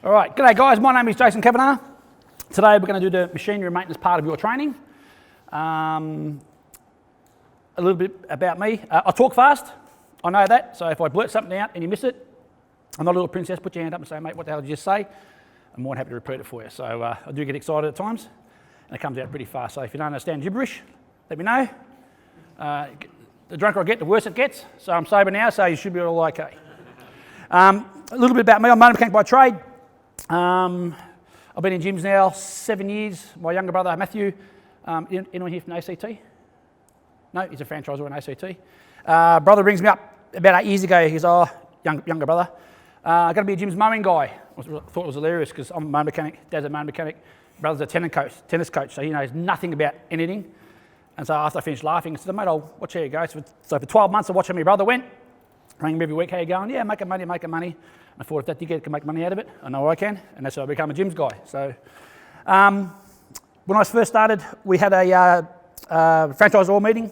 All right, g'day guys, my name is Jason Kavanagh. Today we're going to do the machinery maintenance part of your training. A little bit about me. I talk fast, I know that, so if I blurt something out and you miss it, I'm not a little princess, put your hand up and say, mate, what the hell did you just say? I'm more than happy to repeat it for you. So I do get excited at times, and it comes out pretty fast. So if you don't understand gibberish, let me know. The drunker I get, the worse it gets. So I'm sober now, so you should be all okay. A little bit about me, I'm a motor mechanic by trade. I've been in gyms now 7 years. My younger brother, Matthew, anyone here from ACT? No, he's a franchisor in ACT. Brother rings me up about 8 years ago. He's our younger brother. I'm going to be a gym's mowing guy. I thought it was hilarious because I'm a motor mechanic, Dad's a motor mechanic, brother's a tennis coach, so he knows nothing about anything. And so after I finished laughing, I said, mate, I'll watch how you go. So for 12 months I watched how my brother went. Rang him every week, how you going? Yeah, making money. I thought if that dickhead can make money out of it, I know I can, and that's how I became a gyms guy. So when I first started, we had a franchisor meeting,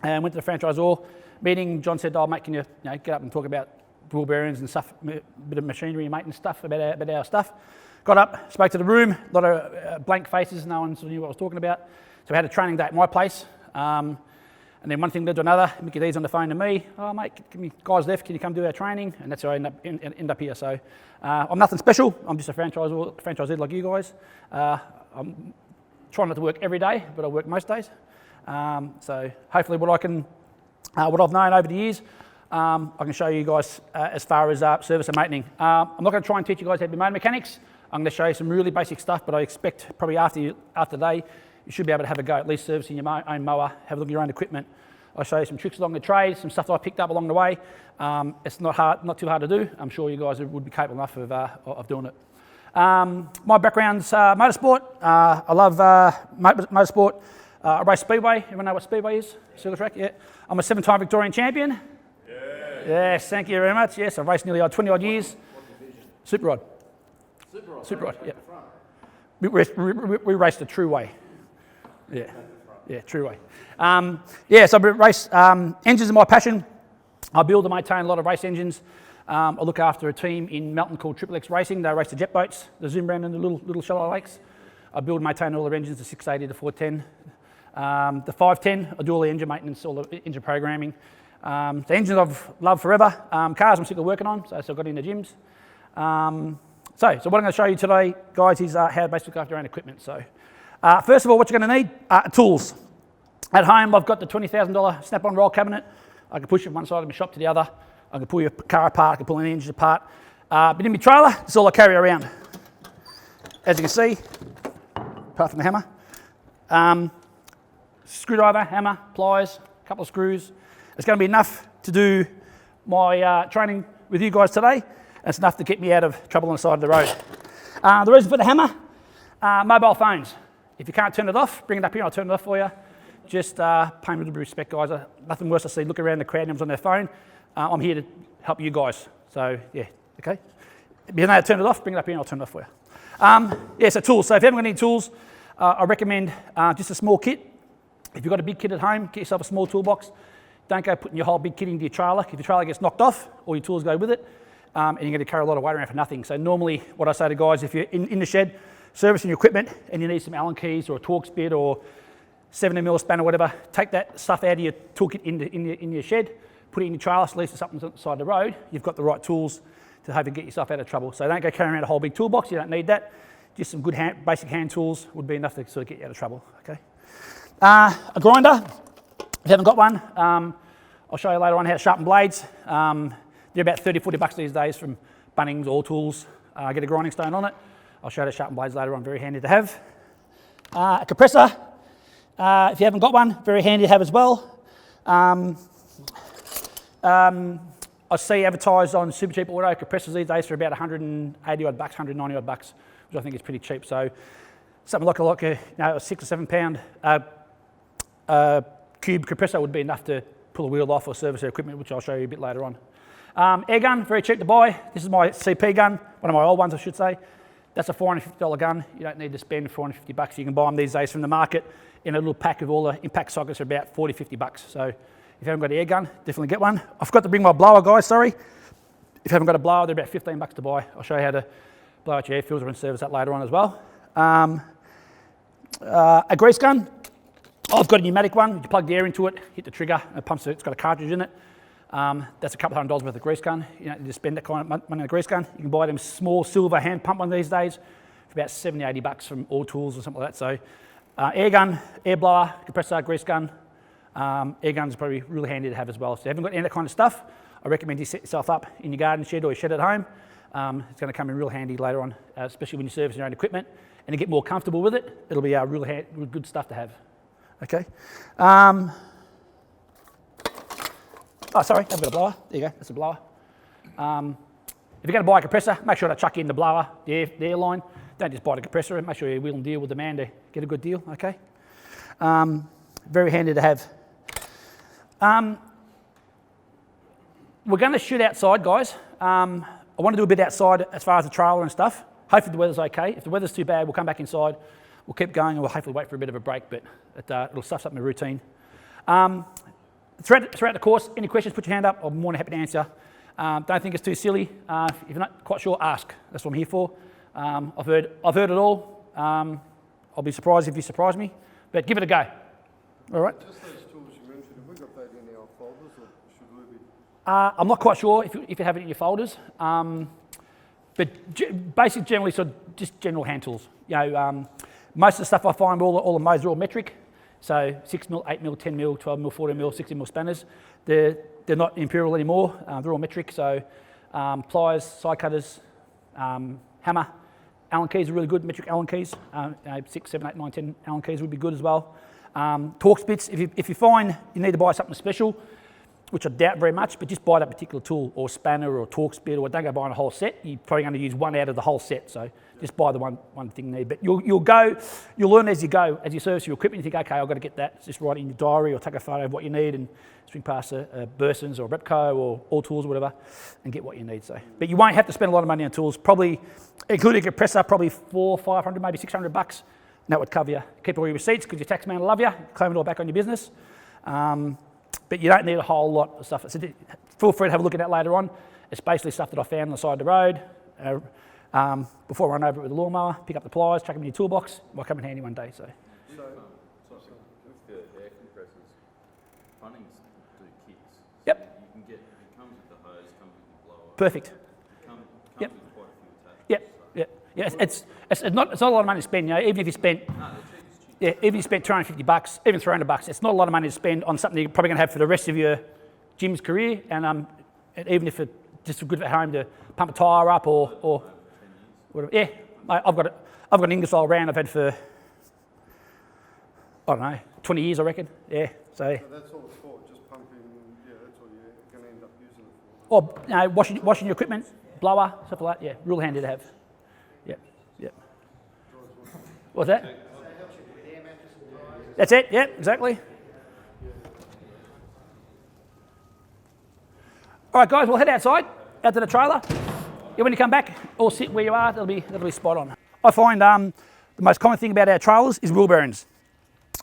and went to the franchisor meeting. John said, oh mate, can you get up and talk about ball bearings and stuff, a bit of machinery and maintenance stuff about our stuff. Got up, spoke to the room, a lot of blank faces, no one sort of knew what I was talking about. So we had a training day at my place. And then one thing led to another. Mickey D's on the phone to me. Oh mate, guys left, can you come do our training? And that's how I end up here. So I'm nothing special. I'm just a franchisee like you guys. I'm trying not to work every day, but I work most days. So hopefully what I've known over the years, I can show you guys as far as service and maintaining. I'm not going to try and teach you guys how to be motor mechanics. I'm going to show you some really basic stuff, but I expect probably after the day, you should be able to have a go, at least servicing your own mower, have a look at your own equipment. I'll show you some tricks along the trade, some stuff that I picked up along the way. It's not too hard to do. I'm sure you guys would be capable enough of doing it. My background's motorsport. I love motorsport. I race Speedway. Everyone know what Speedway is? Circle track, yeah. I'm a 7-time Victorian champion. Yeah. Yes, thank you very much. Yes, I've raced nearly 20 odd years. Super Rod. Super Rod, yeah. We raced the true way. Yeah, true way. So I race, engines are my passion. I build and maintain a lot of race engines. I look after a team in Melton called Triple X Racing. They race the jet boats, the zoom around in the little shallow lakes. I build and maintain all their engines, the 680 to 410. The 510, I do all the engine maintenance, all the engine programming. The engines I've loved forever. Cars I'm sick of working on, so I got into gyms. So what I'm going to show you today, guys, is how to basically look after your own equipment. So first of all, what you're going to need, tools. At home, I've got the $20,000 snap-on roll cabinet. I can push it from one side of my shop to the other. I can pull your car apart, I can pull an engine apart. But in my trailer, it's all I carry around. As you can see, apart from the hammer. Screwdriver, hammer, pliers, a couple of screws. It's going to be enough to do my training with you guys today. And it's enough to get me out of trouble on the side of the road. The reason for the hammer, mobile phones. If you can't turn it off, bring it up here, I'll turn it off for you. Just pay me a little bit of respect, guys. Nothing worse I see look around the crowd and everyone's on their phone. I'm here to help you guys. So, yeah, okay? If you know how to turn it off, bring it up here and I'll turn it off for you. So tools. So if you haven't got any tools, I recommend just a small kit. If you've got a big kit at home, get yourself a small toolbox. Don't go putting your whole big kit into your trailer. If your trailer gets knocked off, all your tools go with it, and you're going to carry a lot of weight around for nothing. So normally what I say to guys, if you're in the shed, servicing your equipment and you need some Allen keys or a Torx bit or 70mm spanner or whatever, take that stuff out of your toolkit in your shed, put it in your trailer, so at least if something's on the side of the road, you've got the right tools to hopefully get yourself out of trouble. So don't go carrying around a whole big toolbox, you don't need that. Just some good basic hand tools would be enough to sort of get you out of trouble, okay? A grinder, if you haven't got one, I'll show you later on how to sharpen blades. They're about 30, 40 bucks these days from Bunnings, All Tools. Get a grinding stone on it. I'll show you how to sharpen blades later on, very handy to have. A compressor, if you haven't got one, very handy to have as well. I see advertised on Super Cheap Auto compressors these days for about 180 odd bucks, 190 odd bucks, which I think is pretty cheap. So something like a 6 or 7 pound cube compressor would be enough to pull a wheel off or service their equipment, which I'll show you a bit later on. Air gun, very cheap to buy. This is my CP gun, one of my old ones I should say. That's a $450 gun. You don't need to spend 450 bucks. You can buy them these days from the market in a little pack of all the impact sockets for about 40, 50 bucks. So if you haven't got an air gun, definitely get one. I forgot to bring my blower, guys, sorry. If you haven't got a blower, they're about 15 bucks to buy. I'll show you how to blow out your air filter and service that later on as well. A grease gun. I've got a pneumatic one. You plug the air into it, hit the trigger, and it pumps it. It's got a cartridge in it. That's a couple $100 worth of grease gun. You don't need to spend that kind of money on a grease gun. You can buy them small silver hand pump one these days for about 70, 80 bucks from All Tools or something like that. So air gun, air blower, compressor, grease gun. Air guns are probably really handy to have as well. So if you haven't got any of that kind of stuff, I recommend you set yourself up in your garden shed or your shed at home. It's going to come in real handy later on, especially when you service your own equipment and you get more comfortable with it. It'll be really good stuff to have. Okay. Oh, sorry, I've got a blower. There you go, that's a blower. If you're going to buy a compressor, make sure to chuck in the blower, the air line. Don't just buy the compressor, make sure you wheel and deal with the man to get a good deal, okay? Very handy to have. We're going to shoot outside, guys. I want to do a bit outside as far as the trailer and stuff. Hopefully the weather's okay. If the weather's too bad, we'll come back inside. We'll keep going and we'll hopefully wait for a bit of a break, but it'll stuff up my routine. Throughout the course, any questions, put your hand up. I'm more than happy to answer. Don't think it's too silly. If you're not quite sure, ask. That's what I'm here for. I've heard it all. I'll be surprised if you surprise me, but give it a go. All right? Just those tools you mentioned, have we got that in our folders or should we be? I'm not quite sure if you have it in your folders, but basically generally sort of just general hand tools. You know, most of the stuff I find, all the modes are all metric. So 6mm, 8mm, 10mm, 12mm, 14mm, 16mm spanners. They're not imperial anymore. They're all metric. So pliers, side cutters, hammer, Allen keys are really good. Metric Allen keys, 6, 7, 8, 9, 10 Allen keys would be good as well. Torx bits. If you find you need to buy something special, which I doubt very much, but just buy that particular tool or spanner or Torx bit, or don't go buying a whole set. You're probably going to use one out of the whole set. So just buy the one thing you need. But you'll learn as you go, as you service your equipment. You think, okay, I've got to get that. Just write it in your diary or take a photo of what you need and swing past a Burson's or a Repco or All Tools or whatever and get what you need. So, but you won't have to spend a lot of money on tools. Probably, including a compressor, probably $400, $500, maybe $600 bucks. And that would cover you. Keep all your receipts because your tax man will love you. Claim it all back on your business. But you don't need a whole lot of stuff. So feel free to have a look at that later on. It's basically stuff that I found on the side of the road. Before I run over it with a lawnmower, pick up the pliers, chuck them in your toolbox. Might come in handy one day. So. With the air compressors, Bunnings do kits. Yep. So you can get, it comes with the hose, comes with the blower. Perfect. Comes Yep. with quite a few attachments. Yep. Yep. Yeah. It's not a lot of money to spend. You know, even if you spent. Yeah, even if you spent $250, even $300, it's not a lot of money to spend on something you're probably going to have for the rest of your gym's career. And even if it's just good at home to pump a tyre up or whatever. Yeah, I've got an Ingersoll round I've had for, I don't know, 20 years, I reckon. Yeah, so that's all it's for, just pumping. Yeah, that's all you're going to end up using it for. Or you know, washing your equipment, blower, stuff like that. Yeah, real handy to have. Yep, yep. What's that? That's it, yeah, exactly. All right, guys, we'll head outside, out to the trailer. Yeah, when you come back, or sit where you are, that'll be spot on. I find the most common thing about our trailers is wheel bearings.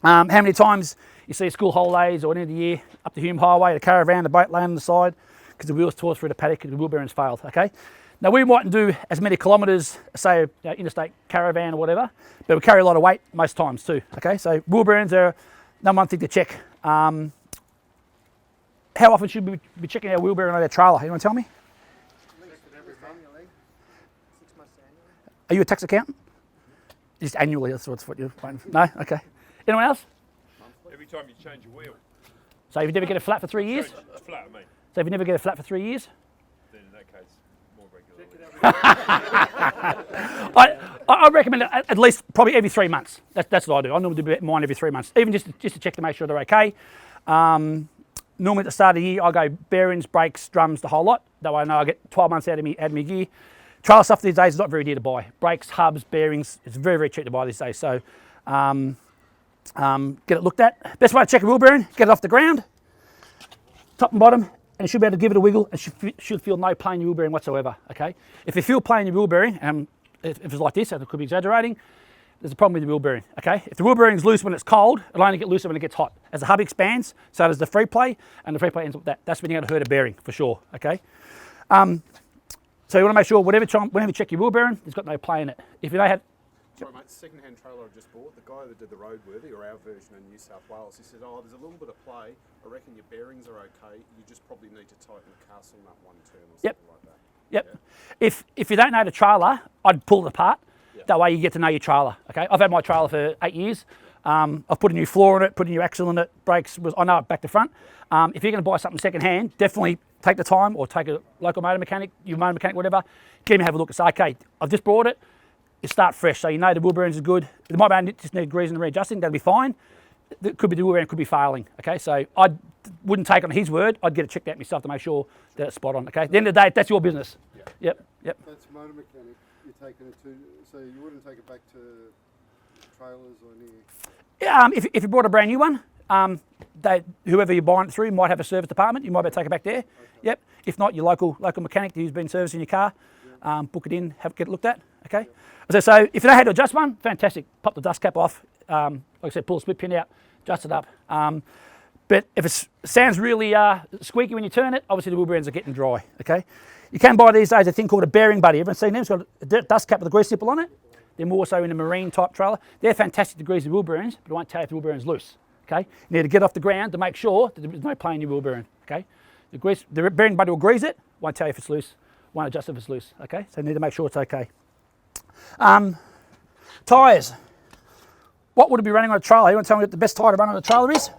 How many times you see school holidays or end of the year up the Hume Highway, the caravan, the boat laying on the side because the wheels tore through the paddock and the wheel bearings failed, okay? Now, we mightn't do as many kilometres, say, interstate caravan or whatever, but we carry a lot of weight most times too, okay? So wheel bearings are number one thing to check. How often should we be checking our wheel bearing on our trailer? You want to tell me? Are you a tax accountant? Just annually, that's what you're waiting for. No? Okay. Anyone else? Every time you change your wheel. So if you never get a flat for 3 years? Flat, I mean. So if you never get a flat for 3 years? Then in that case, more regularly. I recommend at least probably every 3 months. That's what I do. I normally do mine every 3 months, even just to check to make sure they're okay. Normally at the start of the year, I go bearings, brakes, drums, the whole lot. That way I know I get 12 months out of my gear. Trailer stuff these days is not very dear to buy. Brakes, hubs, bearings, it's very, very cheap to buy these days. So get it looked at. Best way to check a wheel bearing, get it off the ground, top and bottom, and you should be able to give it a wiggle and should feel no play in your wheel bearing whatsoever, okay? If you feel play in your wheel bearing, if it's like this, and I could be exaggerating, there's a problem with the wheel bearing, okay? If the wheel bearing is loose when it's cold, it'll only get looser when it gets hot. As the hub expands, so does the free play, and the free play ends up with that. That's when you're going to hurt a bearing, for sure, okay? So So you want to make sure whenever you check your wheel bearing, there's got no play in it. If you don't have, Sorry, mate, second-hand trailer I just bought, the guy that did the roadworthy, or our version in New South Wales, he said, oh, there's a little bit of play. I reckon your bearings are okay. You just probably need to tighten the castle nut one turn or something like that. Yep. Yeah. If you don't know the trailer, I'd pull it apart. Yep. That way you get to know your trailer. Okay. I've had my trailer for 8 years. I've put a new floor in it, put a new axle in it, brakes. I know it back to front. If you're going to buy something second hand, definitely take the time, or take a local motor mechanic, your motor mechanic, whatever. Get him to have a look and say, okay, I've just bought it. You start fresh, so you know the wheel bearings are good. It might just need greasing and readjusting. That'll be fine. It could be the wheel bearing could be failing. Okay, so I wouldn't take on his word. I'd get it checked out myself to make sure that it's spot on. Okay, at the end of the day, that's your business. Yep. That's motor mechanic. You're taking it to, so you wouldn't take it back to trailers or any. Yeah, if you bought a brand new one, whoever you're buying it through might have a service department. You might be able to take it back there. Okay. Yep. If not, your local mechanic who's been servicing your car, book it in, get it looked at. Okay. So if you know how to adjust one, fantastic. Pop the dust cap off. Like I said, pull the split pin out, adjust it up. But if it sounds really squeaky when you turn it, obviously the wheel bearings are getting dry. Okay. You can buy these days a thing called a bearing buddy. Everyone's seen them? It's got a dust cap with a grease nipple on it. They're more so in a marine type trailer. They're fantastic to grease the wheel bearings, but it won't tell you if the wheel bearing's loose. Okay. You need to get off the ground to make sure that there's no play in your wheel bearing. Okay. The bearing buddy will grease it, won't tell you if it's loose, won't adjust if it's loose. Okay. So you need to make sure it's okay. Tyres. What would it be running on a trailer? You want to tell me what the best tyre to run on a trailer is?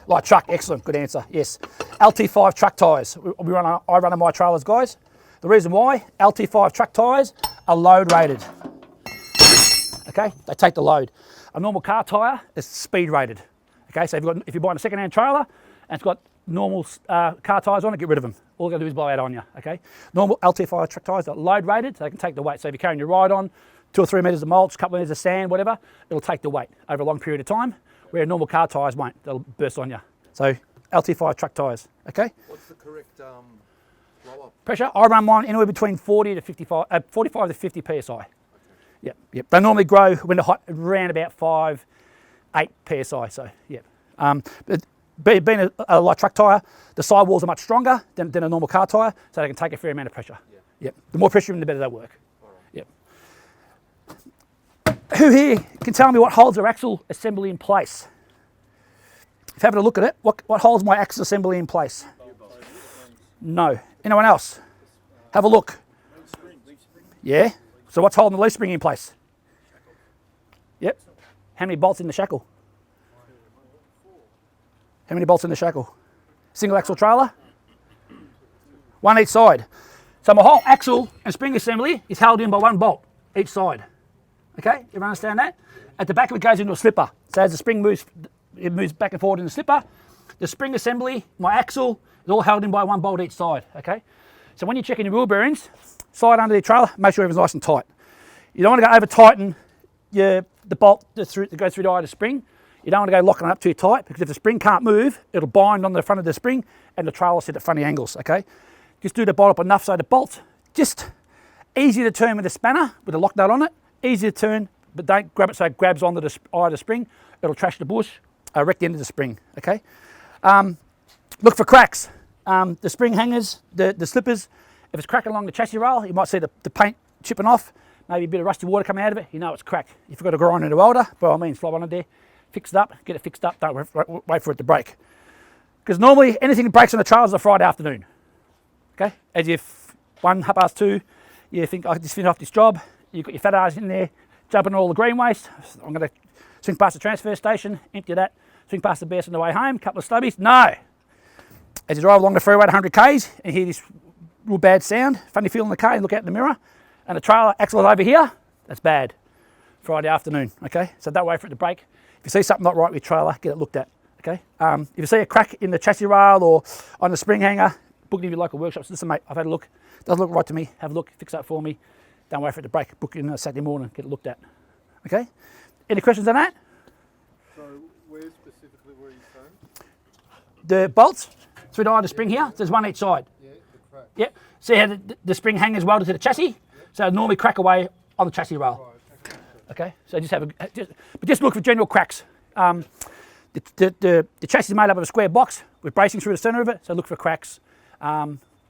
Light truck. Excellent. Good answer. Yes. LT5 truck tyres. I run on my trailers, guys. The reason why, LT5 truck tyres are load rated. Okay, they take the load. A normal car tyre is speed rated. Okay, so if you're buying a second-hand trailer and it's got normal car tyres on it, get rid of them. All you got to do is blow out on you. Okay, normal LT5 truck tyres are load rated, so they can take the weight. So if you're carrying your ride on, 2 or 3 metres of mulch, a couple of metres of sand, whatever, it'll take the weight over a long period of time. Where normal car tyres won't. They'll burst on you. So LT5 truck tyres. Okay. What's the correct blow up pressure? I run mine anywhere between 45 to 50 psi. Okay. Yep. They normally grow when they're hot around about 5-8 psi. So yep. But being a light truck tyre, the sidewalls are much stronger than a normal car tyre, so they can take a fair amount of pressure. Yeah. Yep. The more pressure, the better they work. All right. Yep. Who here can tell me what holds their axle assembly in place? If having a look at it, what holds my axle assembly in place? No. Anyone else? Have a look. Yeah. So what's holding the leaf spring in place? Yep. How many bolts in the shackle? How many bolts in the shackle? Single axle trailer? One each side. So my whole axle and spring assembly is held in by one bolt each side. Okay, everyone understand that? At the back of it goes into a slipper. So as the spring moves, it moves back and forward in the slipper. The spring assembly, my axle, is all held in by one bolt each side. Okay, so when you're checking your wheel bearings, slide under the trailer, make sure everything's nice and tight. You don't want to go over tighten the bolt that goes through the eye of the spring. You don't want to go locking it up too tight, because if the spring can't move, it'll bind on the front of the spring and the trailer will sit at funny angles. Okay, just do the bolt up enough so the bolt just easy to turn with a spanner with a lock nut on it. Easy to turn, but don't grab it so it grabs onto the eye of the spring. It'll trash the bush, wreck the end of the spring. Okay. Look for cracks. The spring hangers, the slippers. If it's cracking along the chassis rail, you might see the paint chipping off. Maybe a bit of rusty water coming out of it. You know it's cracked. If you've got a grinder and a welder, by all means, slide on it there. Fix it up. Get it fixed up. Don't wait for it to break. Because normally anything that breaks on the trailer is a Friday afternoon. Okay. As if 1:30, you think I just finished off this job. You've got your fat ass in there, jumping all the green waste. I'm going to swing past the transfer station, empty that, swing past the best on the way home, couple of stubbies. No. As you drive along the freeway at 100 k's and hear this real bad sound, funny feel in the car, you look out in the mirror, and the trailer axle is over here, that's bad. Friday afternoon, okay? So don't wait for it to break. If you see something not right with your trailer, get it looked at, okay? If you see a crack in the chassis rail or on the spring hanger, book it in your local workshops. Listen, mate, I've had a look. Doesn't look right to me. Have a look, fix that for me. Don't wait for it to break. Book it in on a Saturday morning, get it looked at. Okay? Any questions on that? So where specifically were you saying? The bolts through the eye of the spring here. There's one each side. Yeah, the crack. Yep. See how the spring hangers welded to the chassis? Yep. So it'll normally crack away on the chassis rail. Right, Okay. So just look for general cracks. The chassis is made up of a square box with bracing through the centre of it. So look for cracks.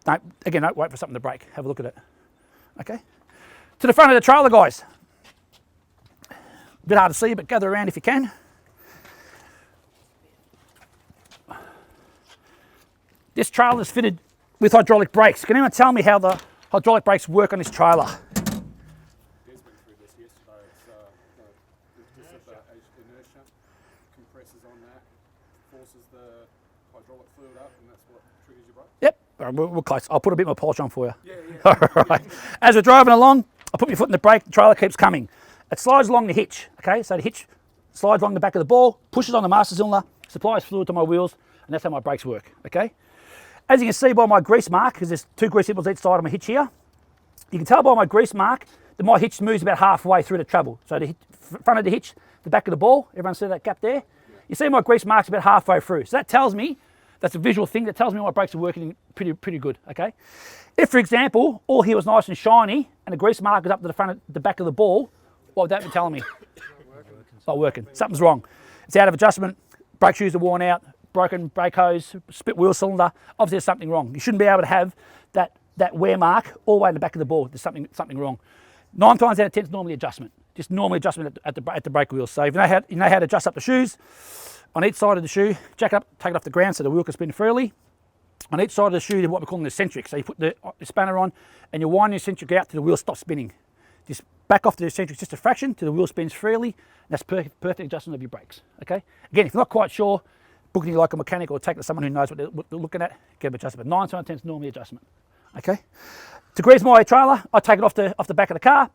Don't wait for something to break. Have a look at it. Okay. To the front of the trailer, guys. A bit hard to see, but gather around if you can. This trailer is fitted with hydraulic brakes. Can anyone tell me how the hydraulic brakes work on this trailer? Des went through this yesterday. It's just the inertia compresses on that, forces the hydraulic fluid up, and that's what triggers your brake. Yep, all right, we're close. I'll put a bit more polish on for you. Yeah. All right. As we're driving along, I put my foot in the brake, the trailer keeps coming. It slides along the hitch, okay? So the hitch slides along the back of the ball, pushes on the master cylinder, supplies fluid to my wheels, and that's how my brakes work, okay? As you can see by my grease mark, because there's 2 grease nipples each side of my hitch here, you can tell by my grease mark that my hitch moves about halfway through the travel. So the front of the hitch, the back of the ball, everyone see that gap there? You see my grease mark's about halfway through. So that tells me, that's a visual thing, that tells me my brakes are working pretty good, okay? If, for example, all here was nice and shiny and the grease mark is up to the front of the back of the ball, what would that be telling me? It's not working. Something's wrong. It's out of adjustment, brake shoes are worn out, broken brake hose, split wheel cylinder. Obviously there's something wrong. You shouldn't be able to have that wear mark all the way in the back of the ball. There's something wrong. 9 times out of 10 is normally adjustment. Just normally adjustment at the brake wheels. So if you know how to adjust up the shoes, on each side of the shoe, jack it up, take it off the ground so the wheel can spin freely. On each side of the shoe, there's what we call an eccentric. So you put the spanner on and you wind the eccentric out till the wheel stops spinning. Just back off the eccentric just a fraction till the wheel spins freely. And that's perfect adjustment of your brakes. Okay. Again, if you're not quite sure, book it like a mechanic or take it to someone who knows what they're looking at, get them adjusted. But 9 times out of 10 is normally adjustment. Okay. To grease my trailer, I take it off the back of the car,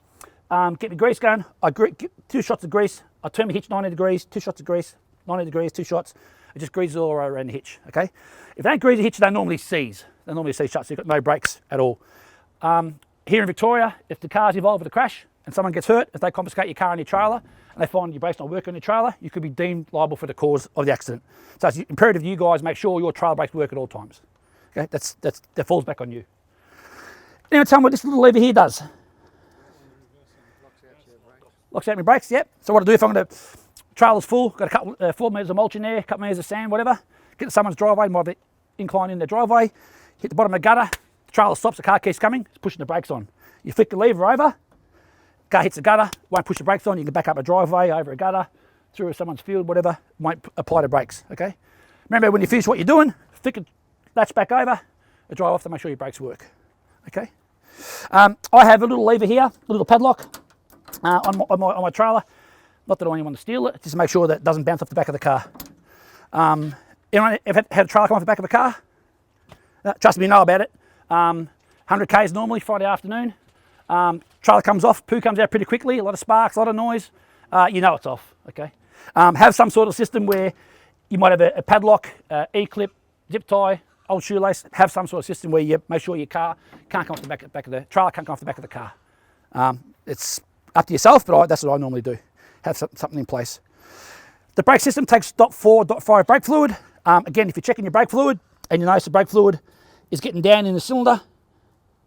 get the grease going. I get 2 shots of grease. I turn my hitch 90 degrees, 2 shots of grease, 90 degrees, 2 shots. It just greases all around the hitch. Okay. If they don't grease the hitch, they normally seize. They normally seize shut, so you've got no brakes at all. Here in Victoria, if the car's involved with a crash and someone gets hurt, if they confiscate your car and your trailer and they find your brakes not working on your trailer, you could be deemed liable for the cause of the accident. So it's imperative you guys make sure your trailer brakes work at all times. Okay, that falls back on you. Now tell me what this little lever here does. Locks out my brakes, yep. So what I do if I'm going to, trailer's full, got a couple, 4 metres of mulch in there, a couple metres of sand, whatever, get to someone's driveway, might be incline in the driveway, hit the bottom of the gutter, the trailer stops, the car keeps coming, it's pushing the brakes on. You flick the lever over, car hits the gutter, won't push the brakes on, you can back up a driveway, over a gutter, through someone's field, whatever, won't apply the brakes, okay? Remember when you finish what you're doing, flick the latch back over, and drive off to make sure your brakes work, okay? I have a little lever here, a little padlock on my trailer. Not that I want to steal it, just to make sure that it doesn't bounce off the back of the car. Anyone ever had a trailer come off the back of a car? Trust me, you know about it. 100 Ks normally, Friday afternoon. Trailer comes off, poo comes out pretty quickly, a lot of sparks, a lot of noise. You know it's off, okay? Have some sort of system where you might have a padlock, E-clip, zip tie, old shoelace. Have some sort of system where you make sure your car can't come off the back of the trailer, can't come off the back of the car. It's up to yourself, but that's what I normally do. Have something in place. The brake system takes .4, .5 brake fluid. Again, if you're checking your brake fluid and you notice the brake fluid is getting down in the cylinder,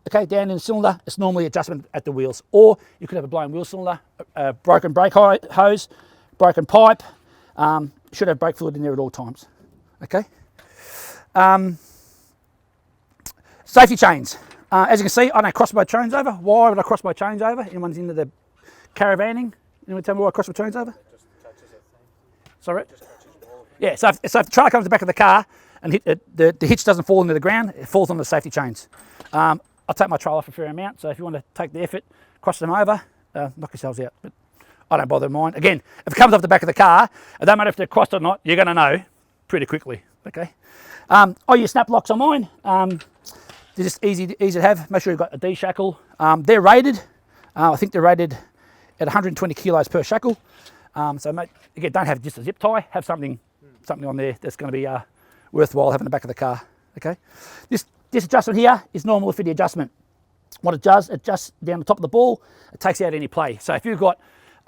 okay, down in the cylinder, it's normally adjustment at the wheels. Or you could have a blown wheel cylinder, a broken brake hose, broken pipe. You should have brake fluid in there at all times, okay? Safety chains. As you can see, I don't cross my chains over. Why would I cross my chains over? Anyone's into the caravanning? Anyone tell me why I cross my chains over? Just touches it. Sorry? Just touches your wall. Yeah, so if the trailer comes to the back of the car and the hitch doesn't fall into the ground, it falls on the safety chains. I'll take my trailer for a fair amount, so if you want to take the effort, cross them over, knock yourselves out. But I don't bother mine. Again, if it comes off the back of the car, it don't matter if they're crossed or not, you're going to know pretty quickly, okay? I use snap locks on mine. They're just easy to have. Make sure you've got a D shackle. They're rated. I think they're rated at 120 kilos per shackle. So again, don't have just a zip tie. Have something on there that's going to be worthwhile having the back of the car. Okay. This adjustment here is normal for the adjustment. What it does, it adjusts down the top of the ball. It takes out any play. So if you've got,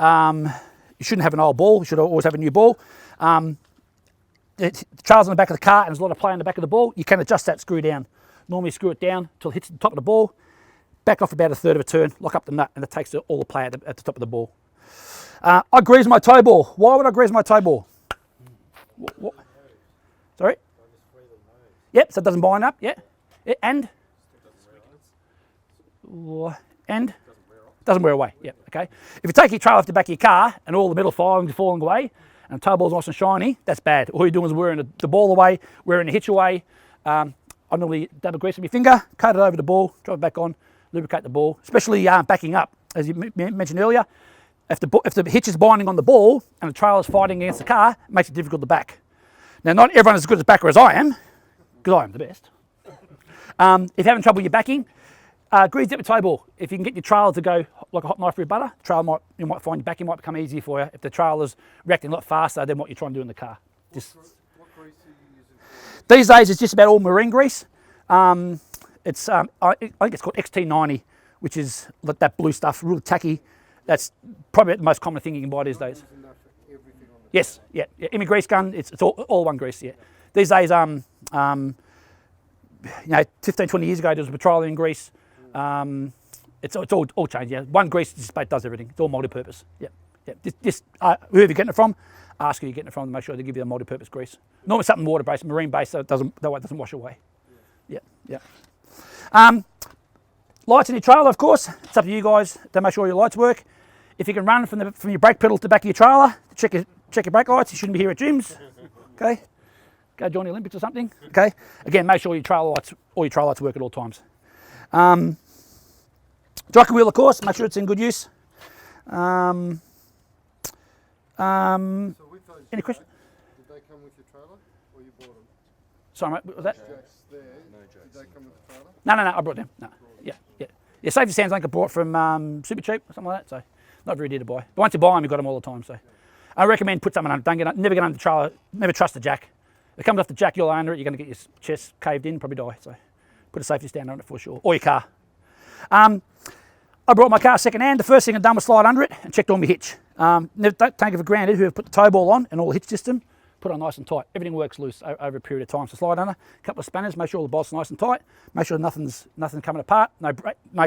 you shouldn't have an old ball. You should always have a new ball. The trailer's on the back of the car and there's a lot of play on the back of the ball. You can adjust that screw down. Normally screw it down until it hits the top of the ball. Back off about a third of a turn, lock up the nut, and it takes all the play at the top of the ball. I grease my toe ball. Why would I grease my toe ball? What? Sorry? Yep, so it doesn't bind up, yeah. And? end. Doesn't wear away, yeah, okay. If you take your trailer off the back of your car and all the metal filings are falling away and the tow ball's nice and shiny, that's bad. All you're doing is wearing the ball away, wearing the hitch away. I normally dab a grease with my finger, cut it over the ball, drop it back on, lubricate the ball, especially backing up. As you mentioned earlier, if the hitch is binding on the ball and the trailer's fighting against the car, it makes it difficult to back. Now, not everyone is as good as a backer as I am, because I am the best. If you're having trouble with your backing, grease dip a tow ball. If you can get your trailer to go like a hot knife through butter, you might find your backing might become easier for you if the trailer's reacting a lot faster than what you're trying to do in the car. What grease are you using? These days, it's just about all marine grease. I think it's called XT90, which is like that blue stuff, really tacky. That's probably the most common thing you can buy these days. Yes, yeah. In my grease gun, it's all one grease, yeah. These days, 15, 20 years ago, there was petroleum grease. It's all changed, yeah. One grease just about does everything. It's all multi-purpose, yeah. Just whoever you're getting it from, ask who you're getting it from to make sure they give you a multi-purpose grease. Normally something water-based, marine-based, so that way it doesn't wash away. Yeah. Lights in your trailer, of course. It's up to you guys to make sure your lights work. If you can run from your brake pedal to the back of your trailer, check your brake lights. You shouldn't be here at gyms. Okay. Go join the Olympics or something. Okay. Again, make sure all your trailer lights work at all times. Jockey wheel, of course. Make sure it's in good use. So with those Any questions? did they come with your trailer or you bought them? Sorry, mate. What was that? Jacks there. Did they come with the trailer? No. I brought them. No. Yeah. Safety stands like I bought from Super Cheap or something like that. So not very dear to buy. But once you buy them, you've got them all the time. So I recommend put something on. Never get under the trailer. Never trust the jack. If it comes off the jack, you're under it. You're going to get your chest caved in, probably die. So put a safety stand on it for sure, or your car. I brought my car second hand. The first thing I'd done was slide under it and checked all my hitch. Don't take it for granted who have put the tow ball on and all the hitch system. Put it on nice and tight. Everything works loose over a period of time. So slide under, a couple of spanners, make sure all the bolts are nice and tight. Make sure nothing's coming apart. No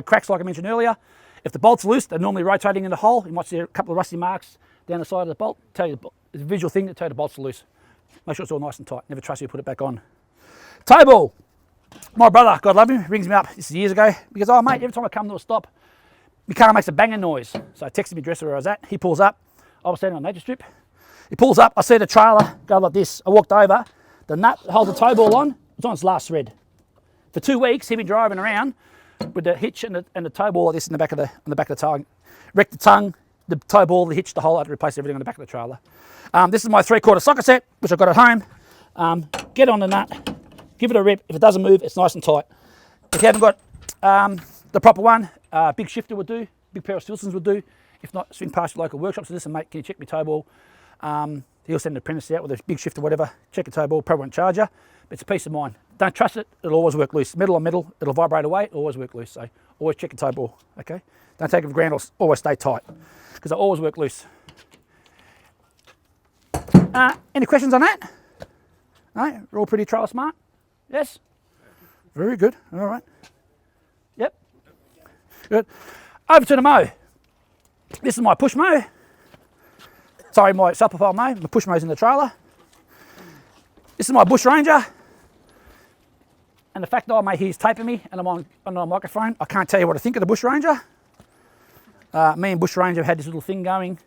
cracks like I mentioned earlier. If the bolts are loose, they're normally rotating in the hole. You might see a couple of rusty marks down the side of the bolt. It's a visual thing that tell you the bolts are loose. Make sure it's all nice and tight. Never trust you to put it back on. Tow ball. My brother, God love him, rings me up, this is years ago, because, oh mate, every time I come to a stop, my car makes a banging noise. So I texted my dresser where I was at. He pulls up. I was standing on a nature strip. He pulls up. I see the trailer go like this. I walked over. The nut that holds the tow ball on was on its last thread. For 2 weeks, he'd been driving around with the hitch and the tow ball like this on the back of the tongue. Wrecked the tongue, the tow ball, the hitch, the whole. I had to replace everything on the back of the trailer. This is my 3/4 socket set, which I got at home. Get on the nut. Give it a rip. If it doesn't move, it's nice and tight. If you haven't got the proper one, big shifter would do, big pair of Stilsons would do. If not, swing past your local workshops and listen, mate, can you check my tow ball? He'll send an apprentice out with a big shifter, whatever. Check your tow ball, probably won't charge you, but it's a peace of mind. Don't trust it, it'll always work loose. Metal on metal, it'll vibrate away, it'll always work loose. So always check your tow ball, okay? Don't take it for granted, always stay tight, because they always work loose. Any questions on that? No, we're all pretty trailer smart? Yes? Very good, all right. Yep. Good. Over to the mow. This is my push mow. Sorry, my self-propel mow. My push mow's in the trailer. This is my Bush Ranger. And the fact that I may hear taping me and I'm on a microphone, I can't tell you what I think of the Bush Ranger. Me and Bush Ranger have had this little thing going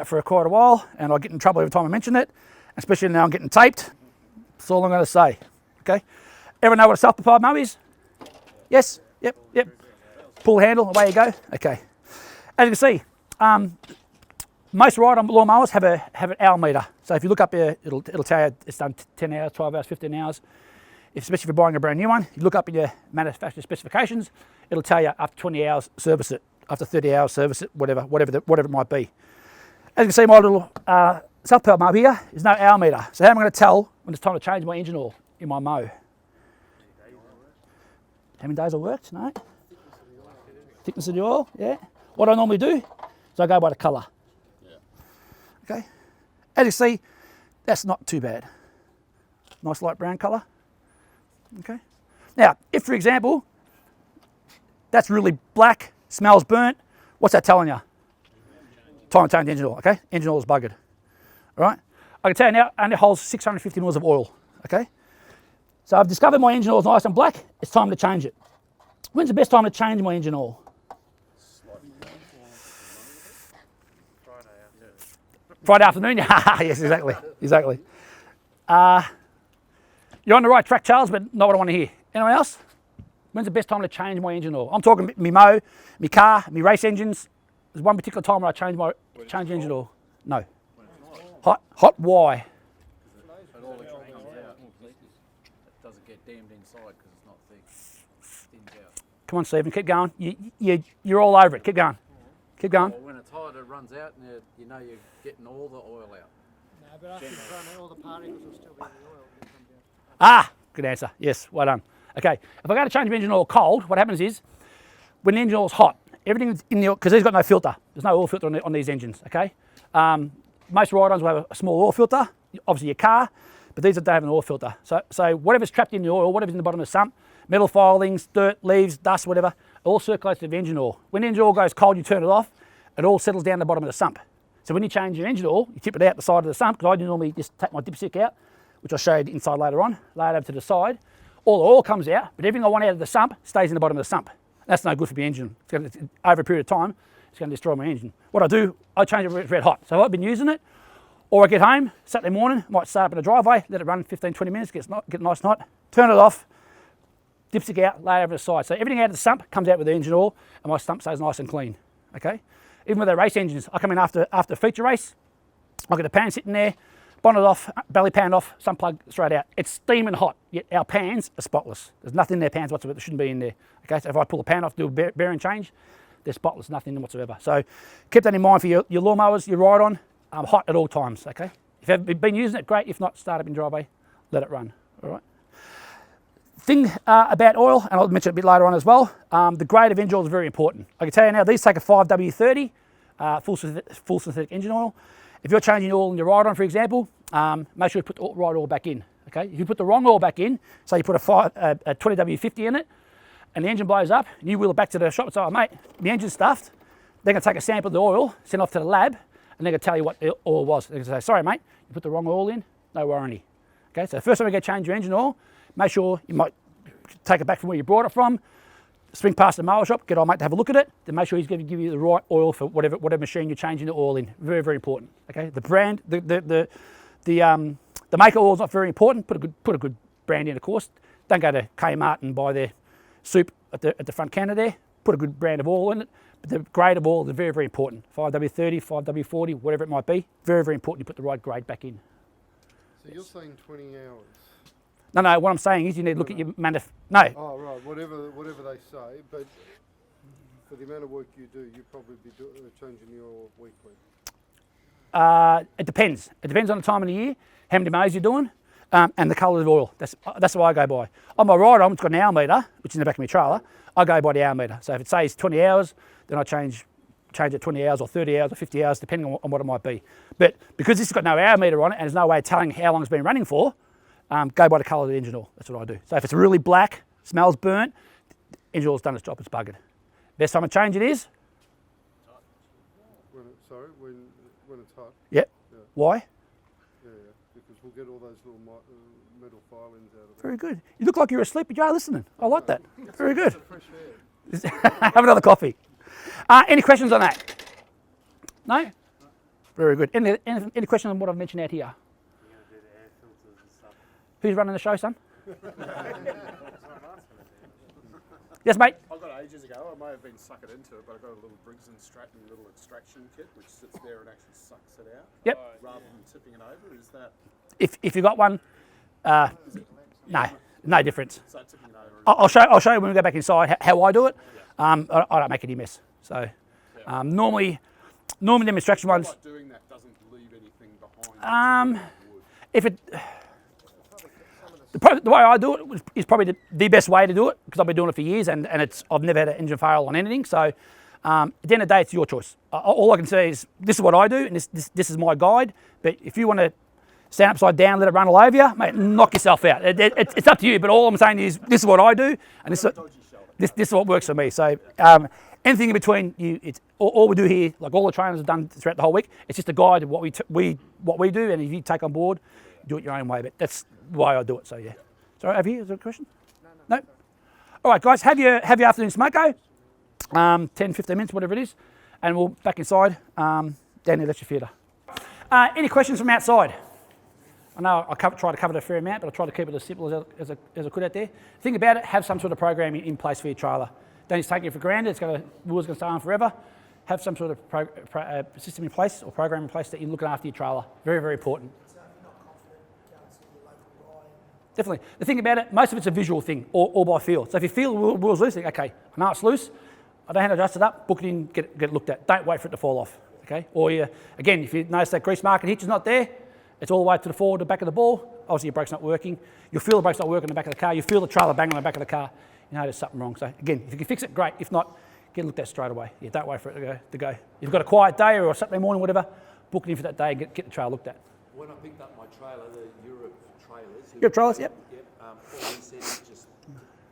for quite a while, and I get in trouble every time I mention it, especially now I'm getting taped. That's all I'm going to say. Okay. Everyone know what a self-propelled mow is? Yes? Yep. Pull the handle, away you go. Okay. As you can see, most ride-on lawnmowers have an hour meter. So if you look up here, it'll tell you it's done 10 hours, 12 hours, 15 hours. Especially if you're buying a brand new one, you look up in your manufacturer specifications, it'll tell you after 20 hours service it, after 30 hours service it, whatever it might be. As you can see, my little self-propelled mow here is no hour meter. So how am I going to tell when it's time to change my engine oil in my mow? How many days I worked? No. Thickness of the oil, yeah. What I normally do is I go by the colour. Okay. As you see, that's not too bad. Nice light brown colour. Okay. Now, if for example, that's really black, smells burnt, what's that telling you? Time to change the engine oil, okay? Engine oil is buggered. All right. I can tell you now, and it holds 650 mils of oil. Okay. So I've discovered my engine oil is nice and black. It's time to change it. When's the best time to change my engine oil? Friday afternoon? Yes, exactly. Exactly. You're on the right track, Charles, but not what I want to hear. Anyone else? When's the best time to change my engine oil? I'm talking me mow, me car, me race engines. There's one particular time where I change engine oil. No. Hot, why? It all comes out. It doesn't get dammed inside because it's not thick. Thins out. Come on, Stephen, keep going. You're all over it. Keep going. Keep going. Well, when it's hot, it runs out, and you know you're getting all the oil out. No, but after it's run out, all the particles will still be in the oil. It'll come down. Good answer. Yes, well done. Okay, if I go to change my engine oil cold, what happens is, when the engine oil's hot, everything's in the oil, because they've got no filter. There's no oil filter on these engines, okay? Most ride-ons will have a small oil filter, obviously your car, but these don't have an oil filter. So whatever's trapped in the oil, whatever's in the bottom of the sump, metal filings, dirt, leaves, dust, whatever, it all circulates to the engine oil. When the engine oil goes cold, you turn it off, it all settles down the bottom of the sump. So when you change your engine oil, you tip it out the side of the sump, because I normally just take my dipstick out, which I'll show you inside later on, lay it over to the side. All the oil comes out, but everything I want out of the sump stays in the bottom of the sump. That's no good for the engine. Over a period of time, it's going to destroy my engine. What I do, I change it red hot. So I've been using it, or I get home, Saturday morning, might start up in the driveway, let it run 15, 20 minutes, get nice and hot, turn it off, dipstick out, lay it over the side. So everything out of the sump comes out with the engine oil, and my sump stays nice and clean, okay? Even with the race engines, I come in after a feature race, I've got the pan sitting there, bonnet off, belly pan off, sump plug straight out. It's steaming hot, yet our pans are spotless. There's nothing in their pans whatsoever that shouldn't be in there. Okay, so if I pull the pan off, do a bearing change, they're spotless, nothing in them whatsoever. So keep that in mind for your lawnmowers, your ride-on, hot at all times, okay? If you've been using it, great. If not, start up in driveway, let it run, all right? Thing about oil, and I'll mention it a bit later on as well, the grade of engine oil is very important. I can tell you now, these take a 5W30, full synthetic engine oil. If you're changing oil in your ride-on, for example, make sure you put the right oil back in, okay? If you put the wrong oil back in, say you put a 20W50 in it, and the engine blows up, and you wheel it back to the shop and say, oh mate, the engine's stuffed, they're going to take a sample of the oil, send it off to the lab, and they're going to tell you what the oil was. They're going to say, sorry mate, you put the wrong oil in, no warranty. Okay, so the first time you go change your engine oil, make sure you might take it back from where you brought it from, swing past the mower shop, get our mate to have a look at it, then make sure he's going to give you the right oil for whatever machine you're changing the oil in. Very, very important. Okay, the brand, the maker oil is not very important. Put a good brand in, of course. Don't go to Kmart and buy their soup at the front counter there. Put a good brand of oil in it. But the grade of oil is very, very important. 5W30, 5W40, whatever it might be. Very, very important you put the right grade back in. So you're saying 20 hours? No, what I'm saying is you need to look at your No. Oh, right, whatever they say, but for the amount of work you do, you'd probably be changing the oil weekly. It depends. It depends on the time of the year, how many mows you're doing, and the colour of the oil. That's what I go by. On my ride-on, it's got an hour meter, which is in the back of my trailer. I go by the hour meter. So if it says 20 hours, then I change it 20 hours or 30 hours or 50 hours, depending on what it might be. But because this has got no hour meter on it, and there's no way of telling how long it's been running for, go by the colour of the engine oil. That's what I do. So if it's really black, smells burnt, engine oil's done its job, it's buggered. Best time to change it is? When it's hot. Yep. Yeah. Why? Yeah, because we'll get all those little metal filings out of it. Very good. You look like you're asleep, but you are listening. I like that. Very good. Fresh air. Have another coffee. Any questions on that? No? Very good. Any questions on what I've mentioned out here? Who's running the show, son? Yes, mate? I got ages ago, I may have been suckered into it, but I got a little Briggs and Stratton little extraction kit which sits there and actually sucks it out. Yep. Rather than tipping it over, is that? If you got one, no difference. So tipping it over. I'll show you when we go back inside how I do it. I don't make any mess. So normally the extraction ones. Like doing that doesn't leave anything behind. The way I do it is probably the best way to do it, because I've been doing it for years and I've never had an engine fail on anything. So at the end of the day, it's your choice. All I can say is this is what I do and this is my guide. But if you want to stand upside down, let it run all over you, mate, knock yourself out. It's up to you. But all I'm saying is this is what I do and this is what works for me. So anything in between, it's all we do here, like all the trainers have done throughout the whole week. It's just a guide of what we do, and if you take on board, do it your own way. But that's why I do it. So yeah. Sorry, over here, is there a question? No. All All right, guys, have your afternoon smoko, 10, 15 minutes, whatever it is, and we'll back inside down the electric theatre. Any questions from outside? I know I try to cover it a fair amount, but I try to keep it as simple as I could out there. Think about it, have some sort of programming in place for your trailer. Don't just take it for granted, the wheel's going to stay on forever. Have some sort of system in place or program in place that you're looking after your trailer. Very, very important. So if you're not confident, go and see your local guy. Definitely. The thing about it, most of it's a visual thing, or by feel. So if you feel the wheel's loose, think, okay, I know it's loose, I don't know how to adjust it up, book it in, get it looked at. Don't wait for it to fall off, okay? Or again, if you notice that grease mark and hitch is not there, it's all the way to the forward, the back of the ball, obviously your brake's not working. You'll feel the brake's not working in the back of the car, you feel the trailer bang on the back of the car, you know there's something wrong. So again, if you can fix it, great. If not, get it looked at straight away. Yeah, don't wait for it to go. If you've got a quiet day or a Saturday morning, whatever, book it in for that day and get the trailer looked at. When I picked up my trailer, the Europe trailers. Europe trailers, yep. All he said is just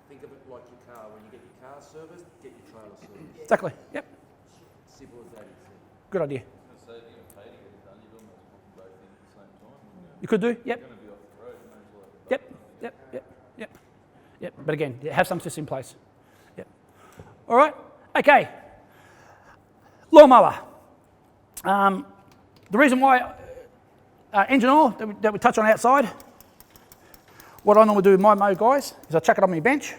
think of it like your car. When you get your car serviced, get your trailer serviced. Exactly, yep. Simple as that, he said. Good idea. You could do, yep. Yep. But again, have some system in place. Yep. All right. Okay. Lawnmower. The reason why engine oil that we touch on outside. What I normally do with my mow guys is I chuck it on my bench.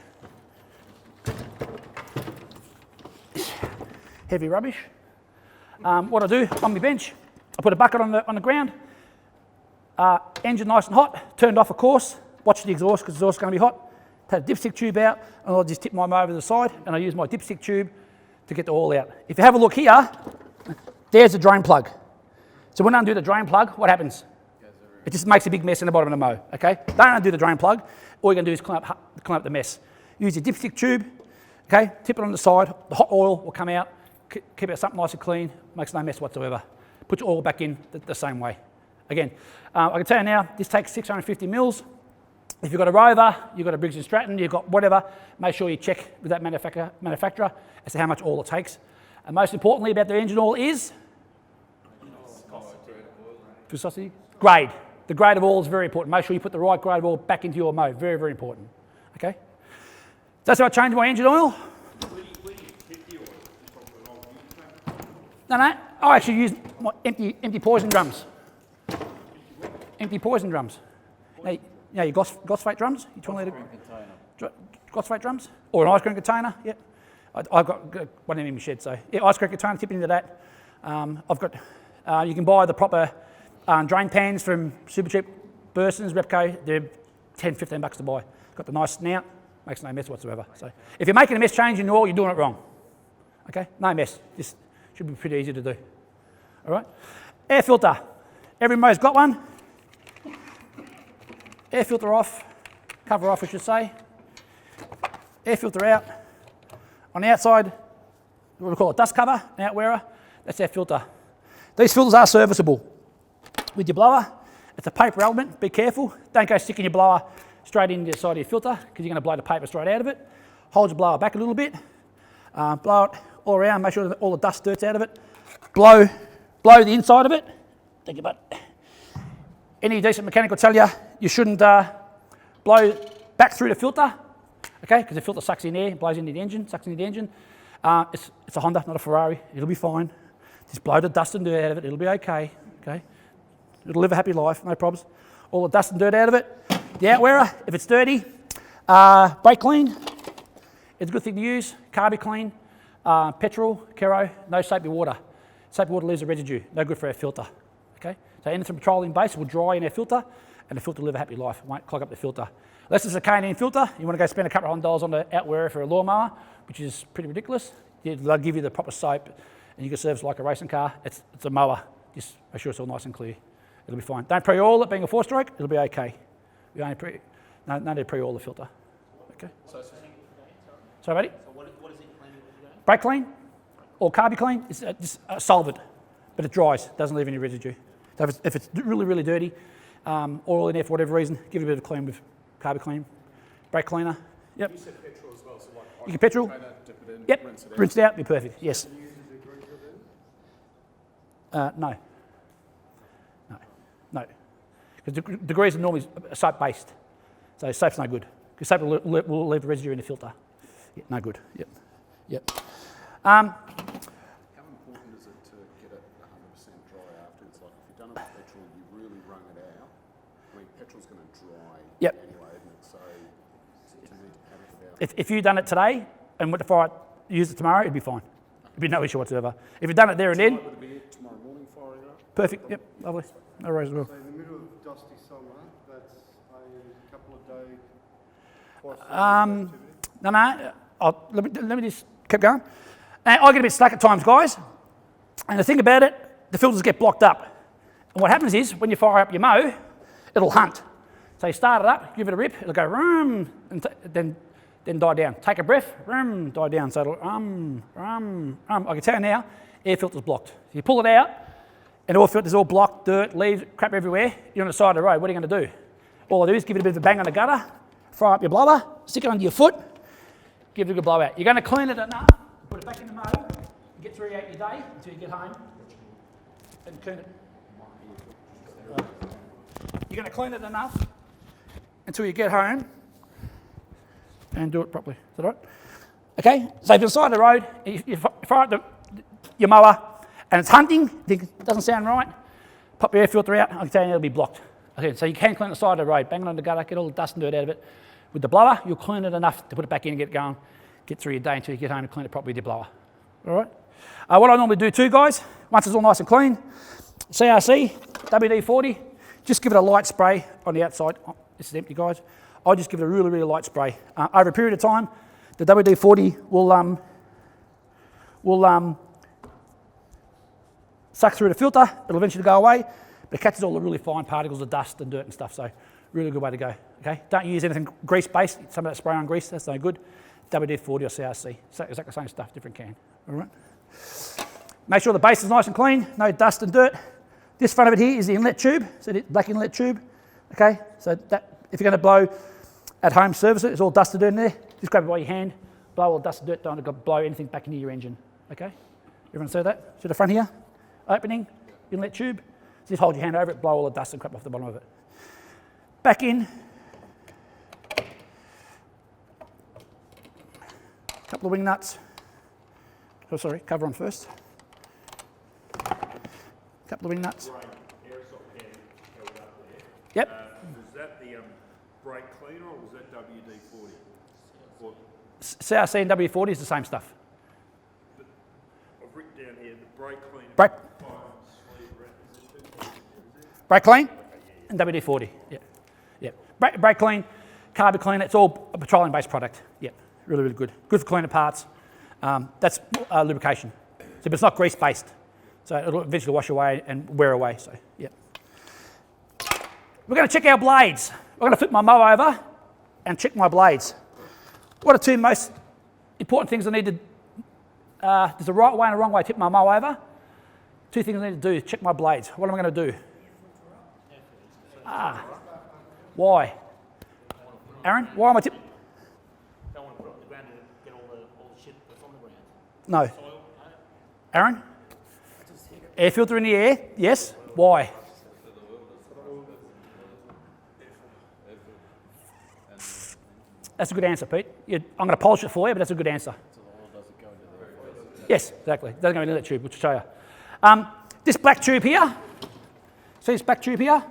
Heavy rubbish. What I do on my bench, I put a bucket on the ground. Engine nice and hot, turned off of course, watch the exhaust because the exhaust is going to be hot, take the dipstick tube out and I'll just tip my mower over to the side and I use my dipstick tube to get the oil out. If you have a look here, there's the drain plug. So when I undo the drain plug, what happens? It just makes a big mess in the bottom of the mow, okay? Don't undo the drain plug, all you're going to do is clean up the mess. Use your dipstick tube, okay, tip it on the side, the hot oil will come out, keep it something nice and clean, makes no mess whatsoever. Put your oil back in the same way. Again, I can tell you now, this takes 650 mils. If you've got a Rover, you've got a Briggs & Stratton, you've got whatever, make sure you check with that manufacturer as to how much oil it takes. And most importantly about the engine oil is? Viscosity. Grade. The grade of oil is very important. Make sure you put the right grade of oil back into your mow. Very, very important. Okay? That's how I change my engine oil. No, I actually use my empty poison drums. Empty poison drums. Now your glyphosate drums, your 20 litre glyphosate drums, or an ice cream container. Yep, I've got one in my shed, so yeah, ice cream container. Tip into that. I've got. You can buy the proper drain pans from super cheap Bursons, Repco. They're $10-15 to buy. Got the nice snout, makes no mess whatsoever. So if you're making a mess change in your oil, you're doing it wrong. Okay, no mess. This should be pretty easy to do. All right, air filter. Every mow's got one. Air filter off, cover off I should say. Air filter out. On the outside, what we call a dust cover, an outwearer, that's our filter. These filters are serviceable. With your blower, it's a paper element, be careful. Don't go sticking your blower straight into the side of your filter because you're going to blow the paper straight out of it. Hold your blower back a little bit, blow it all around, make sure that all the dust, dirt's out of it. Blow the inside of it. Think about it. Any decent mechanic will tell you you shouldn't blow back through the filter, okay? Because the filter sucks in air, blows into the engine, sucks into the engine. It's a Honda, not a Ferrari. It'll be fine. Just blow the dust and dirt out of it. It'll be okay. It'll live a happy life, no problems. All the dust and dirt out of it. The outwearer, if it's dirty, brake clean. It's a good thing to use. Carby clean, petrol, Kero, no soapy water. Soapy water leaves a residue. No good for our filter. Okay? So anything petroleum based will dry in our filter and the filter will live a happy life. It won't clog up the filter. Unless it's a K&N filter, you want to go spend a couple of $100 on the outwearer for a lawnmower, which is pretty ridiculous. They'll give you the proper soap and you can service like a racing car. It's a mower. Just make sure it's all nice and clear. It'll be fine. Don't pre-oil it, being a 4-stroke, it'll be okay. You only no need to pre-oil the filter. Okay? Sorry, buddy? So what is it cleaning again? Brake clean or carby clean, it's just a solvent, but it dries, doesn't leave any residue. So if it's really, really dirty, oil in there for whatever reason, give it a bit of clean with carby clean. Brake cleaner, yep. You said petrol as well, so like you can petrol, dip it in, yep, rinse it out, be perfect, yes. No. Because degrees are normally soap based, so soap's no good, because soap will leave a residue in the filter. Yeah, no good. Yep. Yep. How important is it to get it 100% dry after? It's like if you've done it with petrol, you really wrung it out. I mean, petrol's going to dry Yep. anyway, isn't it? So you need to panic about it. If you'd done it today and went to fire it, use it tomorrow, it'd be fine. It'd be no issue whatsoever. If you'd done it there and then, Would it be tomorrow morning firing it up? perfect. Yep, lovely. No worries as well. So in the middle of dusty summer, that's a couple of days, twice a week activity. No. Let me just keep going. And I get a bit stuck at times, guys. And the thing about it, the filters get blocked up. And what happens is, when you fire up your mow, it'll hunt. So you start it up, give it a rip, it'll go rum, and then die down. Take a breath, rum, die down. So it'll rum. I can tell you now, air filter's blocked. You pull it out, and all filter's all blocked, dirt, leaves, crap everywhere. You're on the side of the road. What are you going to do? All I do is give it a bit of a bang on the gutter, fire up your blower, stick it under your foot, give it a good blowout. You're going to clean it enough, put it back in the mow, and get through your day until you get home, and clean it. You're going to clean it enough until you get home and do it properly. Is that right? Okay, so if you're on the side of the road, you fire up your mower and it's hunting, think it doesn't sound right, pop your air filter out, I can tell you it'll be blocked. Okay, so you can clean the side of the road, bang it on the gutter, get all the dust and dirt out of it. With the blower, you'll clean it enough to put it back in and get it going, get through your day until you get home and clean it properly with your blower. All right? What I normally do too, guys, once it's all nice and clean, CRC, WD-40, just give it a light spray on the outside. Oh, this is empty, guys. I'll just give it a really, really light spray. Over a period of time, the WD-40 will suck through the filter. It'll eventually go away, but it catches all the really fine particles of dust and dirt and stuff, so really good way to go. Okay, don't use anything grease-based. Some of that spray on grease, that's no good. WD-40 or CRC, so exactly the same stuff, different can. All right. Make sure the base is nice and clean, no dust and dirt. This front of it here is the inlet tube, so the black inlet tube. Okay, so that if you're going to blow at home, service it, it's all dust and dirt in there. Just grab it by your hand, blow all the dust and dirt, don't blow anything back into your engine. Okay, everyone see that? See the front here? Opening, inlet tube. So just hold your hand over it, blow all the dust and crap off the bottom of it. Back in. Couple of wing nuts. Oh, sorry, cover on first. Couple of wing nuts. Yep. Was that the brake cleaner or was that WD-40? Or CRC and WD-40 is the same stuff. I've written down here the brake cleaner. Brake. Sleeve, Brake clean and WD-40. Yeah. Yeah. Brake clean, carb clean, it's all a petroleum-based product. Yeah. Really, really good. Good for cleaning parts. That's lubrication. So, but it's not grease-based. So it'll eventually wash away and wear away. So, yeah. We're going to check our blades. We're going to flip my mower over and check my blades. What are two most important things I need to, there's a right way and a wrong way to tip my mower over. Two things I need to do is check my blades. What am I going to do? Why? Aaron, why am I tipping? Don't want to put it on the ground and get all the shit that's on the ground. No. Soil, no? Aaron? Air filter in the air? Yes. Why? That's a good answer, Pete. I'm going to polish it for you, but that's a good answer. Yes, exactly. It doesn't go into that tube, which will show you. This black tube here, see this black tube here?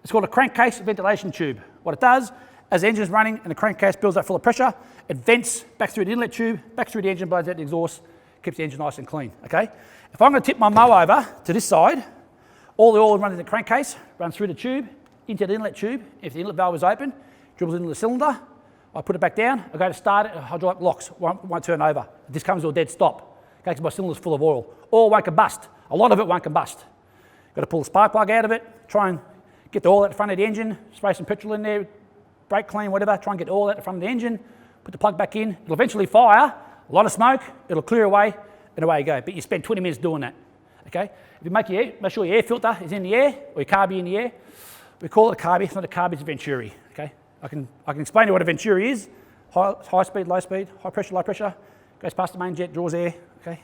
It's called a crankcase ventilation tube. What it does, as the engine's running and the crankcase builds up full of pressure, it vents back through the inlet tube, back through the engine, blows out the exhaust, keeps the engine nice and clean, okay? If I'm going to tip my mower over to this side, all the oil runs in the crankcase, runs through the tube, into the inlet tube. If the inlet valve is open, dribbles into the cylinder. I put it back down, I go to start it, hydraulic locks, won't turn over. This comes to a dead stop, okay, because my cylinder's full of oil. Oil won't combust. A lot of it won't combust. Got to pull the spark plug out of it, try and get the oil out the front of the engine, spray some petrol in there, brake clean, whatever, try and get oil out the front of the engine, put the plug back in. It'll eventually fire, a lot of smoke, it'll clear away, and away you go. But you spend 20 minutes doing that, okay? If you make sure your air filter is in the air, or your carby in the air, we call it a carby, it's not a carby, it's a venturi, okay? I can explain to you what a venturi is. High speed, low speed, high pressure, goes past the main jet, draws air, okay?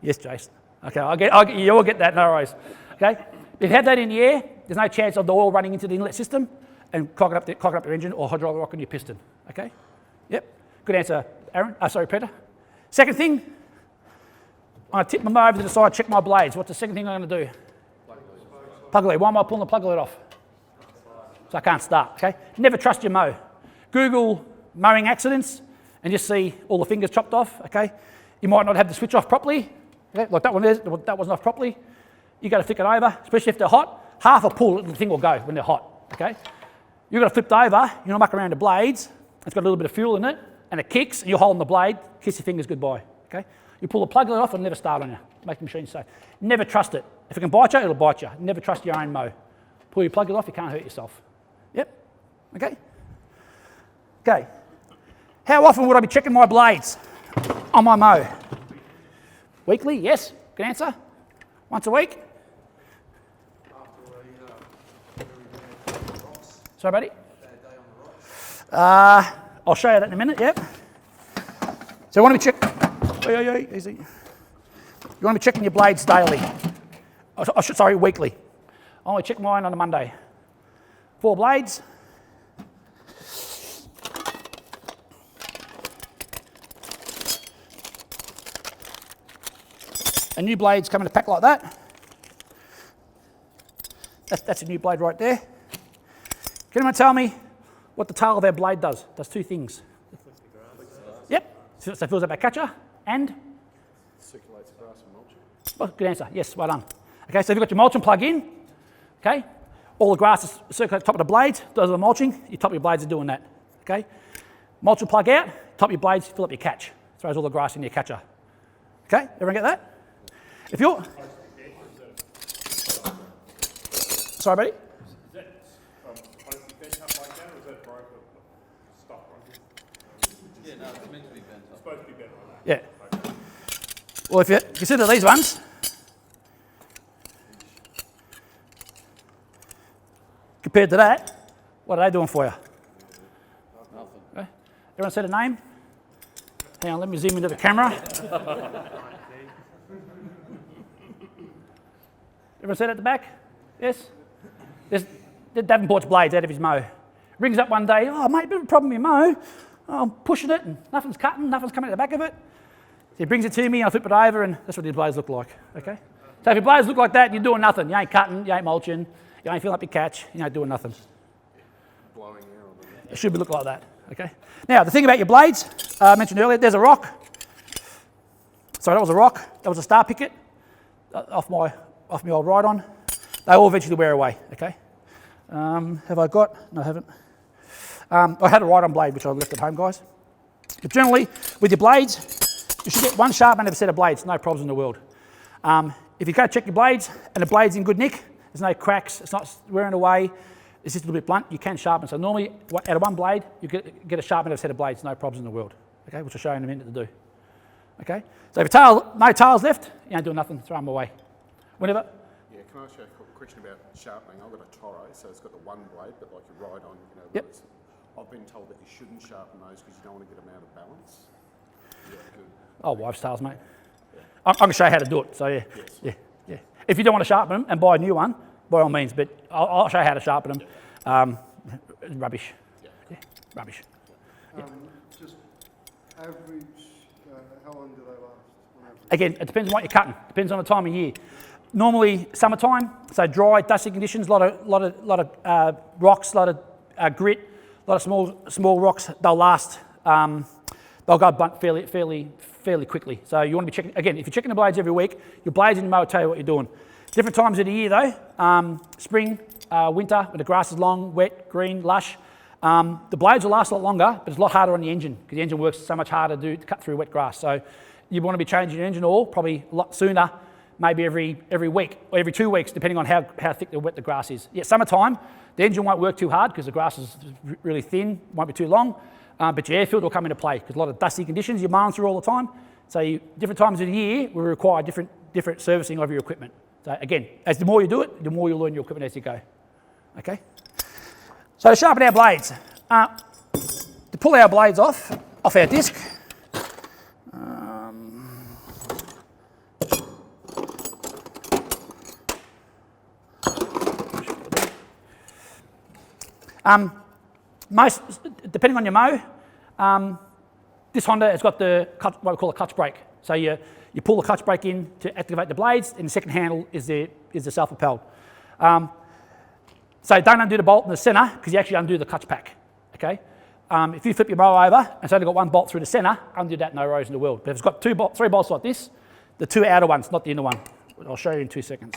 Yes, Jason. Okay, you'll get that, no worries. Okay? If you have that in the air, there's no chance of the oil running into the inlet system and clogging up your engine or hydraulic rock on your piston. Okay? Yep. Good answer, Aaron. Sorry, Peter. Second thing, I'm going to tip my mower over to the side, check my blades. What's the second thing I'm going to do? Plug lead. Why am I pulling the plug lead off? So I can't start, okay? Never trust your mow. Google mowing accidents and just see all the fingers chopped off, okay? You might not have the switch off properly, okay? Like that one is, that wasn't off properly. You got to flick it over, especially if they're hot. Half a pull, the thing will go when they're hot, okay? You've got to flip it over, you want to muck around the blades, it's got a little bit of fuel in it, and it kicks, and you're holding the blade, kiss your fingers goodbye, okay? You pull the plug lid off, it'll never start on you. Make the machine safe. Never trust it. If it can bite you, it'll bite you. Never trust your own mow. Pull your plug lid off, you can't hurt yourself. Yep, okay? Okay. How often would I be checking my blades on my mow? Weekly, yes, good answer. Once a week? Sorry, buddy? I'll show you that in a minute, yep. So you want to be easy. You want to be checking your blades daily. Sorry, weekly. I only check mine on a Monday. 4 blades. A new blade's come in a pack like that. That's a new blade right there. Can anyone tell me what the tail of our blade does? It does 2 things. Yep, so it fills up our catcher and? Circulates grass and mulching. Well, good answer, yes, well done. Okay, so if you've got your mulching plug in, okay, all the grass is circulating top of the blades, does the mulching, your top of your blades are doing that, okay? Mulching plug out, top of your blades, fill up your catch, throws all the grass in your catcher. Okay, everyone get that? If you're... Sorry, buddy? Is that supposed to be bent up like that, or is that broken stuff like this? Yeah, no, it's meant to be bent up. It's supposed to be bent like that. Yeah. Well, if you consider these ones, compared to that, what are they doing for you? Nothing. Okay. Everyone said a name? Hang on, let me zoom into the camera. Everyone said at the back? Yes? There's Davenport's blades out of his mow. Rings up one day, oh mate, bit of a problem with your mow. Oh, I'm pushing it and nothing's cutting, nothing's coming out the back of it. So he brings it to me, I flip it over and that's what his blades look like, okay? So if your blades look like that, you're doing nothing. You ain't cutting, you ain't mulching, you ain't filling up your catch, you ain't doing nothing. Blowing out. It should be looking like that, okay? Now, the thing about your blades, I mentioned earlier, there's a rock. Sorry, that was a rock. That was a star picket off my old ride-on. They all eventually wear away, okay? Have I got? No, I haven't. I had a ride-on blade, which I left at home, guys. But generally, with your blades, you should get one sharpening of a set of blades, no problems in the world. If you go check your blades and the blade's in good nick, there's no cracks, it's not wearing away, it's just a little bit blunt, you can sharpen. So normally, out of one blade, you get a sharpening of a set of blades, no problems in the world, okay? Which I'll show you in a minute to do, okay? So if no tails left, you ain't doing nothing, throw them away. Whenever. Yeah, can I ask you a question about sharpening? I've got a Toro, so it's got the one blade, but like you ride on, you know. Yep. I've been told that you shouldn't sharpen those because you don't want to get them out of balance. Yeah, good. Oh, wives' tails, mate. Yeah. I'm going to show you how to do it, so yeah. Yes. Yeah. If you don't want to sharpen them and buy a new one, by all means, but I'll show you how to sharpen them. Rubbish. Yeah, rubbish. Just average, how long do they last on average? Again, it depends on what you're cutting. Depends on the time of year. Normally, summertime, so dry, dusty conditions, lot of rocks, a lot of grit, a lot of small rocks. They'll last. They'll go blunt fairly quickly. So you want to be checking. Again, if you're checking the blades every week, your blades in your mower will tell you what you're doing. Different times of the year though. Spring, winter, when the grass is long, wet, green, lush. The blades will last a lot longer, but it's a lot harder on the engine because the engine works so much harder to cut through wet grass. So you want to be changing your engine oil probably a lot sooner, maybe every week or every 2 weeks, depending on how thick or wet the grass is. Yeah, summertime, the engine won't work too hard because the grass is really thin, won't be too long, but your air filter will come into play because a lot of dusty conditions you're mowing through all the time. So different times of the year will require different servicing of your equipment. So again, as the more you do it, the more you learn your equipment as you go. Okay? So to sharpen our blades, to pull our blades off our disc, most, depending on your mow, This Honda has got the what we call a clutch brake. So you pull the clutch brake in to activate the blades, and the second handle is the self-propelled. So don't undo the bolt in the centre because you actually undo the clutch pack. Okay. If you flip your mower over and it's only got one bolt through the centre, undo that, no worries in the world. But if it's got three bolts like this, the two outer ones, not the inner one. I'll show you in 2 seconds.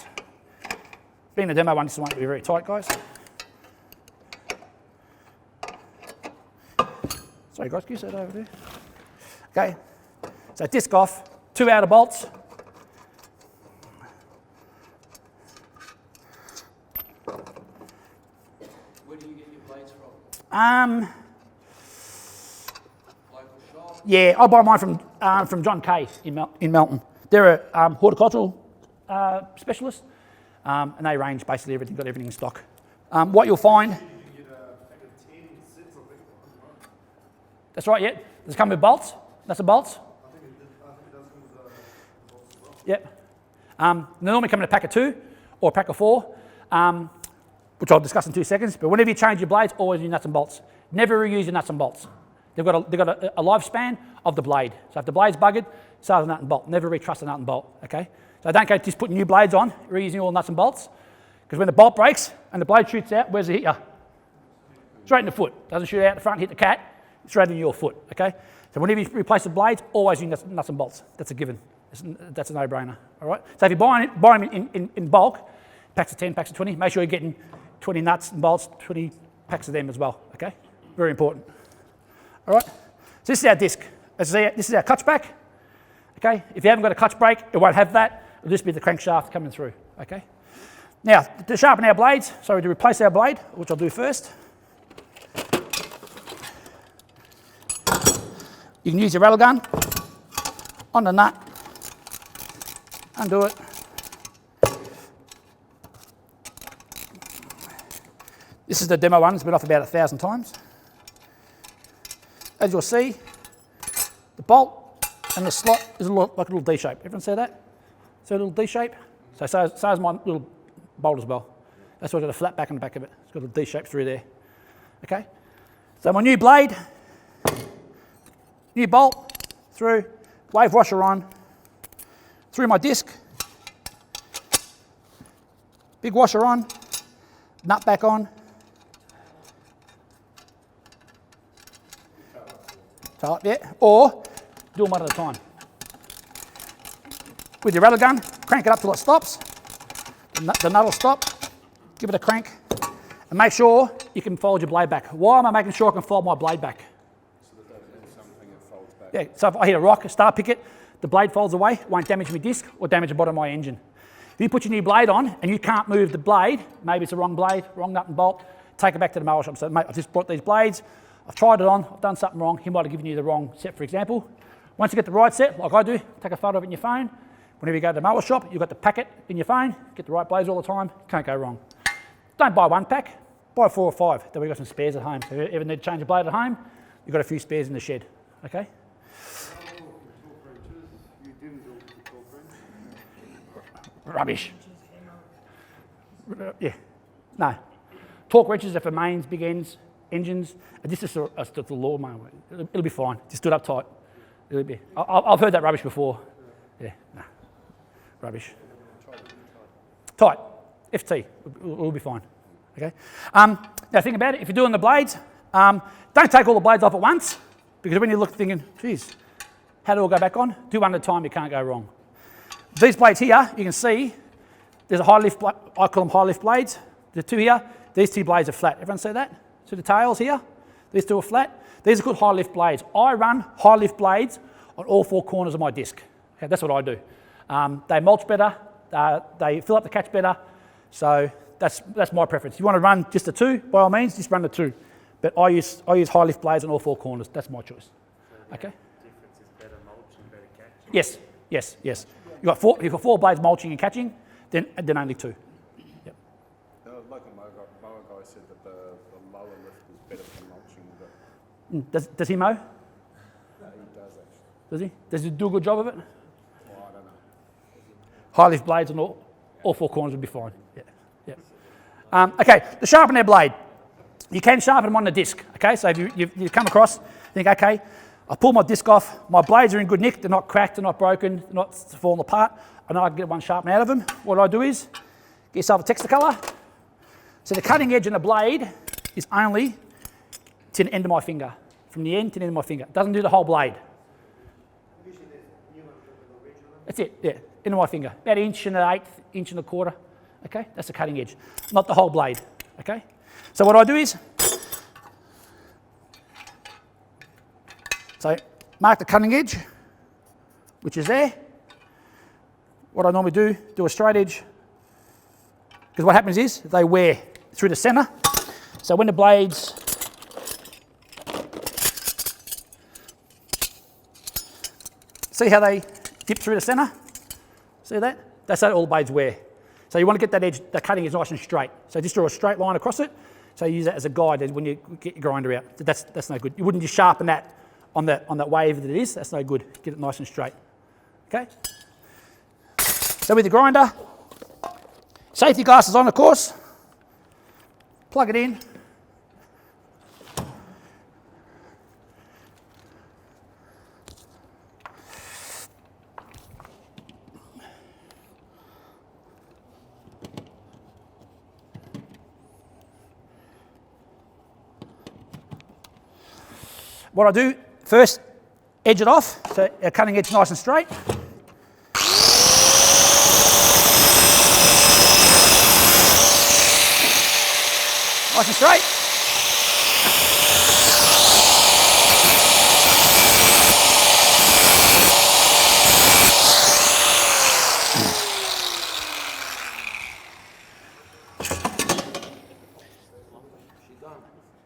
Being the demo one, this won't be very tight, guys. Sorry, guys, can you set that over there? Okay, so disc off, two outer bolts. Where do you get your blades from? Local shop? Yeah, I buy mine from John Kay in Melton. They're a horticultural specialist, and they range basically everything, got everything in stock. What you'll find... That's right, yeah. Does it come with bolts? That's the bolts? I think it does come with bolts as well. Yep. They normally come in a pack of 2 or a pack of 4, which I'll discuss in 2 seconds. But whenever you change your blades, always use nuts and bolts. Never reuse your nuts and bolts. They've got a lifespan of the blade. So if the blade's buggered, start a nut and bolt. Never retrust a nut and bolt, okay? So don't go just putting new blades on, reusing all nuts and bolts, because when the bolt breaks and the blade shoots out, where's it hit you? Straight in the foot. Doesn't shoot out the front, hit the cat, straight in your foot, okay? So whenever you replace the blades, always use nuts and bolts. That's a given. That's a no-brainer, all right? So if you buy them in bulk, packs of 10, packs of 20, make sure you're getting 20 nuts and bolts, 20 packs of them as well, okay? Very important. All right, so this is our disc. This is our clutch back, okay? If you haven't got a clutch brake, it won't have that. It'll just be the crankshaft coming through, okay? Now, to sharpen our blades, to replace our blade, which I'll do first, you can use your rattle gun on the nut, undo it. This is the demo one, it's been off about 1,000 times. As you'll see, the bolt and the slot is like a little D shape. Everyone see that? See a little D shape? So is my little bolt as well. That's why I've got a flat back on the back of it. It's got a D shape through there. Okay? So my new blade, new bolt, through, wave washer on, through my disc, big washer on, nut back on, tight, yeah, or do them one at a time. With your rattle gun, crank it up till it stops, the nut will stop, give it a crank, and make sure you can fold your blade back. Why am I making sure I can fold my blade back? Yeah, so if I hit a rock, start pick it, the blade folds away, it won't damage my disc or damage the bottom of my engine. If you put your new blade on and you can't move the blade, maybe it's the wrong blade, wrong nut and bolt, take it back to the mower shop. So, mate, I've just brought these blades, I've tried it on, I've done something wrong, he might have given you the wrong set, for example. Once you get the right set, like I do, take a photo of it in your phone. Whenever you go to the mower shop, you've got the packet in your phone, get the right blades all the time, can't go wrong. Don't buy one pack, buy 4 or 5, then we've got some spares at home. So if you ever need to change a blade at home, you've got a few spares in the shed, okay? Rubbish. Yeah, no. Torque wrenches are for mains, big ends, engines. This is the lawnmower. It'll be fine. Just do it up tight. It'll be. I've heard that rubbish before. Yeah, no. Rubbish. Tight. FT. It'll be fine. Okay. Now think about it. If you're doing the blades, don't take all the blades off at once, because when you look thinking, geez, how do it all go back on? Do one at a time. You can't go wrong. These blades here, you can see, there's a high lift, I call them high lift blades. There's 2 here, these 2 blades are flat. Everyone see that? See the tails here? These 2 are flat. These are called high lift blades. I run high lift blades on all 4 corners of my disc. Okay, that's what I do. They mulch better, they fill up the catch better, so that's my preference. If you want to run just the 2, by all means, just run the 2. But I use high lift blades on all 4 corners. That's my choice. Okay? Difference is better mulching, better catching. Yes. You've got 4 blades mulching and catching, then only 2. Yep. The local mower guy said that the lower lift was better for mulching. But Does he mow? he does actually. Does he? Does he do a good job of it? Well, I don't know. High lift blades on all 4 corners would be fine. Yeah. Okay, to sharpen our blade, you can sharpen them on the disc. Okay, so if you come across, think, okay, I pull my disc off. My blades are in good nick. They're not cracked, they're not broken, they're not falling apart. I know I can get one sharpened out of them. What I do is get yourself a texture colour. So the cutting edge on the blade is only to the end of my finger. From the end to the end of my finger. It doesn't do the whole blade. That's it, yeah, end of my finger. About 1.1 inch, 1.25 inches. Okay, that's the cutting edge, not the whole blade. Okay, so what I do is, so mark the cutting edge, which is there. What I normally do a straight edge, because what happens is they wear through the centre. So when the blades, see how they dip through the centre? See that? That's how all the blades wear. So you want to get that edge, the cutting is nice and straight. So just draw a straight line across it. So you use that as a guide when you get your grinder out. That's no good. You wouldn't just sharpen that on that wave that it is. That's no good. Get it nice and straight. Okay? So with the grinder, safety glasses on, of course. Plug it in. What I do, first edge it off, so our cutting edge nice and straight. Nice and straight.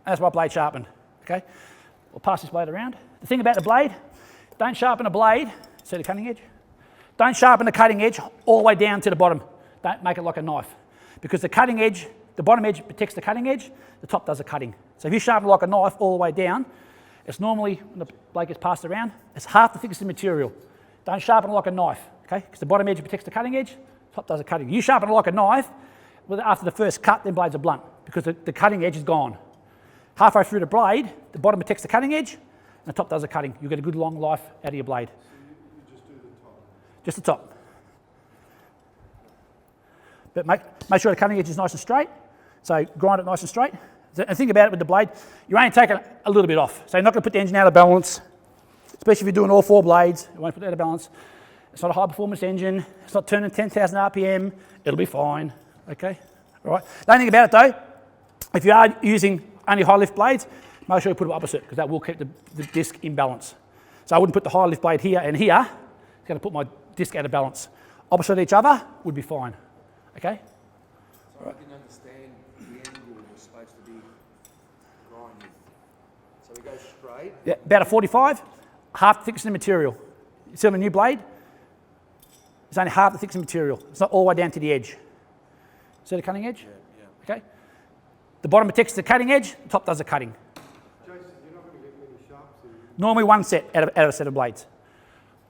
And that's my blade sharpened, okay? We'll pass this blade around. The thing about the blade, don't sharpen a blade, see the cutting edge? Don't sharpen the cutting edge all the way down to the bottom. Don't make it like a knife. Because the cutting edge, the bottom edge protects the cutting edge, the top does the cutting. So if you sharpen it like a knife all the way down, it's normally, when the blade gets passed around, it's half the thickness of the material. Don't sharpen it like a knife, okay? Because the bottom edge protects the cutting edge, the top does the cutting. You sharpen it like a knife, after the first cut, then blades are blunt, because the cutting edge is gone. Halfway through the blade, the bottom protects the cutting edge, and the top does the cutting. You get a good long life out of your blade. So you just do the top? Just the top. But make sure the cutting edge is nice and straight. So grind it nice and straight. And think about it with the blade, you're only taking a little bit off. So you're not going to put the engine out of balance, especially if you're doing all 4 blades. It won't put it out of balance. It's not a high performance engine. It's not turning 10,000 RPM. It'll be fine. Okay? All right. The only thing about it though, if you are using only high lift blades, make sure you put them opposite, because that will keep the disc in balance. So I wouldn't put the high lift blade here and here. It's going to put my disc out of balance. Opposite each other would be fine. Okay? So I didn't understand the angle was supposed to be grinding. So we go straight. Yeah, about a 45, half the thickness of the material. You see on a new blade? It's only half the thickness of the material. It's not all the way down to the edge. See the cutting edge? Yeah. Okay? The bottom protects the cutting edge, the top does the cutting. Jason, you're not going to get many sharps in. Normally one set out of a set of blades.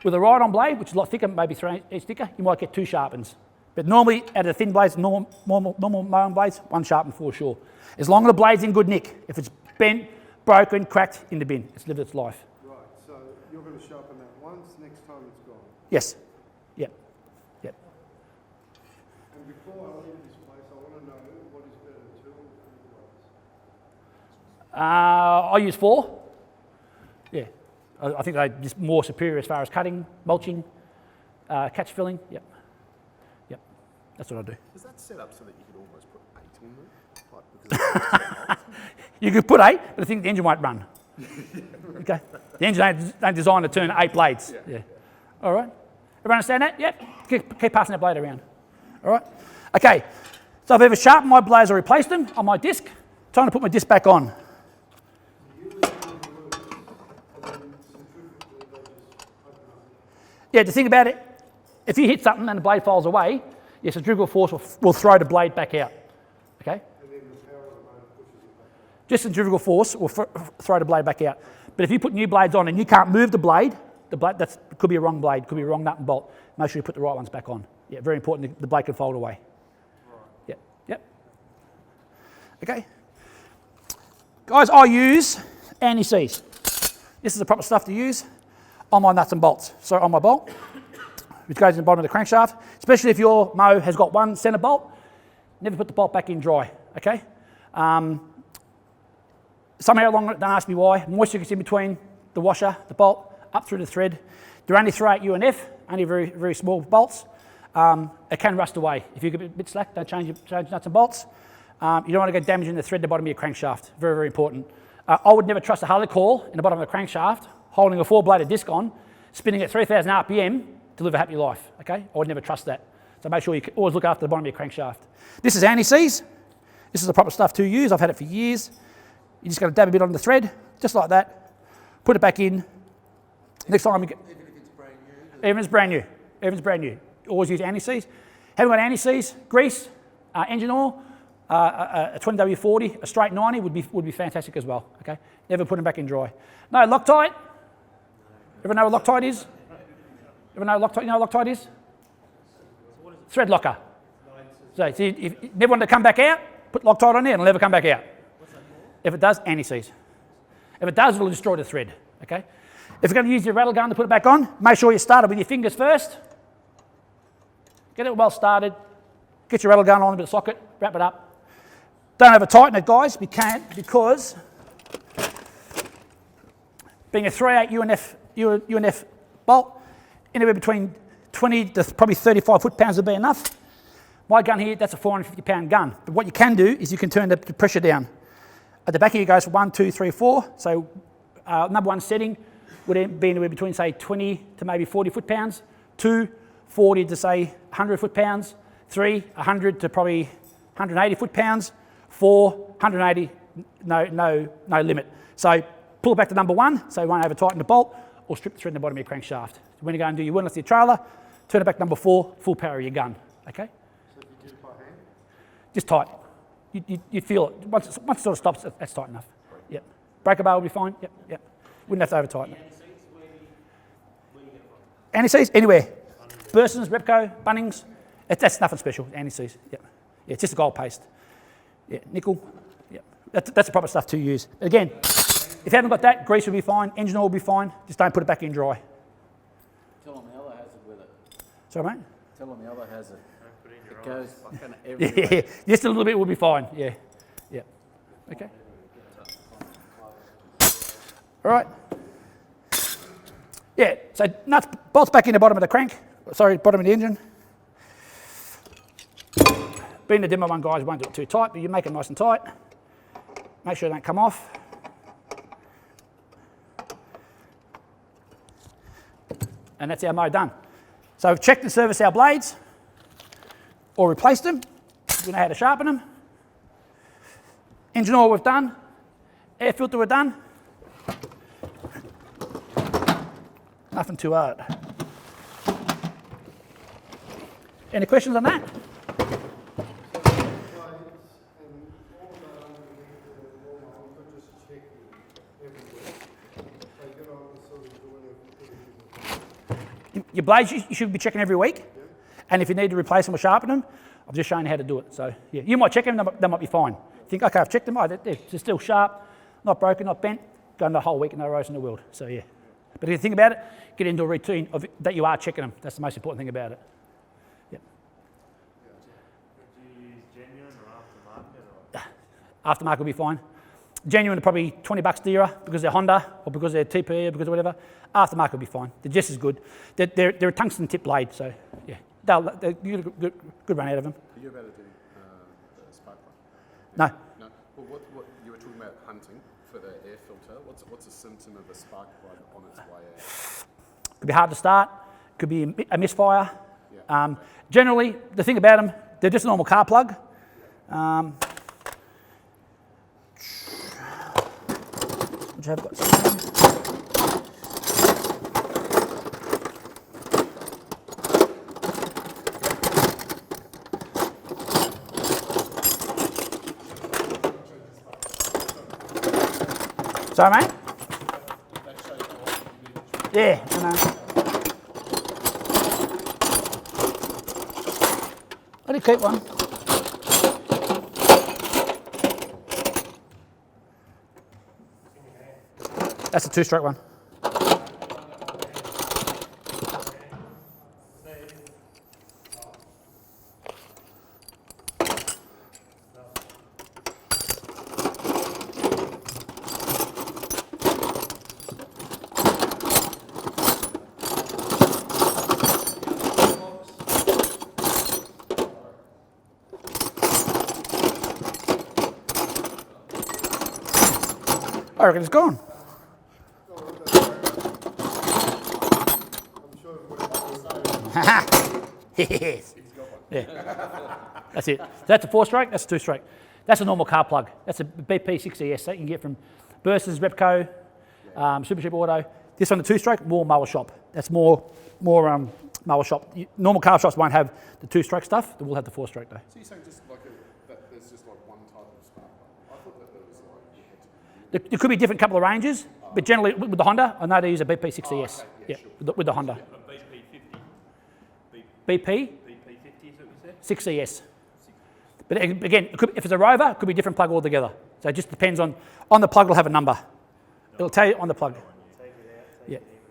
With a ride-on blade, which is a lot thicker, maybe 3 inches thicker, you might get 2 sharpens. But normally, out of the thin blades, normal mowing blades, 1 sharpen for sure. As long as the blade's in good nick. If it's bent, broken, cracked, in the bin. It's lived its life. Right, so you're going to sharpen that once, next time it's gone. Yes. Yep. Yep. And before I leave this place, I want to know what is better, 2 or 3 blades? I use 4. Yeah. I think they're just more superior as far as cutting, mulching, catch filling. Yep. Yep. That's what I do. Is that set up so that you could almost put 8 in there? Like, because You could put 8, but I think the engine won't run. Okay. The engine ain't designed to turn 8 blades. Yeah. All right. Everyone understand that? Yep. Keep passing that blade around. All right. Okay. So I've either sharpened my blades or replaced them on my disc. Time to put my disc back on. Yeah, the thing about it, if you hit something and the blade falls away, yes, the centrifugal force will throw the blade back out. Okay? And then the power of the motor pushes it back. Just centrifugal force will throw the blade back out. But if you put new blades on and you can't move the blade that could be a wrong blade, could be a wrong nut and bolt. Make sure you put the right ones back on. Yeah, very important. The blade can fold away. Right. Yep. Yep. Okay. Guys, I use anti-seize. This is the proper stuff to use on my nuts and bolts. So on my bolt, which goes in the bottom of the crankshaft, especially if your mow has got one centre bolt, never put the bolt back in dry, okay? Somewhere along it, don't ask me why, moisture gets in between the washer, the bolt, up through the thread. They're only 3/8 UNF, only very, very small bolts. It can rust away. If you get a bit slack, don't change nuts and bolts. You don't want to go damaging the thread at the bottom of your crankshaft. Very, very important. I would never trust a Harley coil in the bottom of the crankshaft, holding a 4-bladed disc on, spinning at 3,000 RPM to live a happy life, okay? I would never trust that. So make sure you always look after the bottom of your crankshaft. This is anti-seize. This is the proper stuff to use. I've had it for years. You just got to dab a bit on the thread, just like that. Put it back in. Next time you get... Even if it's brand new? Even if it's brand new. Even if it's brand new. Always use anti-seize. Haven't got anti-seize, grease, engine oil, a 20W40, a straight 90 would be fantastic as well, okay? Never put them back in dry. No, Loctite. Everyone know what Loctite is? Everyone know Loctite? You know what Loctite is? Thread locker. So if you never want to come back out, put Loctite on there and it'll never come back out. If it does, anti-seize. If it does, it'll destroy the thread, okay? If you're going to use your rattle gun to put it back on, make sure you start it with your fingers first. Get it well started. Get your rattle gun on a bit of socket, wrap it up. Don't over tighten it, guys. We can't, because being a 3/8 UNF bolt, anywhere between 20 to probably 35 foot-pounds will be enough. My gun here, that's a 450-pound gun. But what you can do is you can turn the pressure down. At the back here, it goes 1, 2, 3, 4. So number one setting would be anywhere between, say, 20 to maybe 40 foot-pounds. 2, 40 to, say, 100 foot-pounds. 3, 100 to probably 180 foot-pounds. 4, 180, no limit. So pull it back to number 1, so you won't over tighten the bolt, or strip the thread in the bottom of your crankshaft. When you go and do your windlass to your trailer, turn it back to number 4, full power of your gun, okay? So if you do it by hand? Just tight. You feel it. Once it sort of stops, that's tight enough. Yep. Breaker bar will be fine. Yep. Wouldn't have to over tighten it. Anti-seize, anywhere. Bursons, Repco, Bunnings, that's nothing special, anti-seize. Yep. Yeah, it's just a gold paste. Yeah, nickel. Yep. That's the proper stuff to use. Again, if you haven't got that, grease will be fine, engine oil will be fine. Just don't put it back in dry. Tell them the other has it with it. Sorry, mate? Tell them the other has it. Put it in your It goes fucking Yeah, everywhere. just a little bit will be fine. Yeah. Okay. All right. Yeah, so nuts, bolts back in the bottom of the crank. Sorry, bottom of the engine. Being the demo one, guys, won't do it too tight, but you make it nice and tight. Make sure they don't come off. And that's our mow done. So we've checked and serviced our blades, or replaced them. We know how to sharpen them. Engine oil we've done. Air filter we're done. Nothing too hard. Any questions on that? Your blades you should be checking every week, and if you need to replace them or sharpen them, I've just shown you how to do it. So yeah, you might check them; they might be fine. Think, okay, I've checked them. Oh, they're still sharp, not broken, not bent. Go the whole week and no rose in the world. So yeah, but if you think about it, get into a routine of that you are checking them. That's the most important thing about it. Yep. Do you use genuine or aftermarket? Aftermarket will be fine. Genuine are probably $20 dearer because they're Honda or because they're TP or because of whatever. Aftermarket will be fine. They're just as good. They're a tungsten tip blade, so yeah, you get a good run out of them. Are you about to do the spark plug? No. No. Well, what you were talking about hunting for the air filter. What's a symptom of a spark plug on its way out? Could be hard to start. Could be a misfire. Yeah. Generally, the thing about them, they're just a normal car plug. Which I've got some. Sorry, mate? Yeah, I know. I did keep one. That's a 2-stroke one. I reckon it's gone. I'm sure everybody Yes. Yeah. That's it. So that's a 4-stroke, that's a 2-stroke. That's a normal car plug. That's a BP6ES that you can get from Bursters, Repco, Supercheap Auto. This one, the 2-stroke, more mower shop. That's more mower shop. Normal car shops won't have the 2-stroke stuff. They will have the 4-stroke though. So you're saying just like that there's just like one type of spark plug? I thought that there was like you had to There could be a different couple of ranges, but generally with the Honda, I know they use a BP6ES. With the Honda. BP BP50 is what you said? 6ES. But again, if it's a Rover, it could be a different plug altogether. So it just depends on the plug. It'll have a number. It'll tell you on the plug.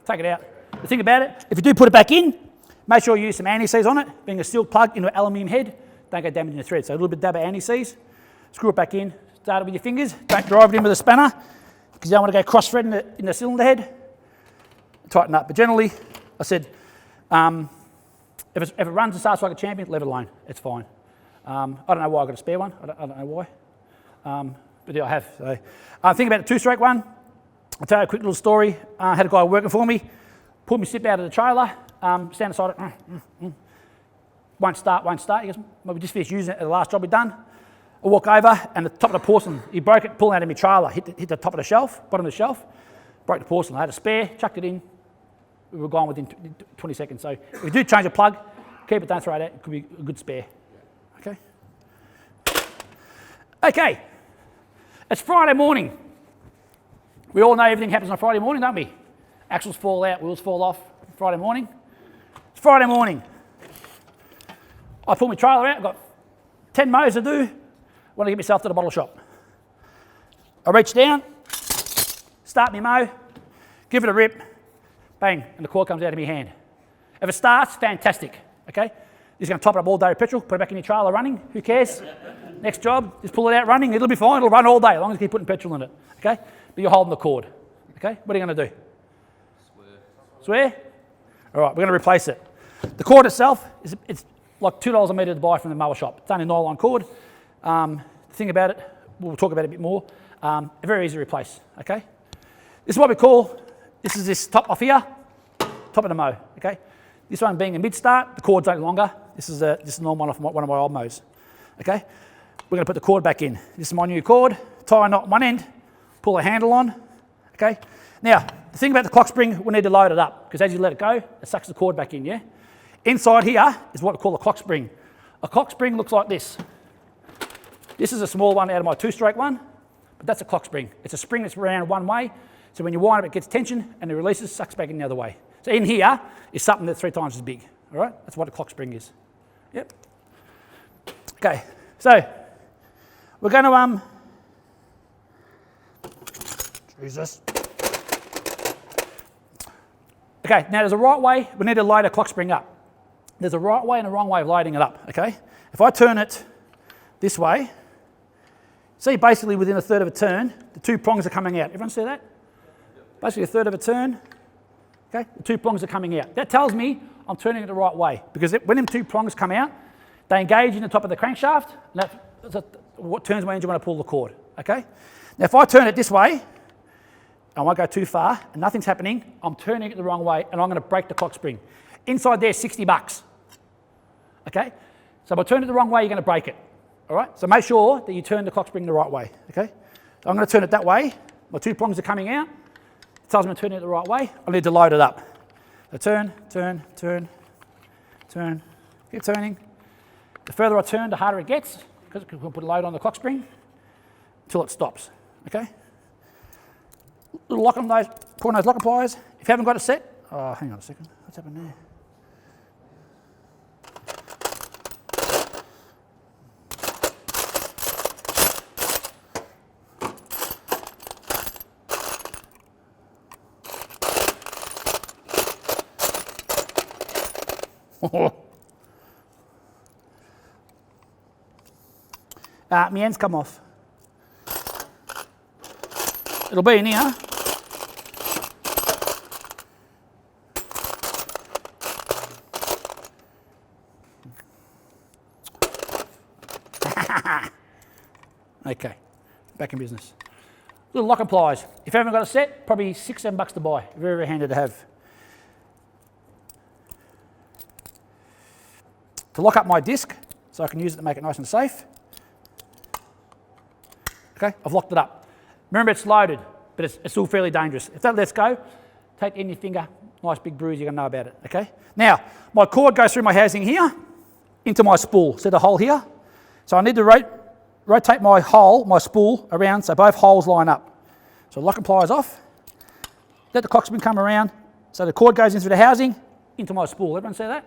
Take it out. The thing about it, if you do put it back in, make sure you use some anti-seize on it. Being a steel plug into an aluminium head, don't get damaged in the thread. So a little bit dab of anti-seize. Screw it back in. Start it with your fingers. Don't drive it in with a spanner because you don't want to go cross-thread in the cylinder head. Tighten up. But generally, I said, if it runs and starts like a champion, leave it alone. It's fine. I don't know why I got a spare one. I don't know why. But yeah, I have. So, think about the 2-stroke one. I'll tell you a quick little story. I had a guy working for me, pulled me slip out of the trailer, stand aside it, won't start. He goes, well, we just finished using it at the last job we'd done. I walk over and the top of the porcelain, he broke it, pulling out of my trailer, hit the top of the shelf, bottom of the shelf, broke the porcelain. I had a spare, chucked it in, we were gone within 20 seconds. So if you do change a plug, keep it, don't throw it out, it could be a good spare. Okay? Okay, it's Friday morning. We all know everything happens on Friday morning, don't we? Axles fall out, wheels fall off Friday morning. It's Friday morning. I pull my trailer out, I've got 10 mows to do, want to get myself to the bottle shop. I reach down, start my mow, give it a rip, bang, and the cord comes out of my hand. If it starts, fantastic, okay? You're going to top it up all day with petrol, put it back in your trailer running, who cares? Next job, just pull it out running, it'll be fine, it'll run all day, as long as you keep putting petrol in it, okay? But you're holding the cord, okay? What are you going to do? Swear? All right, we're going to replace it. The cord itself, it's like $2 a metre to buy from the mower shop. It's only a nylon cord. The thing about it, we'll talk about it a bit more, very easy to replace, okay? This is what we call, this is this top off here, top of the mow, okay? This one being a mid-start, the cord's no longer. This is a normal one off one of my old mows, okay? We're going to put the cord back in. This is my new cord, tie a knot on one end, pull the handle on, okay? Now, the thing about the clock spring, we need to load it up because as you let it go, it sucks the cord back in, yeah? Inside here is what we call a clock spring. A clock spring looks like this. This is a small one out of my 2-stroke one, but that's a clock spring. It's a spring that's round one way, so when you wind up, it gets tension and it releases, sucks back in the other way. So in here is something that's 3 times as big, all right? That's what a clock spring is. Yep. Okay, so we're going to, Jesus. Okay, now there's a right way, we need to load a clock spring up. There's a right way and a wrong way of loading it up, okay? If I turn it this way, see basically within a third of a turn, the 2 prongs are coming out. Everyone see that? Basically a third of a turn, okay? The 2 prongs are coming out. That tells me I'm turning it the right way because when them 2 prongs come out, they engage in the top of the crankshaft and that's what turns my engine when I pull the cord, okay? Now if I turn it this way, I won't go too far and nothing's happening, I'm turning it the wrong way and I'm going to break the clock spring. Inside there, $60, okay? So if I turn it the wrong way, you're going to break it, all right? So make sure that you turn the clock spring the right way, okay? So I'm going to turn it that way. My 2 prongs are coming out. It tells me I'm turning it the right way. I need to load it up. So turn, keep turning. The further I turn, the harder it gets because we'll put a load on the clock spring until it stops, okay? Little lock on those, put on those locker pliers. If you haven't got it set, oh, hang on a second, what's happened there? My end's come off. It'll be in here. Okay, back in business. Little lock and pliers. If you haven't got a set, probably $6, $7 to buy. Very, very handy to have. To lock up my disc, so I can use it to make it nice and safe. Okay, I've locked it up. Remember, it's loaded, but it's still fairly dangerous. If that lets go, take it in your finger, nice big bruise, you're gonna know about it, okay? Now, my cord goes through my housing here, into my spool. See the hole here? So I need to rotate my spool around so both holes line up. So lock and pliers off, let the cockspring come around, so the cord goes in through the housing, into my spool. Everyone see that?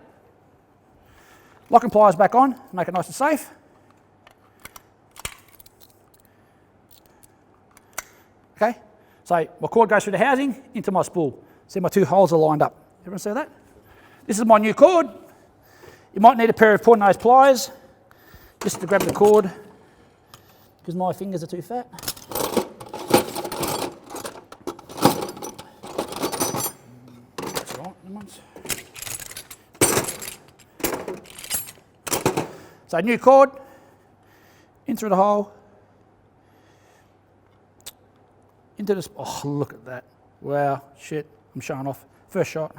Lock and pliers back on, make it nice and safe. Okay, so my cord goes through the housing, into my spool. See my two holes are lined up. Everyone see that? This is my new cord. You might need a pair of point-nose pliers just to grab the cord because my fingers are too fat. That's right, them ones. So new cord, in through the hole, into this. Oh, look at that. Wow, shit, I'm showing off. First shot.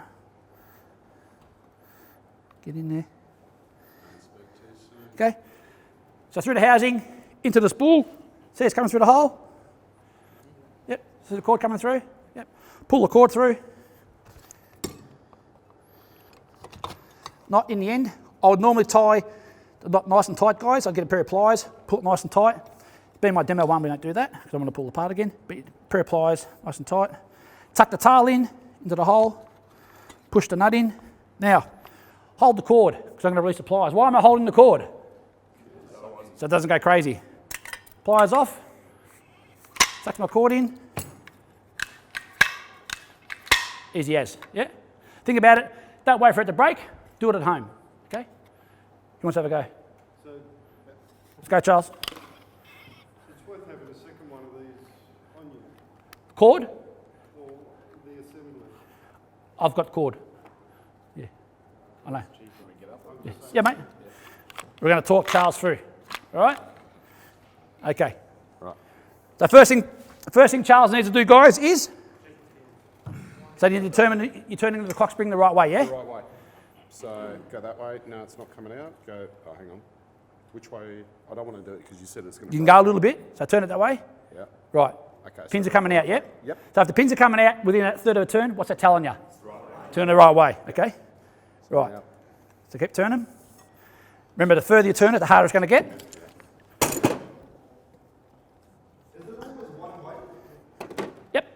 Get in there. Okay, so through the housing, into the spool. See it's coming through the hole? Yep, see the cord coming through? Yep. Pull the cord through. Not in the end. I would normally tie the knot nice and tight, guys. I'd get a pair of pliers, pull it nice and tight. Being my demo one, we don't do that because I'm going to pull it apart again. But a pair of pliers, nice and tight. Tuck the tail in, into the hole. Push the nut in. Now, hold the cord because I'm going to release the pliers. Why am I holding the cord? So it doesn't go crazy. Pliers off. Tuck my cord in. Easy as, yeah? Think about it. Don't wait for it to break. Do it at home, okay? Who wants to have a go? So Let's go, Charles. it's worth having a second one of these on you, Cord? or the assembly. I've got cord. Yeah, I know. Yeah, mate. We're going to talk Charles through. All right? Okay. Right. The first thing Charles needs to do, guys, is so you determine you're turning the clock spring the right way, yeah? The right way. So go that way. No, it's not coming out. Go. Oh, hang on. Which way? I don't want to do it because you said it's going to. You can go a little bit. So turn it that way. Yeah. Right. Okay. Pins are coming out, yeah? Yep. So if the pins are coming out within a third of a turn, what's that telling you? Turn the right way, okay? Right. Yep. So keep turning. Remember, the further you turn it, the harder it's going to get. Yep.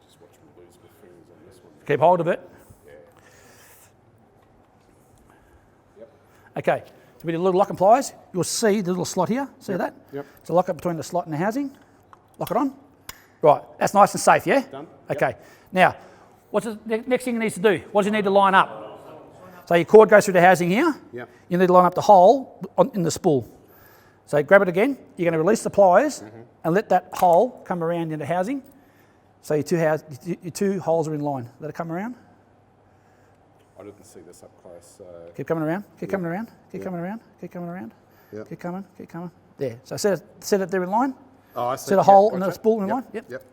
Just watch me lose my fingers on this one. Keep hold of it. Yeah. Yep. Okay. So with your little lock and pliers, you'll see the little slot here. See that? Yep. So lock it between the slot and the housing. Lock it on. Right. That's nice and safe, yeah? Done. Okay. Now, what's the next thing it needs to do? What does it need to line up? So your cord goes through the housing here. Yep. You need to line up the hole in the spool. So grab it again. You're going to release the pliers and let that hole come around into the housing. So your two holes are in line. Let it come around. I didn't see this up close. So Keep coming around. Keep coming around. Keep coming around. Keep coming around. Yep. Keep coming. Keep coming. There. So set it there in line. Oh, I see. See the hole in the spool in line? Yep. Yep.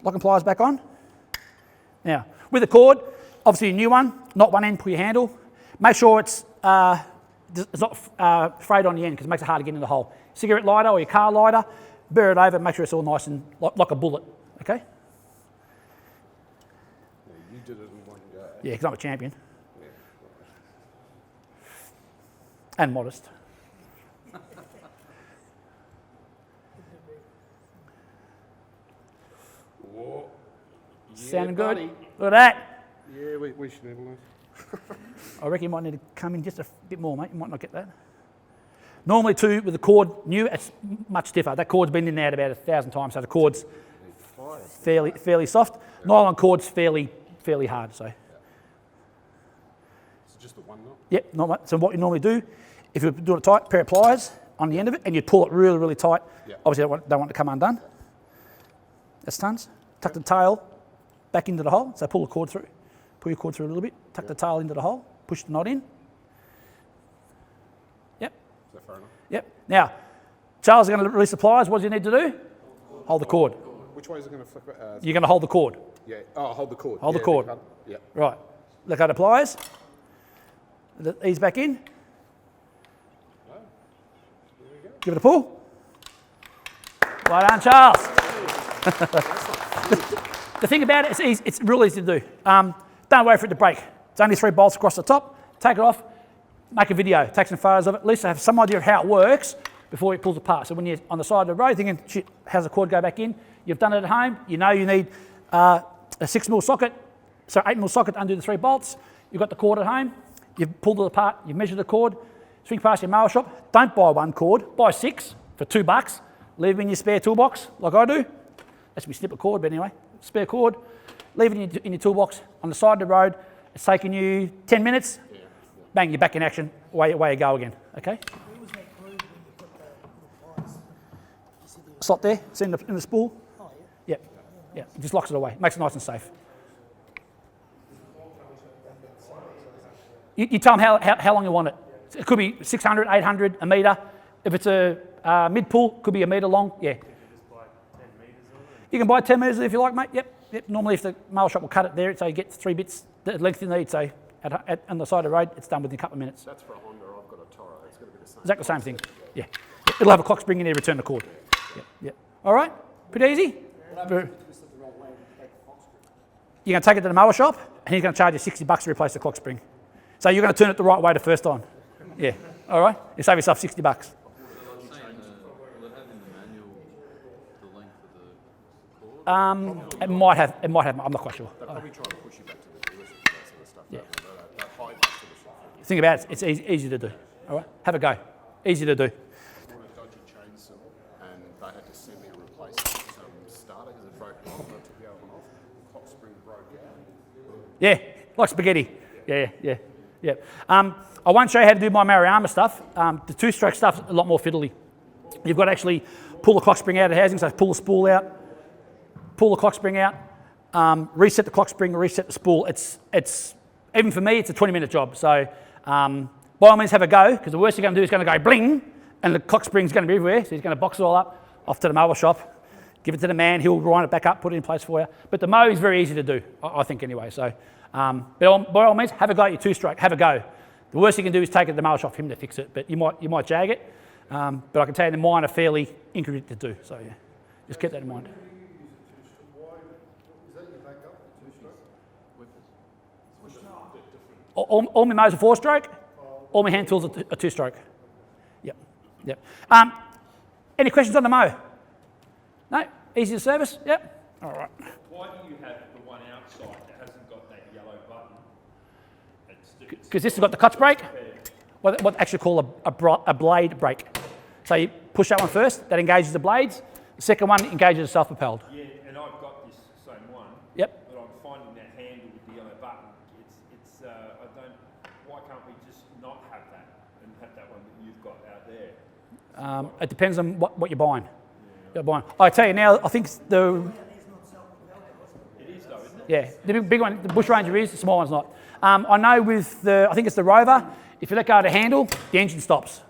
Lock and pliers back on. Now, with the cord, obviously a new one, not one end, pull your handle. Make sure it's not frayed on the end because it makes it hard to get in the hole. Cigarette lighter or your car lighter, bear it over, make sure it's all nice and like a bullet, okay? Yeah, you did it in one go. Yeah, because I'm a champion. And modest. Whoa. Sounding good? buddy. Look at that. Yeah, we should have one. I reckon you might need to come in just a bit more, mate. You might not get that. Normally, too, with the cord new, it's much stiffer. That cord's been in there about 1,000 times, so the cord's fairly soft. Nylon cord's fairly hard. So, It's just the one knot. yep, not much. So what you normally do, if you're doing a tight pair of pliers on the end of it, and you pull it really, really tight. Yeah. Obviously, don't want it to come undone. That's tons. Tuck the tail back into the hole. So pull the cord through. Pull your cord through a little bit. Tuck the tail into the hole. Push the knot in. Yep. fair enough. Yep. Now, Charles is going to release the pliers. What do you need to do? Hold the cord. Which way is it going to flip it? You're going to hold the cord. Yeah. Oh, hold the cord. Hold the Yeah, cord. Yeah. Right. Let go of the pliers. Ease back in. Give it a pull. Well done, Charles. The thing about it, it's easy, it's real easy to do. Don't wait for it to break. It's only 3 bolts across the top. Take it off, make a video, take some photos of it. At least I have some idea of how it works before it pulls apart. So when you're on the side of the road thinking, shit, how's the cord go back in? You've done it at home. You know you need a 6mm socket, so 8mm socket to undo the 3 bolts. You've got the cord at home. You've pulled it apart. You've measured the cord. Swing past your mower shop. Don't buy 1 cord. Buy 6 for $2. Leave them in your spare toolbox, like I do. That's my snipper cord, but anyway, spare cord. Leave it in your toolbox on the side of the road. It's taking you 10 minutes. Bang, you're back in action. Away you go again. Okay. Where was that groove when you put the little pliers? You said there was- Slot there. It's in the spool. Oh, yeah. Yep. Yeah. It just locks it away. Makes it nice and safe. You tell them how long you want it. It could be 600, 800, a metre. If it's a mid-pull, could be a metre long. Yeah. You can buy 10 metres if you like, mate. Yep. Normally, if the mower shop will cut it there, so you get 3 bits, the length you need. So on the side of the road, it's done within a couple of minutes. That's for a Honda. I've got a Toro. It's going to be the same. Exactly the same thing. Yeah. It'll have a clock spring in there, return the cord. Yep. All right. Pretty easy. You're going to take it to the mower shop, and he's going to charge you $60 to replace the clock spring. So you're going to turn it the right way the first time. Yeah. All right. You save yourself $60. Will it have in the manual the length of the cord? It might have. I'm not quite sure. They're probably trying to push you back to the dealership for that sort of stuff. Yeah. That high back to the shop. Think about it. It's easy to do. All right. Have a go. Easy to do. I bought a dodgy chainsaw and they had to send me a replacement starter because it broke off. I took the other one off. Clock spring broke out. Yeah. Like spaghetti. Yeah. I won't show you how to do my Mariama stuff. The 2-stroke stuff's a lot more fiddly. You've got to actually pull the clock spring out of the housing, so pull the spool out, pull the clock spring out, reset the clock spring, reset the spool. It's even for me, it's a 20-minute job. So by all means, have a go, because the worst you're going to do is going to go bling, and the clock spring's going to be everywhere. So he's going to box it all up, off to the mower shop, give it to the man. He'll wind it back up, put it in place for you. But the mow is very easy to do, I think, anyway. So by all means, have a go at your 2-stroke. Have a go. The worst you can do is take it to the mower shop for him to fix it, but you might jag it. But I can tell you the mine are fairly intricate to do. So yeah, just keep that in mind. Is that your backup, 2-stroke? All my mows are 4-stroke. All my hand tools are 2-stroke. Yep. Any questions on the mow? No? Easy to service? Yep. All right. Why do you have the one outside that hasn't got that yellow button? Because this has got the clutch brake, what actually call a blade brake. So you push that one first, that engages the blades. The second one engages the self-propelled. Yeah, and I've got this same one. Yep. But I'm finding that handle with the yellow button. Why can't we just not have that and have that one that you've got out there? It depends on what you're buying. I tell you now, I think the... It is though, isn't it? Yeah, the big one, the Bush Ranger is, the small one's not. I know with I think it's the Rover, if you let go of the handle, the engine stops.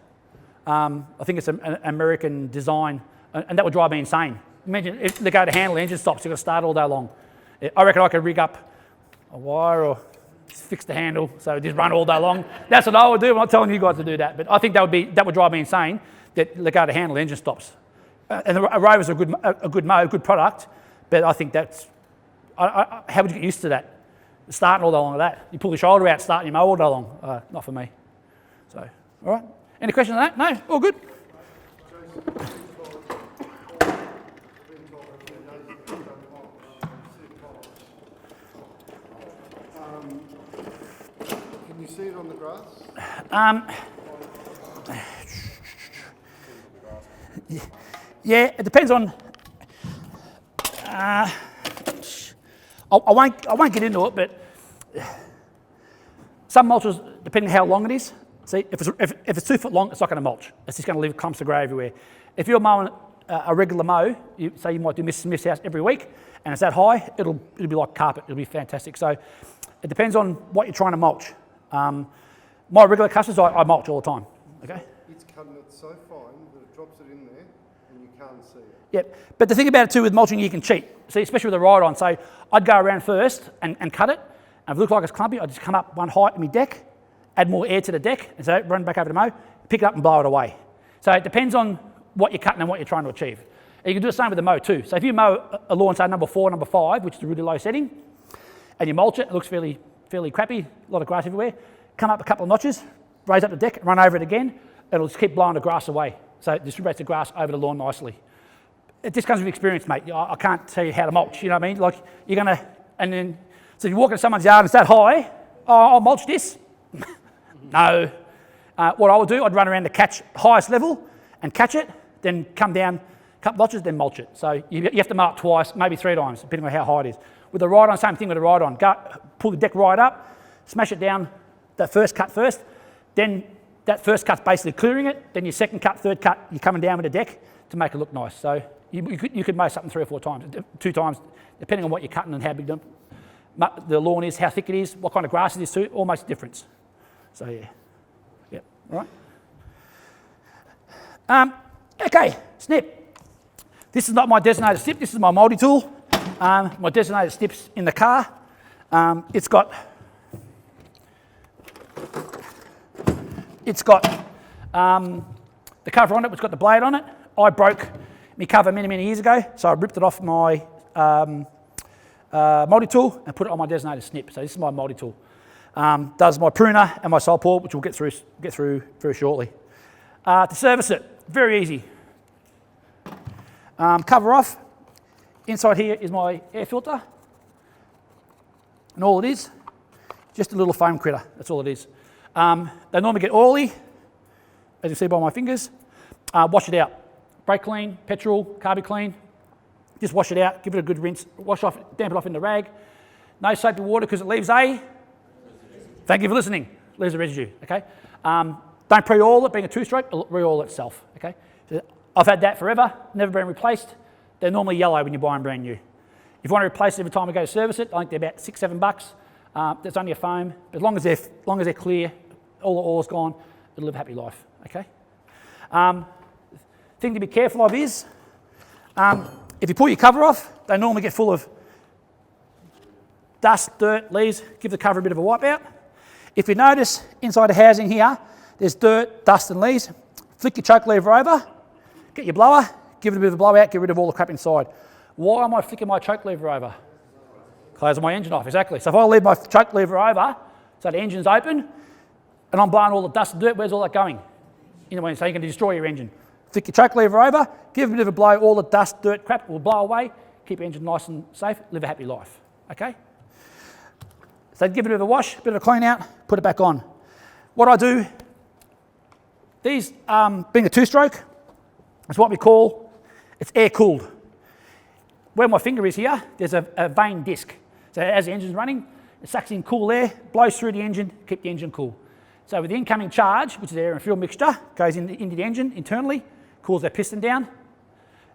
I think it's an American design, and that would drive me insane. Imagine if you let go of the handle, the engine stops, you've got to start all day long. I reckon I could rig up a wire or just fix the handle, so just run all day long. That's what I would do. I'm not telling you guys to do that, but I think that would drive me insane, that let go of the handle, the engine stops. And the Rover's a good product, but I think that's, how would you get used to that? Starting all day long with that. You pull your shoulder out, starting your mower all day long. Not for me. So, all right. Any questions on that? No? All good? Can you see it on the grass? Yeah, it depends on... I won't get into it, but some mulches, depending on how long it is. See, if it's 2 foot long, it's not going to mulch. It's just going to leave clumps of grey everywhere. If you're mowing a regular mow, say you might do Mrs. Smith's house every week, and it's that high, it'll be like carpet. It'll be fantastic. So it depends on what you're trying to mulch. My regular customers, I mulch all the time. Okay. It's cutting it so fine that it drops it in there and you can't see it. Yep. But the thing about it too with mulching, you can cheat. See, especially with the ride-on. So I'd go around first and cut it. And if it looked like it's clumpy, I'd just come up one height in my deck, add more air to the deck, and so run back over the mow, pick it up and blow it away. So it depends on what you're cutting and what you're trying to achieve. And you can do the same with the mow too. So if you mow a lawn, say number 4, number 5, which is a really low setting, and you mulch it, it looks fairly crappy, a lot of grass everywhere, come up a couple of notches, raise up the deck, run over it again, it'll just keep blowing the grass away. So it distributes the grass over the lawn nicely. It just comes with experience, mate. I can't tell you how to mulch, you know what I mean? Like, you're going to, and then, so if you walk into someone's yard and it's that high, oh, I'll mulch this. No. What I would do, I'd run around the highest level and catch it, then come down a couple notches, then mulch it. So you have to mark twice, maybe 3 times, depending on how high it is. With the ride-on, same thing with the ride-on. Pull the deck right up, smash it down, that first cut first, then that first cut's basically clearing it, then your second cut, third cut, you're coming down with the deck to make it look nice. So you could mow something 3 or 4 times, 2 times, depending on what you're cutting and how big the lawn is, how thick it is, what kind of grass it is too, all makes a difference. So yeah. Yep, all right. Okay, snip. This is not my designated snip, this is my multi-tool. My designated snip's in the car. It's got the cover on it, it's got the blade on it. I broke my cover many years ago, so I ripped it off my multi-tool and put it on my designated snip. So this is my multi-tool. Does my pruner and my sole paw, which we'll get through very shortly. To service it, very easy. Cover off. Inside here is my air filter. And all it is, just a little foam critter, that's all it is. They normally get oily, as you see by my fingers. Wash it out. Brake clean, petrol, carby clean. Just wash it out, give it a good rinse, wash off, damp it off in the rag. No soapy water because it leaves thank you for listening, leaves a residue, okay? Don't pre-oil it, being a 2-stroke, it'll re-oil itself, okay? So I've had that forever, never been replaced. They're normally yellow when you buy them brand new. If you want to replace it every time we go to service it, I think they're about $6-7. There's only a foam, but as long as they're clear, all the oil's gone, it'll live a happy life, okay? Thing to be careful of is, if you pull your cover off, they normally get full of dust, dirt, leaves, give the cover a bit of a wipe out. If you notice inside the housing here, there's dirt, dust and leaves, flick your choke lever over, get your blower, give it a bit of a blowout, get rid of all the crap inside. Why am I flicking my choke lever over? Closing my engine off, exactly. So if I leave my choke lever over, so the engine's open, and I'm blowing all the dust and dirt, where's all that going? So you're going to destroy your engine. Flick your choke lever over, give it a bit of a blow, all the dust, dirt, crap will blow away, keep your engine nice and safe, live a happy life, okay? So give it a bit of a wash, a bit of a clean out, put it back on. What I do, these being a 2-stroke, it's what we call, it's air cooled. Where my finger is here, there's a vane disc. So as the engine's running, it sucks in cool air, blows through the engine, keep the engine cool. So with the incoming charge, which is air and fuel mixture, goes into the engine internally, cools that piston down.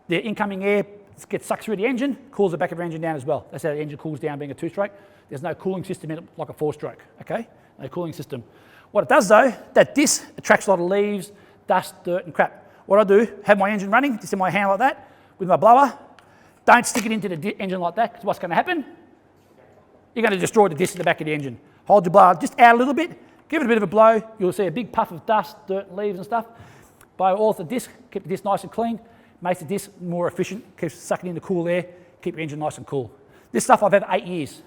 The incoming air gets sucked through the engine, cools the back of the engine down as well. That's how the engine cools down being a 2-stroke. There's no cooling system in it like a 4-stroke, okay? No cooling system. What it does though, that disc attracts a lot of leaves, dust, dirt and crap. What I do, have my engine running, just in my hand like that, with my blower. Don't stick it into the engine like that, because what's going to happen? You're going to destroy the disc in the back of the engine. Hold your blower just out a little bit, give it a bit of a blow, you'll see a big puff of dust, dirt, leaves and stuff. Blow off the disc, keep the disc nice and clean, makes the disc more efficient, keeps sucking in the cool air, keep your engine nice and cool. This stuff I've had 8 years,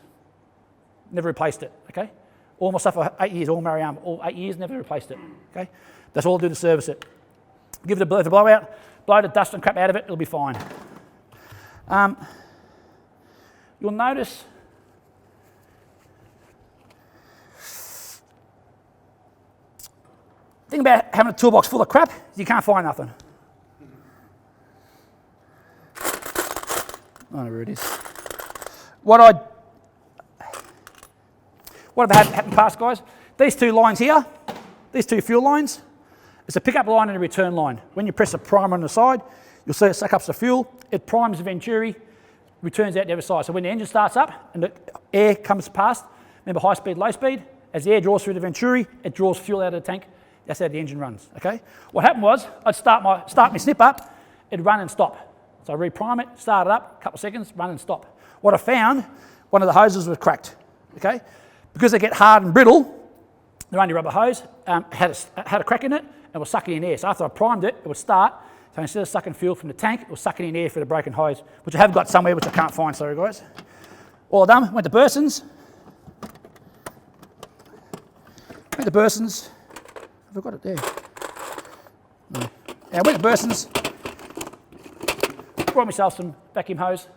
never replaced it, okay? All my stuff for 8 years, all Mariam, all 8 years, never replaced it, okay? That's all I do to service it. Give it a blowout, blow the dust and crap out of it, it'll be fine. You'll notice the thing about having a toolbox full of crap is you can't find nothing. Oh, there it is. What have happened past, guys? These 2 lines here, these 2 fuel lines, it's a pickup line and a return line. When you press a primer on the side, you'll see it suck up the fuel, it primes the Venturi, returns out the other side. So when the engine starts up and the air comes past, remember high speed, low speed, as the air draws through the Venturi, it draws fuel out of the tank, That's how the engine runs, okay? What happened was, I'd start my snip up, it'd run and stop. So I reprime it, start it up, a couple of seconds, run and stop. What I found, one of the hoses was cracked, okay? Because they get hard and brittle, the only rubber hose had a crack in it and was sucking in air. So after I primed it, it would start. So instead of sucking fuel from the tank, it was sucking in air for the broken hose, which I have got somewhere, which I can't find, sorry guys. All done, went to Burson's. Have I got it there? No. Yeah, I went to Burson's, brought myself some vacuum hose,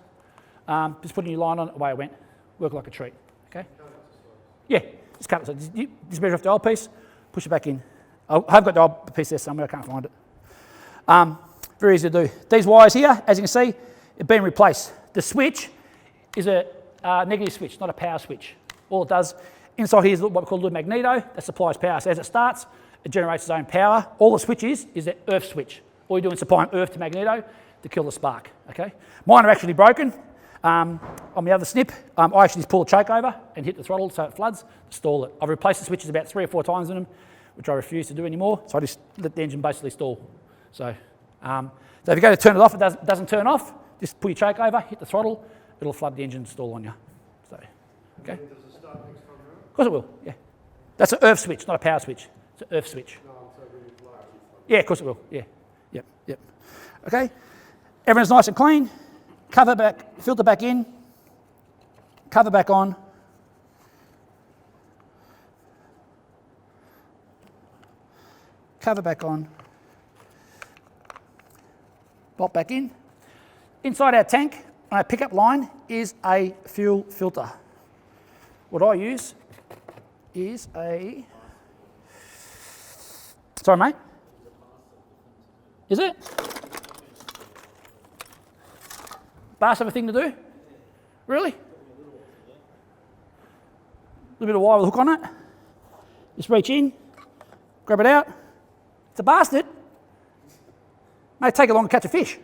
just put a new line on it, away I went. Worked like a treat, okay? Yeah, just cut it. So just measure off the old piece, push it back in. I have got the old piece there somewhere, I can't find it. Very easy to do. These wires here, as you can see, have been replaced. The switch is a negative switch, not a power switch. All it does, inside here is what we call a little magneto that supplies power. So as it starts, it generates its own power. All the switch is the earth switch. All you're doing is supplying earth to magneto to kill the spark, okay? Mine are actually broken. On the other snip, I actually just pull the choke over and hit the throttle so it floods, stall it. I've replaced the switches about 3 or 4 times in them, which I refuse to do anymore, so I just let the engine basically stall. So if you go to turn it off, it doesn't turn off, just pull your choke over, hit the throttle, it'll flood the engine and stall on you. So, okay? Does it start next time around? Of course it will, yeah. That's an earth switch, not a power switch. It's an earth switch. No, I'm saying when you blow it. Yeah, of course it will, yeah. Yep. Okay, everything's nice and clean. Cover back, filter back in, cover back on. Cover back on. Bolt back in. Inside our tank, our pickup line is a fuel filter. What I use is a... Sorry, mate? Is it? Bass have a thing to do? Really? A little bit of wire with a hook on it. Just reach in, grab it out. It's a bastard. May take it long to catch a fish.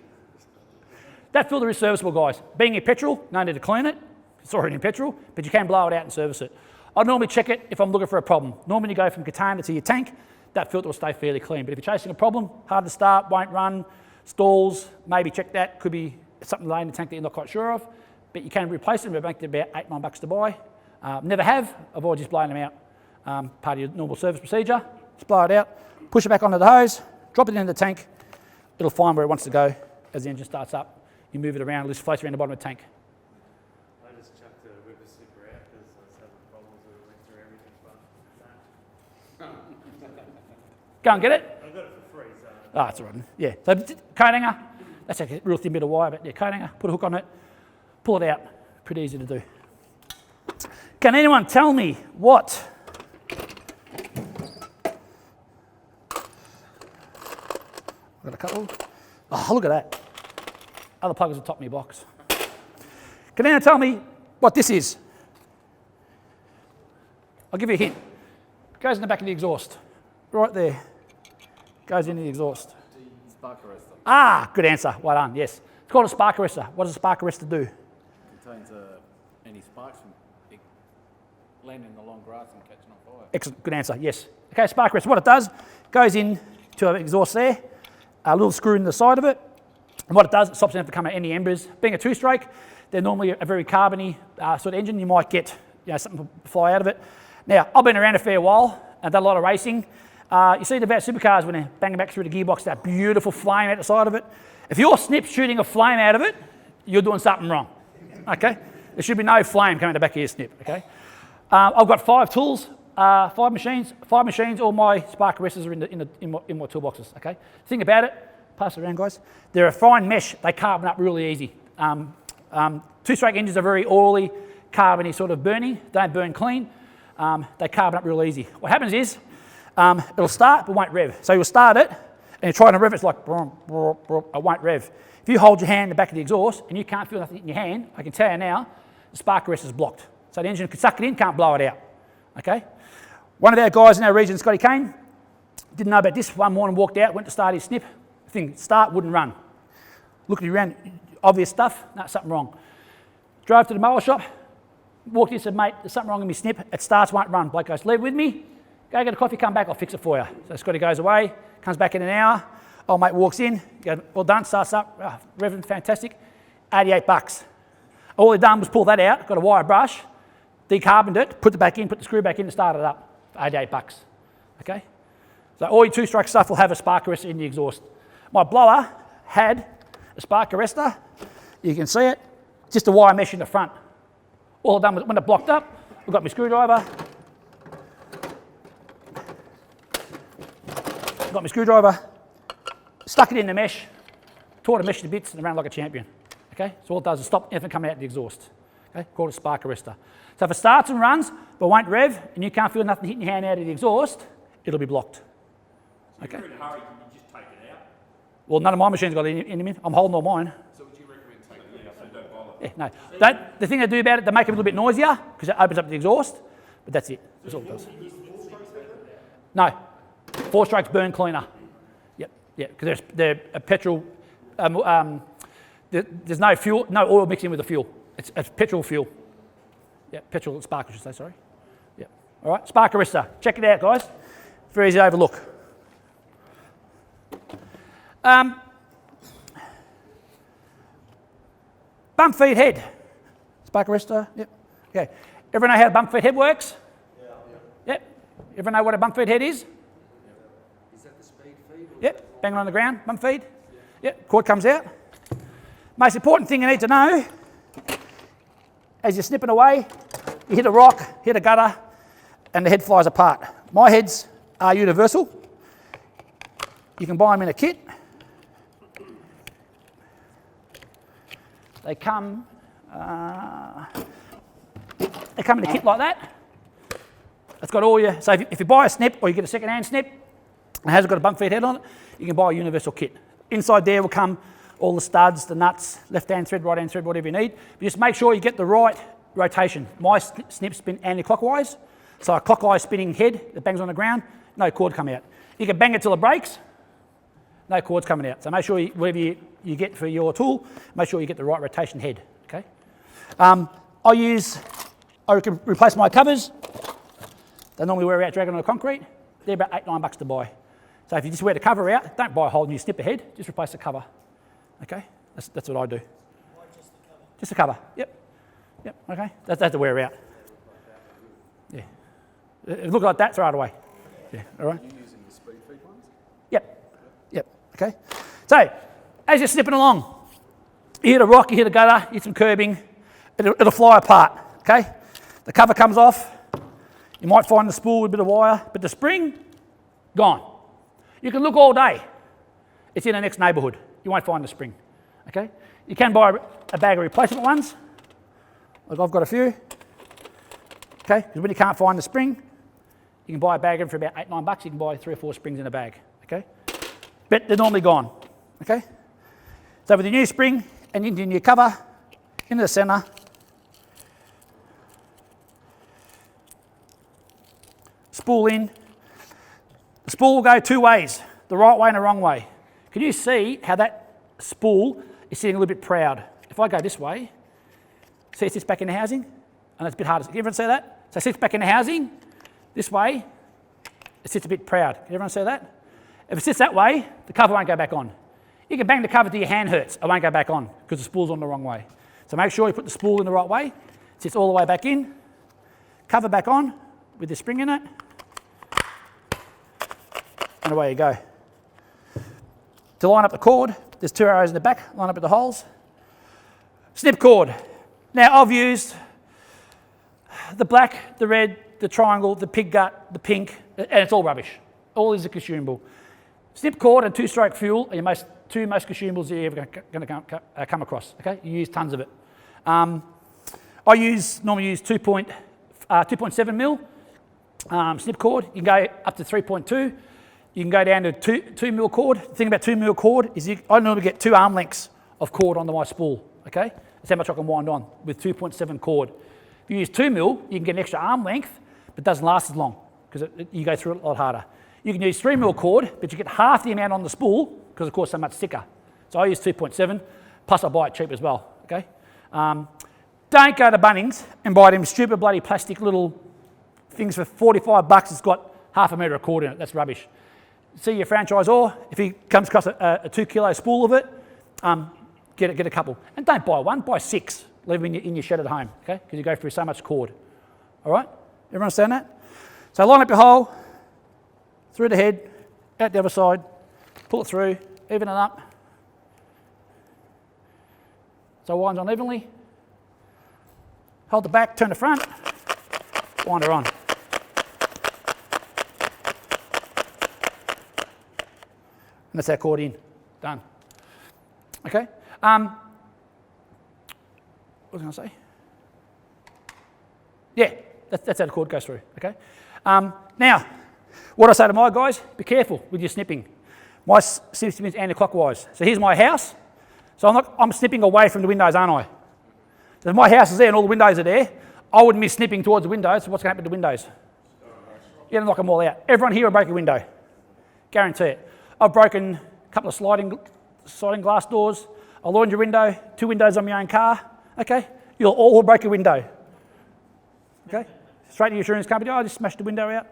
That filter is serviceable, guys. Being in petrol, no need to clean it. It's already in petrol, but you can blow it out and service it. I normally check it if I'm looking for a problem. Normally you go from container to your tank, that filter will stay fairly clean. But if you're chasing a problem, hard to start, won't run, stalls, maybe check that. Could be something laying in the tank that you're not quite sure of. But you can replace them. It'll make it about $8, $9 to buy. Never have. I've always just blown them out. Part of your normal service procedure. Just blow it out, push it back onto the hose, drop it into the tank. It'll find where it wants to go as the engine starts up. You move it around, it just floats around the bottom of the tank. I just chucked a whipper slipper out because I was having problems with it, went through everything, but Go and get it. I got it for free, so. Ah, it's all right. Yeah. So coat hanger, that's a real thin bit of wire, but yeah, coat hanger, put a hook on it, pull it out. Pretty easy to do. Can anyone tell me what I've got a couple. Oh, look at that. Other plug is at the top of my box. Can anyone tell me what this is? I'll give you a hint. Goes in the back of the exhaust. Right there. Goes into the exhaust. Spark arrestor. Ah, good answer. Well done, yes. It's called a spark arrestor. What does a spark arrestor do? Contains any sparks from it landing in the long grass and catching on fire. Excellent, good answer, yes. Okay, spark arrestor, what it does, goes in to an exhaust there, a little screw in the side of it, and what it does, it stops them from coming any embers. Being a two-stroke, they're normally a very carbony sort of engine. You might get something fly out of it. Now, I've been around a fair while and done a lot of racing. You see the about supercars when they're banging back through the gearbox, that beautiful flame out the side of it. If your snip's shooting a flame out of it, you're doing something wrong, okay? There should be no flame coming out the back of your snip, okay? I've got 5 tools, 5 machines. 5 machines, all my spark arrestors are in my toolboxes, okay? Think about it, pass it around, guys. They're a fine mesh, they carbon up really easy. Two-stroke engines are very oily, carbony sort of burning, don't burn clean. They carbon up real easy. What happens is, it'll start but won't rev. So you'll start it, and you're trying to rev it, it's like, brum, brum, brum, it won't rev. If you hold your hand in the back of the exhaust and you can't feel nothing in your hand, I can tell you now, the spark arrestor is blocked. So the engine can suck it in, can't blow it out, okay? One of our guys in our region, Scotty Kane, didn't know about this. One morning walked out, went to start his snip, thing start, wouldn't run. Looking around, obvious stuff, no, something wrong. Drove to the mower shop, walked in and said, mate, there's something wrong with my snip, it starts, won't run. Bloke goes, leave it with me, Go get a coffee, come back, I'll fix it for you. So Scotty goes away, comes back in an hour. Old mate walks in, goes, all done, starts up, revving, fantastic. $88. All he done was pull that out, got a wire brush, decarboned it, put it back in, put the screw back in and started it up. $88. Okay? So all your two-stroke stuff will have a spark arrestor in the exhaust. My blower had a spark arrestor. You can see it, just a wire mesh in the front. All I've done was when it blocked up, I've got my screwdriver. Got my screwdriver, stuck it in the mesh, tore the mesh to bits and ran like a champion. Okay, so all it does is stop anything coming out the exhaust. Okay, called a spark arrestor. So if it starts and runs but won't rev and you can't feel nothing hitting your hand out of the exhaust, it'll be blocked. Okay. If you're in a hurry, can you just take it out? Well, none of my machines got any in them. I'm holding all mine. So would you recommend taking it out so don't bother? Yeah, no. The thing they do about it, they make it a little bit noisier because it opens up the exhaust, but that's it. That's all it does. No, 4-strokes burn cleaner. Yep, yeah, because they're a petrol. There's no fuel, no oil mixing with the fuel. It's petrol fuel. Yeah, petrol spark, I should say. Sorry. Yeah. All right, spark arrestor. Check it out, guys. Very easy to overlook. Bump feed head. Spark arrestor. Yep. Okay. Everyone know how a bump feed head works? Yeah. Yep. Everyone know what a bump feed head is? Is that the speed feed? Yep. Bang it on the ground. Bump feed. Yep. Cord comes out. Most important thing you need to know, as you're snipping away, you hit a rock, hit a gutter, and the head flies apart. My heads are universal. You can buy them in a kit. They come in a kit like that. It's got all your, so if you buy a snip or you get a second-hand snip, and it has got a bump feed head on it, you can buy a universal kit. Inside there will come all the studs, the nuts, left-hand thread, right-hand thread, whatever you need. But just make sure you get the right rotation. My snips spin anti-clockwise, so a clockwise spinning head that bangs on the ground, no cord come out. You can bang it till it breaks, no cords coming out. So make sure whatever you get for your tool, make sure you get the right rotation head, okay? I can replace my covers. They normally wear out dragging on the concrete. They're about $8, $9 to buy. So if you just wear the cover out, don't buy a whole new snipper head, just replace the cover. Okay, that's what I do. Why just the cover? Just the cover. Yep. Yep. Okay. That's the wear out. Yeah. It look like that. Throw it away. Yeah. All right. Are you using the speed feed ones? Yep. Yep. Okay. So as you're snipping along, you hit a rock, you hit a gutter, you hit some curbing, it'll fly apart. Okay. The cover comes off. You might find the spool with a bit of wire, but the spring, gone. You can look all day. It's in the next neighbourhood. You won't find the spring, okay? You can buy a bag of replacement ones, like I've got a few, okay? Because when you can't find the spring, you can buy a bag of them for about $8, $9. You can buy 3 or 4 springs in a bag, okay? But they're normally gone, okay? So with the new spring and into your new cover, into the centre, spool in. The spool will go 2 ways, the right way and the wrong way. Can you see how that spool is sitting a little bit proud? If I go this way, see it sits back in the housing, and it's a bit harder. Can everyone see that? So it sits back in the housing, this way, it sits a bit proud. Can everyone see that? If it sits that way, the cover won't go back on. You can bang the cover till your hand hurts, it won't go back on because the spool's on the wrong way. So make sure you put the spool in the right way, it sits all the way back in, cover back on with the spring in it, and away you go. To line up the cord, there's 2 arrows in the back, line up with the holes. Snip cord. Now I've used the black, the red, the triangle, the pig gut, the pink, and it's all rubbish. All these are consumable. Snip cord and 2-stroke fuel are your two most consumables you're ever going to come across. Okay, you use tons of it. I normally use 2.7 mil snip cord. You can go up to 3.2. You can go down to 2 mil cord. The thing about 2 mil cord is I normally get 2 arm lengths of cord onto my spool, okay? That's how much I can wind on with 2.7 cord. If you use 2 mil, you can get an extra arm length, but it doesn't last as long because you go through it a lot harder. You can use 3 mil cord, but you get half the amount on the spool because of course so much thicker. So I use 2.7, plus I buy it cheap as well, okay? Don't go to Bunnings and buy them stupid bloody plastic little things for $45. It's got half a metre of cord in it. That's rubbish. See your franchisor, if he comes across a 2 kilo spool of it, get a couple. And don't buy one, buy 6. Leave them in your shed at home, okay? Because you go through so much cord. All right? Everyone understand that? So line up your hole, through the head, out the other side, pull it through, even it up. So it winds on evenly. Hold the back, turn the front, wind her on. And that's our cord in. Done. Okay? What was I going to say? Yeah, that's how the cord goes through. Okay? Now, what I say to my guys, be careful with your snipping. My snipping is anti-clockwise. So here's my house. So I'm snipping away from the windows, aren't I? So if my house is there and all the windows are there, I wouldn't be snipping towards the windows. So what's going to happen to the windows? You're going to knock them all out. Everyone here will break a window. Guarantee it. I've broken a couple of sliding glass doors, a laundry window, 2 windows on my own car. Okay? You'll all break a window. Okay? Straight to your insurance company. Oh, I just smashed the window out.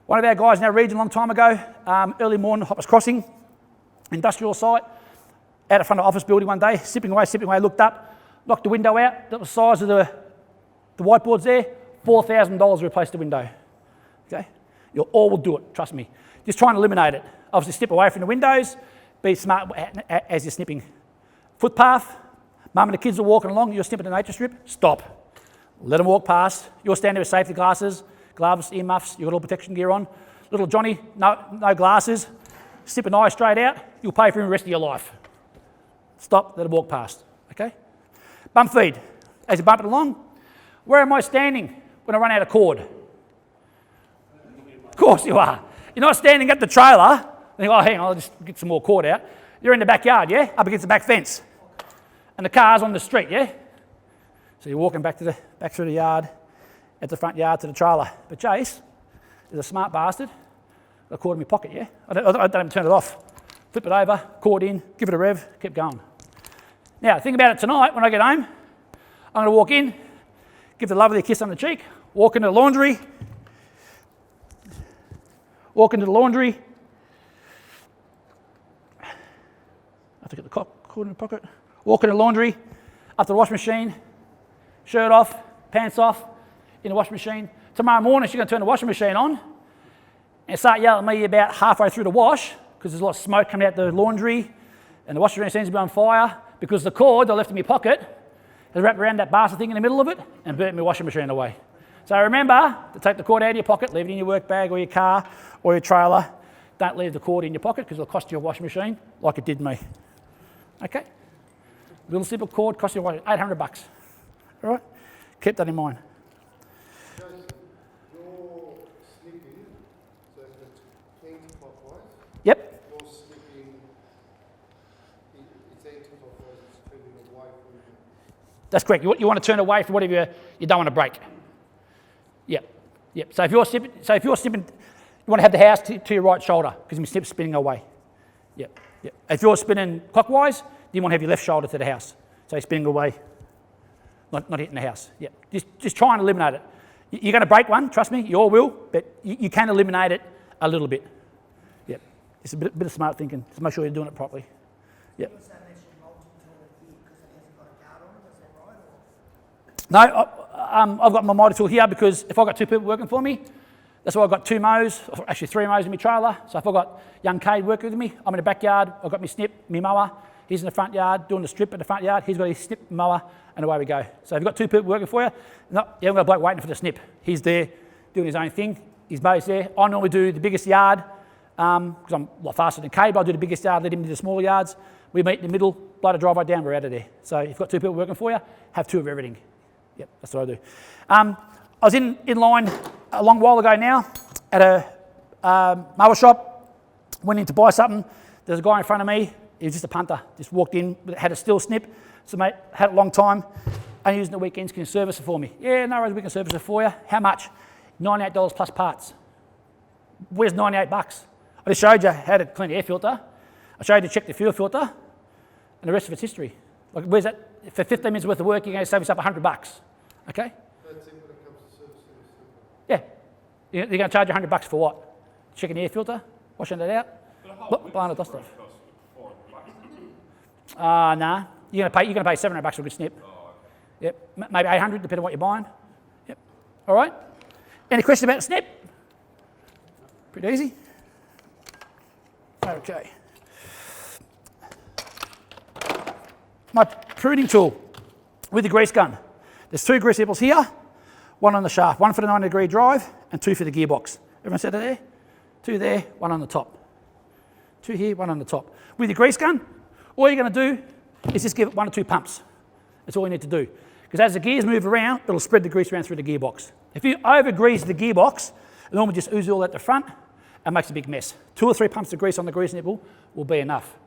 One of our guys in our region a long time ago, early morning, Hoppers Crossing, industrial site, out of front of office building one day, sipping away, looked up, knocked the window out. That was the size of the whiteboards there. $4,000 to replace the window. Okay? You all will do it, trust me. Just try and eliminate it. Obviously, step away from the windows. Be smart as you're snipping. Footpath. Mum and the kids are walking along. You're snipping a nature strip. Stop. Let them walk past. You're standing with safety glasses, gloves, earmuffs. You've got all protection gear on. Little Johnny, no glasses. Snip an eye straight out. You'll pay for him the rest of your life. Stop. Let them walk past. Okay? Bump feed. As you bump it along, where am I standing when I run out of cord? Of course you are. You're not standing at the trailer. Think, oh, hang on, I'll just get some more cord out. You're in the backyard, yeah? Up against the back fence. And the car's on the street, yeah? So you're walking back through the yard, at the front yard to the trailer. But Jace is a smart bastard. Got a cord in my pocket, yeah? I don't even turn it off. Flip it over, cord in, give it a rev, keep going. Now, think about it tonight when I get home. I'm going to walk in, give the lovely kiss on the cheek, walk into the laundry, I have to get the cord in the pocket. Walk in the laundry, up to the washing machine, shirt off, pants off, in the washing machine. Tomorrow morning, she's going to turn the washing machine on and start yelling at me about halfway through the wash because there's a lot of smoke coming out the laundry and the washing machine seems to be on fire because the cord I left in my pocket has wrapped around that bastard thing in the middle of it and burnt my washing machine away. So remember to take the cord out of your pocket, leave it in your work bag or your car or your trailer. Don't leave the cord in your pocket because it'll cost you a washing machine like it did me. Okay? Little simple cord costs you $800. All right? Keep that in mind. Jason, you're snipping, so if it's anti-clockwise, Yep. you're snipping, it's anti-clockwise, it's turning away from you. That's correct. You want to turn away from whatever you don't want to break. Yep. Yep. So if you're snipping, you want to have the house to your right shoulder because your snip's spinning away. Yep. Yep. If you're spinning clockwise, you want to have your left shoulder to the house. So you're spinning away, not hitting the house. Yep. Just try and eliminate it. You're going to break one, trust me, you all will, but you can eliminate it a little bit. Yep. It's a bit of smart thinking. Just make sure you're doing it properly. Yep. You also mentioned multi-tool here because it hasn't got a guard on it, is that right? Or? No, I've got my motor tool here because if I've got 2 people working for me, that's why I've got 2 mows, or actually 3 mows in my trailer. So if I've got young Cade working with me, I'm in the backyard, I've got my snip, my mower, he's in the front yard doing the strip in the front yard, he's got his snip mower, and away we go. So if you've got 2 people working for you, you haven't got a bloke waiting for the snip. He's there doing his own thing, his mow's there. I normally do the biggest yard because I'm a lot faster than Cade, but I do the biggest yard, let him do the smaller yards. We meet in the middle, blow the driveway down, we're out of there. So if you've got 2 people working for you, have 2 of everything. Yep, that's what I do. I was in line a long while ago now at a mower shop, went in to buy something. There's a guy in front of me, he was just a punter, just walked in, had a steel snip. So mate, had it a long time, only using the weekends, can you service it for me? Yeah, no worries, we can service it for you. How much? $98 plus parts. Where's $98? I just showed you how to clean the air filter. I showed you to check the fuel filter, and the rest of it's history. Like, where's that? For 15 minutes worth of work, you're going to save yourself $100. Okay? That's it when it comes to servicing. Yeah. You're going to charge $100 for what? checking the air filter, washing it out, blowing the dust off. Nah. You're gonna pay $700 for a good snip. Yep. Maybe 800, depending on what you're buying. Yep. All right. Any questions about the snip? Pretty easy. Okay. My pruning tool with the grease gun. There's 2 grease nipples here, one on the shaft, one for the 90-degree drive and 2 for the gearbox. Everyone see that there? 2 there, 1 on the top. 2 here, 1 on the top. With your grease gun, all you're going to do is just give it 1 or 2 pumps. That's all you need to do. Because as the gears move around, it'll spread the grease around through the gearbox. If you over-grease the gearbox, it normally just oozes all at the front and makes a big mess. 2 or 3 pumps of grease on the grease nipple will be enough.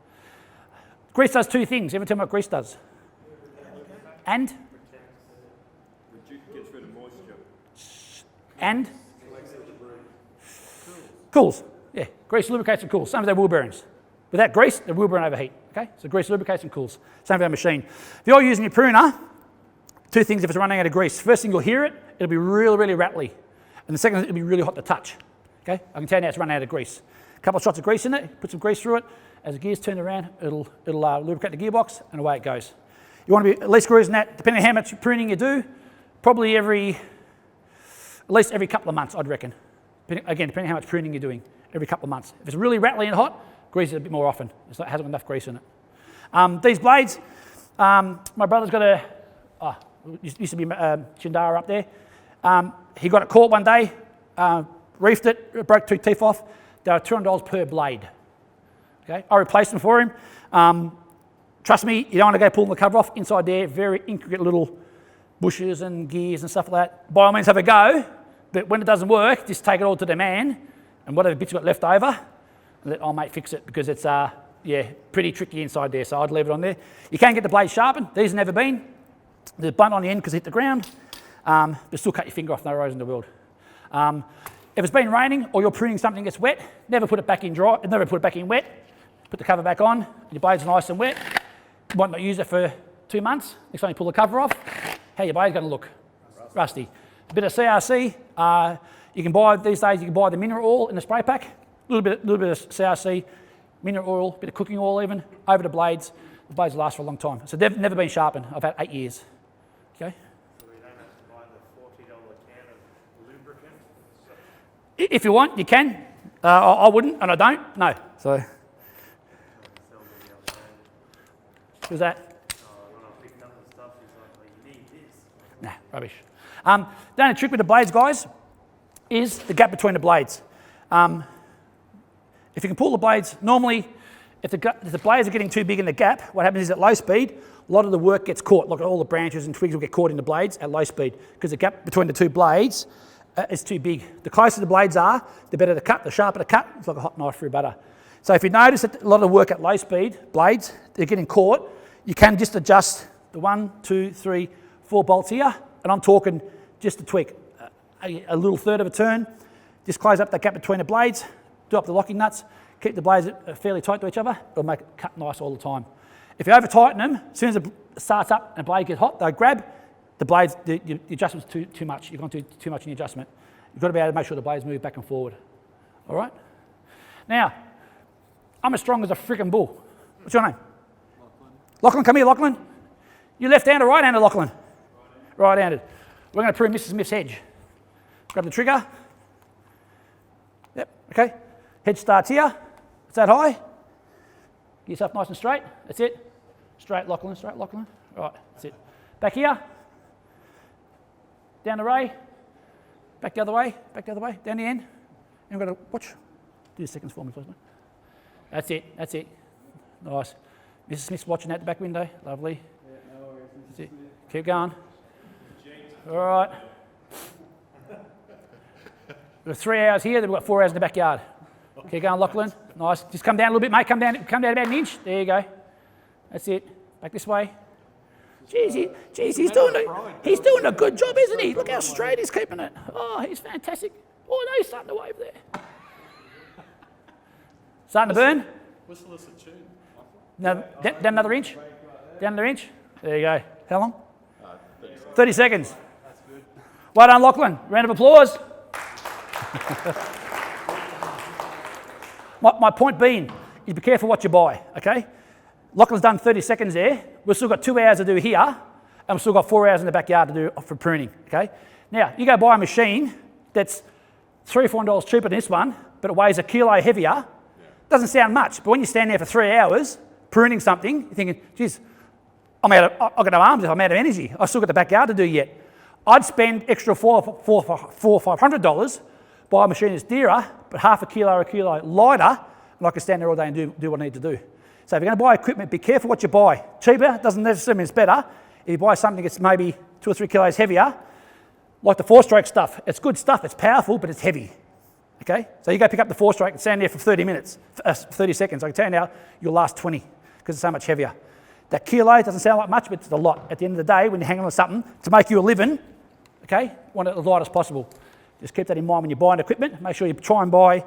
Grease does 2 things. Ever tell me what grease does? And? Gets rid of moisture. And? Cools. Yeah, grease lubricates and cools. Same with their wheel bearings. Without grease, the wheel bearing overheat. Okay, so grease lubricates and cools. Same with our machine. If you're using your pruner, 2 things if it's running out of grease. First thing, you'll hear it. It'll be really, really rattly. And the second, it'll be really hot to touch. Okay, I can tell you now it's running out of grease. A couple of shots of grease in it, put some grease through it. As the gears turn around, it'll lubricate the gearbox and away it goes. You want to be at least greasing that, depending on how much pruning you do, probably at least every couple of months, I'd reckon. Again, depending on how much pruning you're doing, every couple of months. If it's really rattly and hot, grease it a bit more often. It hasn't got enough grease in it. These blades, my brother's got used to be Shindara up there. He got it caught one day, reefed it, broke 2 teeth off. They were $200 per blade. Okay, I replaced them for him. Trust me, you don't want to go pulling the cover off. Inside there, very intricate little bushes and gears and stuff like that. By all means, have a go. But when it doesn't work, just take it all to the man, and whatever bits you got left over, and let old mate fix it, because it's pretty tricky inside there. So I'd leave it on there. You can get the blade sharpened. These have never been. There's a blunt on the end because it hit the ground. But still cut your finger off. No worries in the world. If it's been raining or you're pruning something that's wet, never put it back in dry. Never put it back in wet. Put the cover back on. Your blade's nice and wet. You might not use it for 2 months. Next time you pull the cover off, how your blade's going to look? Rusty. A bit of CRC. You can buy these days. You can buy the mineral oil in the spray pack. A little bit of CRC, mineral oil, a bit of cooking oil even over the blades. The blades will last for a long time. So they've never been sharpened. I've had 8 years. Okay. So we don't have to buy the $40 can of lubricant? If you want, you can. I wouldn't, and I don't. No. So. Who's that? When I picked up the stuff, he's like, well, you need this. Nah, rubbish. The only trick with the blades, guys, is the gap between the blades. If you can pull the blades, normally, if the blades are getting too big in the gap, what happens is at low speed, a lot of the work gets caught. Look at all the branches and twigs will get caught in the blades at low speed because the gap between the 2 blades is too big. The closer the blades are, the better the cut, the sharper the cut. It's like a hot knife through butter. So if you notice that a lot of the work at low speed, blades, they're getting caught, you can just adjust the 1, 2, 3, 4 bolts here, and I'm talking just a tweak, a little third of a turn, just close up that gap between the blades, do up the locking nuts, keep the blades fairly tight to each other, it'll make it cut nice all the time. If you over tighten them, as soon as it starts up and the blade gets hot, they'll grab, the blades, the adjustment's too much, you've gone too much in the adjustment. You've got to be able to make sure the blades move back and forward, all right? Now, I'm as strong as a freaking bull. What's your name? Lachlan, come here, Lachlan. You left-handed or right-handed, Lachlan? Right-handed. We're going to prune Mrs. Smith's hedge. Grab the trigger. Yep, okay. Hedge starts here. Is that high? Get yourself nice and straight. That's it. Straight, Lachlan, straight, Lachlan. Right, that's it. Back here. Down the ray. Back the other way. Back the other way. Down the end. And we've got to watch. Do the seconds for me, please, mate. That's it. That's it. Nice. Mrs. Smith's watching out the back window. Lovely. Yeah, no worries. That's it. Keep going. All right. We've got 3 hours here, then we've got 4 hours in the backyard. Keep going, Lachlan. Nice. Just come down a little bit, mate. Come down about an inch. There you go. That's it. Back this way. Jeez, he's doing a good job, isn't he? Look how straight he's keeping it. Oh, he's fantastic. Oh, no, he's starting to wave there. Starting to burn. Whistle us a tune. Now, down another inch. Down another inch. There you go. How long? 30 seconds. That's good. Well done, Lachlan. Round of applause. My point being, is be careful what you buy, okay? Lachlan's done 30 seconds there. We've still got 2 hours to do here, and we've still got 4 hours in the backyard to do for pruning, okay? Now, you go buy a machine that's $3 or $4 cheaper than this one, but it weighs a kilo heavier. Doesn't sound much, but when you stand there for 3 hours pruning something, you're thinking, geez, I've got no arms, I'm out of energy. I've still got the backyard to do yet. I'd spend extra $400 or $500, buy a machine that's dearer, but half a kilo lighter, and I can stand there all day and do what I need to do. So if you're going to buy equipment, be careful what you buy. Cheaper doesn't necessarily mean it's better. If you buy something that's maybe 2 or 3 kilos heavier, like the 4-stroke stuff, it's good stuff, it's powerful, but it's heavy. Okay? So you go pick up the 4-stroke and stand there for 30 seconds. I can tell you now, you'll last 20 because it's so much heavier. That kilo doesn't sound like much, but it's a lot. At the end of the day, when you're hanging on something, to make you a living, okay, want it as light as possible. Just keep that in mind when you're buying equipment. Make sure you try and buy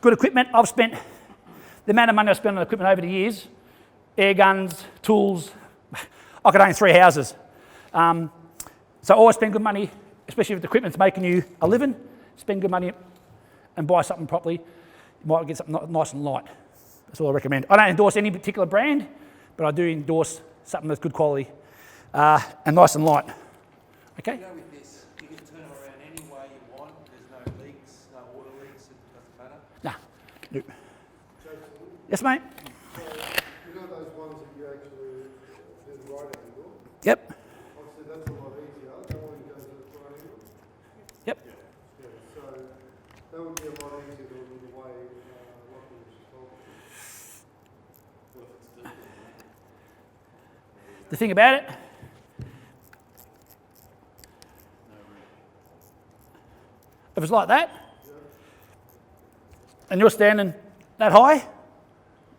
good equipment. I've spent the amount of money I've spent on equipment over the years, air guns, tools, I could own 3 houses. So always spend good money, especially if the equipment's making you a living. Spend good money and buy something properly. You might get something nice and light. That's all I recommend. I don't endorse any particular brand, but I do endorse something that's good quality and nice and light. Okay? You know, with this, you can turn them around any way you want. There's no leaks, no oil leaks, it doesn't matter. Nah. Nope. Yes, mate? You know those ones that you actually do the right angle? Yep. Obviously that's a lot easier. That one goes to the right angle. Yep. Yeah, so that would be a lot easier than the way Lachlan was just talking. The thing about it, if it's like that, and you're standing that high,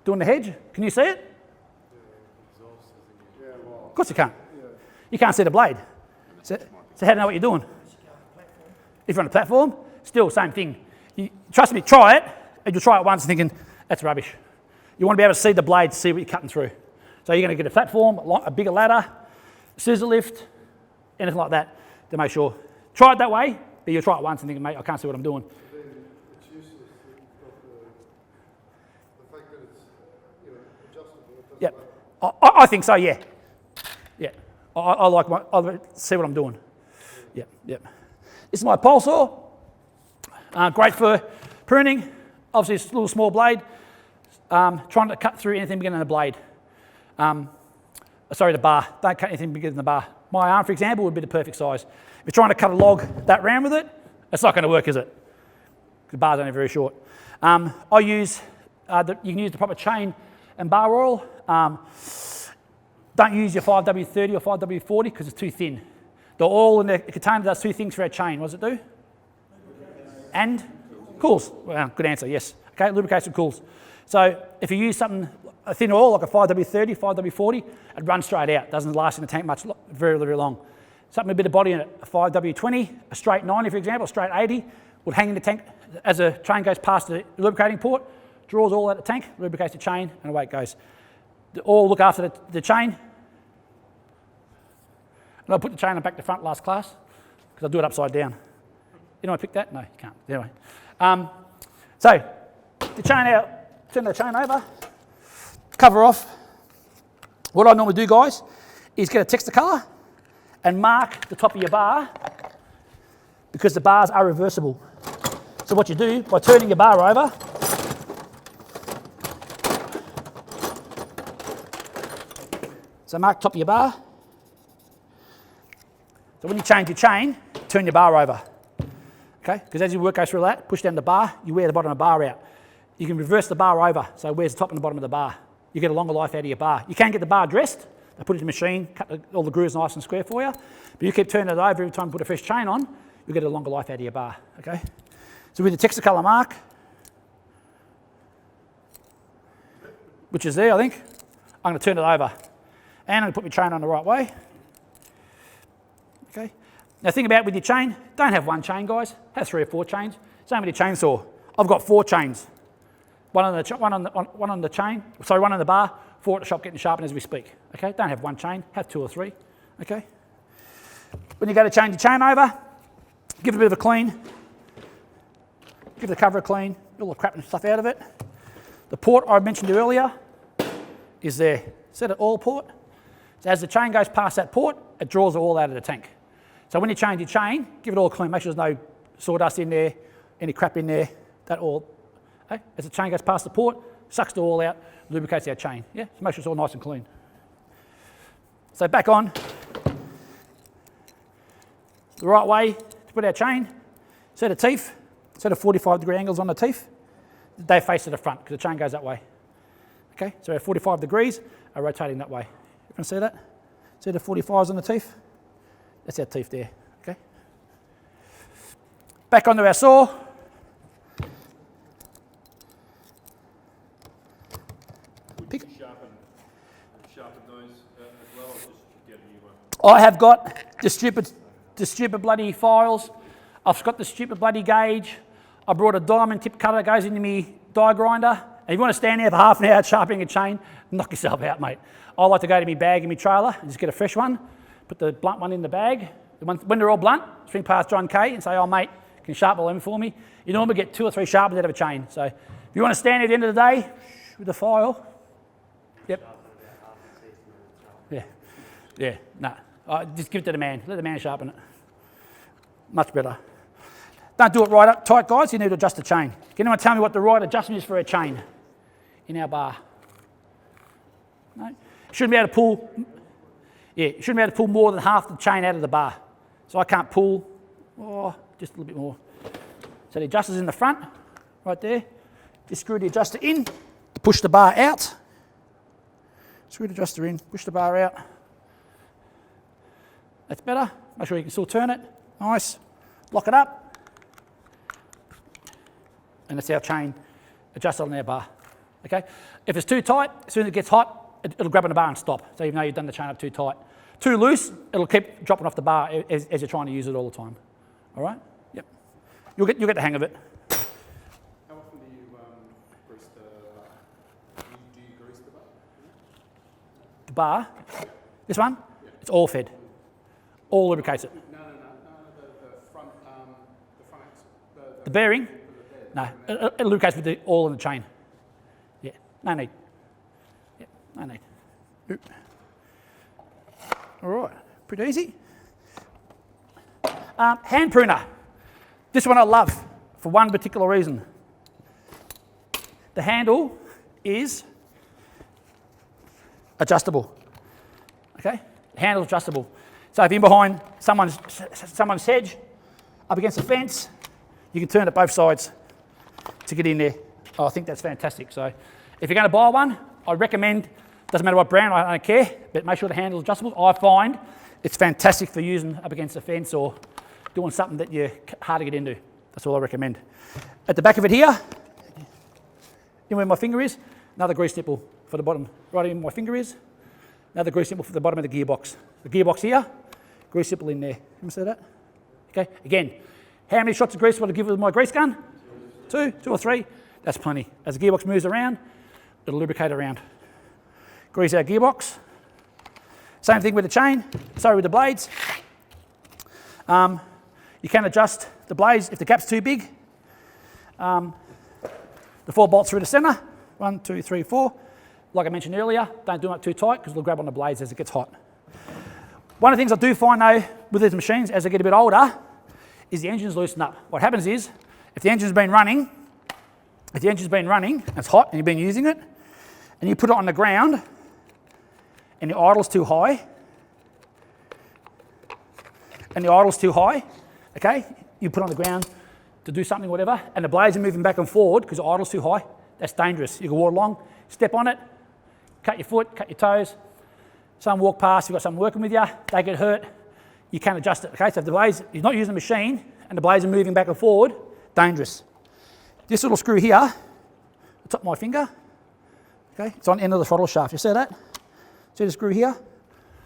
doing the hedge, can you see it? Yeah, well, Of course you can't. You can't see the blade. So how do you know what you're doing? If you're on a platform, still same thing. Trust me, try it, and you'll try it once thinking, that's rubbish. You want to be able to see the blade, see what you're cutting through. So you're going to get a platform, a bigger ladder, scissor lift, anything like that to make sure. Try it that way, but you'll try it once and think, mate, I can't see what I'm doing. then it's useless that you've got the fact that it's, you know, adjustable. It doesn't Yep. I think so, yeah. Yeah. I see what I'm doing. Yep, yep. This is my pole saw. Great for pruning. Obviously, it's a little small blade. Trying to cut through anything bigger than the blade. Sorry, the bar. Don't cut anything bigger than the bar. My arm, for example, would be the perfect size. If you're trying to cut a log that round with it, it's not going to work, is it? The bar's only very short. I use, you can use the proper chain and bar oil. Don't use your 5W30 or 5W40 because it's too thin. The oil in the container does 2 things for our chain. What does it do? And cools. Well, good answer, yes. Okay, lubrication cools. So if you use something, a thin oil like a 5W30, 5W40, it runs straight out. Doesn't last in the tank much, very, very long. Something with a bit of body in it, a 5W20, a straight 90, for example, a straight 80, would hang in the tank as the chain goes past the lubricating port, draws all out of the tank, lubricates the chain, and away it goes. The oil look after the chain. And I'll put the chain on back to front last class, because I'll do it upside down. You know I pick that? No, you can't. Anyway. So, the chain out, turn the chain over, cover off. What I normally do, guys, is get a texture colour and mark the top of your bar, because the bars are reversible. So what you do, by turning your bar over, so mark top of your bar. So when you change your chain, turn your bar over. Okay? Because as you work goes through that, push down the bar, you wear the bottom of the bar out. You can reverse the bar over, so where's the top and the bottom of the bar? You get a longer life out of your bar. You can get the bar dressed, they put it in the machine, cut all the grooves nice and square for you, but you keep turning it over every time you put a fresh chain on, you'll get a longer life out of your bar. Okay? So with the texture colour mark, which is there I think, I'm going to turn it over. And I'm going to put my chain on the right way. Okay. Now think about with your chain, don't have one chain, guys. Have 3 or 4 chains. Same with your chainsaw. I've got 4 chains. One on the chain, sorry, one on the bar, 4 at the shop getting sharpened as we speak. Okay. Don't have one chain. Have 2 or 3. Okay. When you go to change your chain over, give it a bit of a clean. Give the cover a clean. all the crap and stuff out of it. The port I mentioned earlier is there. Set an oil port. So as the chain goes past that port, it draws it all out of the tank. So when you change your chain, give it all clean. Make sure there's no sawdust in there, any crap in there. That all, okay? As the chain goes past the port, sucks the oil out, lubricates our chain. Yeah, so make sure it's all nice and clean. So back on. The right way to put our chain, set of teeth, set of 45-degree angles on the teeth. They face to the front because the chain goes that way. Okay, so our 45 degrees are rotating that way. You can see that? See the 45s on the teeth? That's our teeth there, okay? Back onto our saw. Pick. Sharpen those as well, or just get a new one? I have got the stupid bloody files. I've got the stupid bloody gauge. I brought a diamond tip cutter that goes into my die grinder. And if you want to stand there for half an hour sharpening a chain, knock yourself out, mate. I like to go to my bag in my trailer and just get a fresh one, put the blunt one in the bag. When they're all blunt, swing past John Kay and say, oh mate, can you sharpen them for me? You normally get 2 or 3 sharpens out of a chain. So if you want to stand at the end of the day with the file, yep. Yeah, nah. Just give it to the man. Let the man sharpen it. Much better. Don't do it right up tight, guys. You need to adjust the chain. Can anyone tell me what the right adjustment is for a chain in our bar? No? Shouldn't be able to pull. Yeah, you shouldn't be able to pull more than half the chain out of the bar. So I can't pull, just a little bit more. So the adjuster's in the front, right there. Just screw the adjuster in, push the bar out. Screw the adjuster in, push the bar out. That's better. Make sure you can still turn it. Nice. Lock it up. And that's our chain adjusted on our bar. Okay? If it's too tight, as soon as it gets hot, it'll grab on the bar and stop. So even though you've done the chain up too tight. Too loose, it'll keep dropping off the bar as you're trying to use it all the time. All right? Yep. You'll get the hang of it. How often do you grease the bar? Do you grease the bar? The bar, this one, it's all fed. All lubricates it. No, the front axle. The bearing? No, it lubricates with the oil in the chain. Yeah, no need. Yeah, no need. Oop. All right, pretty easy. Hand pruner. This one I love for one particular reason. The handle is adjustable. Okay, the handle's adjustable. So if you're behind someone's hedge, up against the fence, you can turn it both sides to get in there. Oh, I think that's fantastic. So if you're going to buy one, I recommend, doesn't matter what brand, I don't care, but make sure the handle's adjustable. I find it's fantastic for using up against the fence or doing something that you're hard to get into. That's all I recommend. At the back of it here, in where my finger is, another grease nipple for the bottom. Right in where my finger is, another grease nipple for the bottom of the gearbox. The gearbox here, grease nipple in there. Can you see that? Okay, again, how many shots of grease will I give with my grease gun? 2 or 3, that's plenty. As the gearbox moves around, it'll lubricate around. Grease our gearbox. Same thing with the chain, sorry with the blades. You can adjust the blades if the gap's too big. The 4 bolts through the centre, 1, 2, 3, 4. Like I mentioned earlier, don't do them up too tight because they'll grab on the blades as it gets hot. One of the things I do find though with these machines as they get a bit older is the engines loosen up. What happens is, if the engine's been running, and it's hot and you've been using it, and you put it on the ground, and the idle's too high, okay, you put it on the ground to do something, whatever, and the blades are moving back and forward because the idle's too high, that's dangerous. You can walk along, step on it, cut your foot, cut your toes, someone walk past, you've got someone working with you, they get hurt, you can't adjust it, okay? So if the blades, you're not using the machine, and the blades are moving back and forward, dangerous. This little screw here, the top of my finger, okay, it's on the end of the throttle shaft. You see that? See the screw here?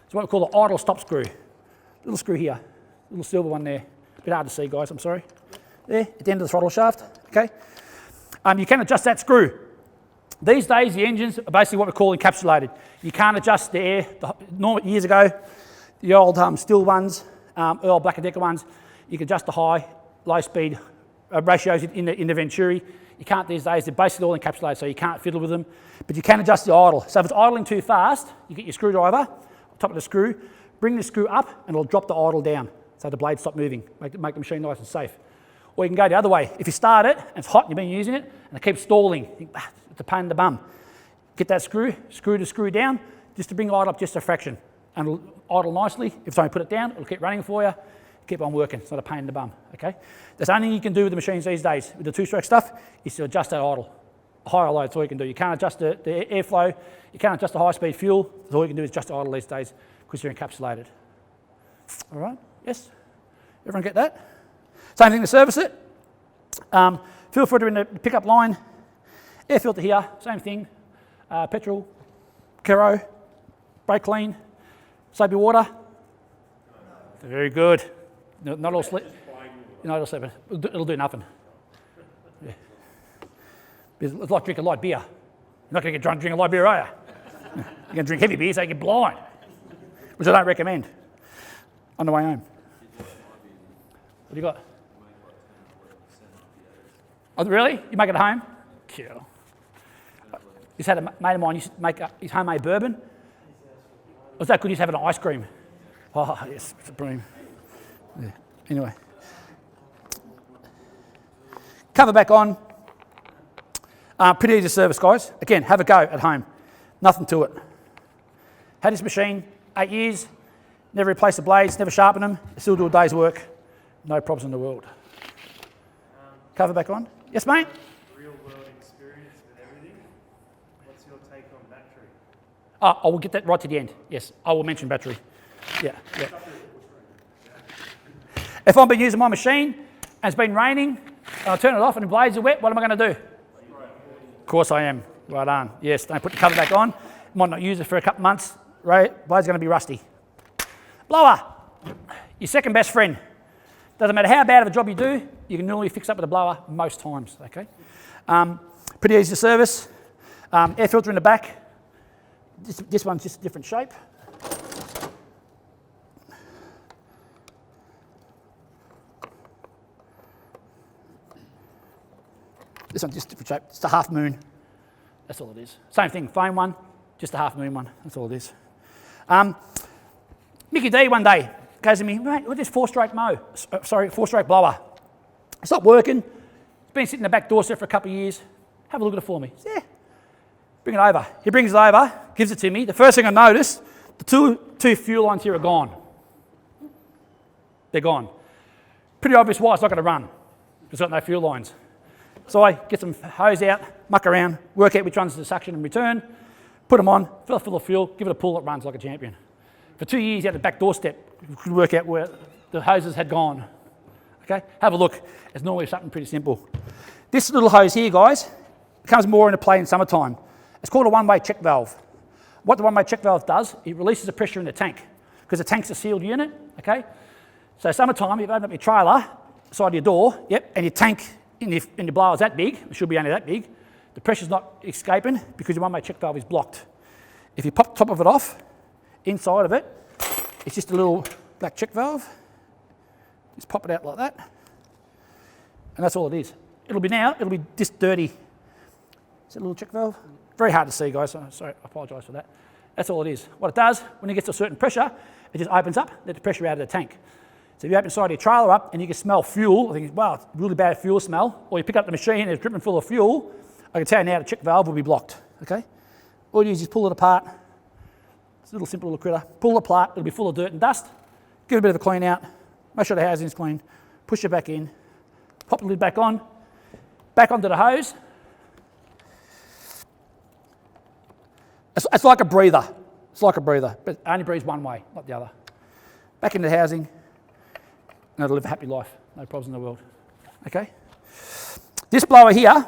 It's what we call the idle stop screw. Little screw here, little silver one there. A bit hard to see, guys, I'm sorry. There, at the end of the throttle shaft, okay? You can adjust that screw. These days, the engines are basically what we call encapsulated. You can't adjust the air. Years ago, the old steel ones, Earl Black & Decker ones, you could adjust the high, low speed ratios in the Venturi. You can't these days, they're basically all encapsulated, so you can't fiddle with them. But you can adjust the idle. So if it's idling too fast, you get your screwdriver, on top of the screw, bring the screw up and it'll drop the idle down. So the blade stop moving, make the machine nice and safe. Or you can go the other way. If you start it and it's hot and you've been using it and it keeps stalling, you think, it's a pain in the bum. Get that screw the screw down, just to bring idle up just a fraction. And it'll idle nicely. If you put it down, it'll keep running for you. Keep on working, it's not a pain in the bum, okay? That's the only thing you can do with the machines these days, with the two-stroke stuff, is to adjust that idle. High or low, that's all you can do. You can't adjust the airflow, you can't adjust the high-speed fuel, that's all you can do is adjust the idle these days, because you're encapsulated. All right, yes? Everyone get that? Same thing to service it. Fuel filter in the pickup line, air filter here, same thing. Petrol, Kero, brake clean, soapy water. Very good. Not all slip. Not all slip. It'll do nothing. Yeah. It's like drinking light beer. You're not going to get drunk drinking light beer, are you? You're going to drink heavy beer so you get blind, which I don't recommend on the way home. What do you got? Oh, really? You make it at home? Cool. Just had a mate of mine used to make his homemade bourbon. It was that good, he used to have it on ice cream. Oh, yes, it's a broom. Yeah. Anyway. Cover back on. Pretty easy service, guys. Again, have a go at home. Nothing to it. Had this machine 8 years, never replaced the blades, never sharpened them, still do a day's work. No problems in the world. Cover back on. Yes, mate? Real world experience with everything. What's your take on battery? I will get that right to the end. Yes, I will mention battery. Yeah. If I've been using my machine and it's been raining and I turn it off and the blades are wet, what am I going to do? Of course I am. Right on. Yes, don't put the cover back on. Might not use it for a couple of months. Right? Blade's going to be rusty. Blower. Your second best friend. Doesn't matter how bad of a job you do, you can normally fix up with a blower most times. Okay. Pretty easy to service. Air filter in the back. This one's just a different shape. This one's just a different shape. It's a half moon. That's all it is. Same thing, foam one, just a half moon one. That's all it is. Mickey D one day goes to me, mate, look at this four-stroke blower. It's not working. It's been sitting in the back doorstep for a couple of years. Have a look at it for me. Yeah. Bring it over. He brings it over, gives it to me. The first thing I notice, the two fuel lines here are gone. They're gone. Pretty obvious why it's not going to run. It's got no fuel lines. So I get some hose out, muck around, work out which ones to suction and return, put them on, fill it full of fuel, give it a pull, it runs like a champion. For 2 years, at the back doorstep, we could work out where the hoses had gone. Okay, have a look. It's normally something pretty simple. This little hose here, guys, comes more into play in summertime. It's called a one-way check valve. What the one-way check valve does, it releases the pressure in the tank, because the tank's a sealed unit, okay? So summertime, if you open up your trailer, side of your door, and your tank in your blower is that big, it should be only that big, the pressure's not escaping because your one-way check valve is blocked. If you pop the top of it off, inside of it, it's just a little black check valve. Just pop it out like that. And that's all it is. It'll be this dirty. Is it a little check valve? Very hard to see, guys, so sorry, I apologise for that. That's all it is. What it does, when it gets to a certain pressure, it just opens up, let the pressure out of the tank. So if you open the side of your trailer up and you can smell fuel, I think, wow, it's really bad fuel smell, or you pick up the machine and it's dripping full of fuel, I can tell you now the check valve will be blocked, okay? All you do is just pull it apart. It's a little simple little critter. Pull it apart, it'll be full of dirt and dust. Give it a bit of a clean out. Make sure the housing's clean. Push it back in. Pop the lid back on. Back onto the hose. It's like a breather. It's like a breather, but it only breathes one way, not the other. Back into the housing. And it'll live a happy life. No problems in the world. Okay? This blower here,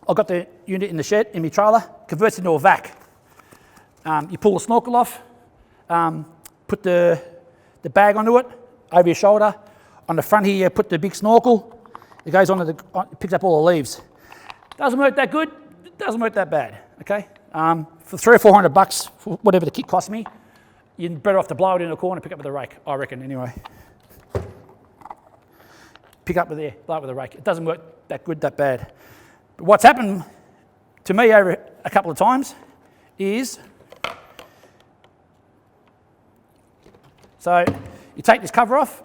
I've got the unit in the shed, in my trailer, converts into a vac. You pull the snorkel off, put the bag onto it, over your shoulder. On the front here, you put the big snorkel. It goes on it picks up all the leaves. Doesn't work that good, doesn't work that bad, okay? For $300 or $400, for whatever the kit cost me, you're better off to blow it in a corner and pick up with a rake, I reckon, anyway. pick up with there, blow it with a rake. It doesn't work that good, that bad. But what's happened to me over a couple of times is, so you take this cover off,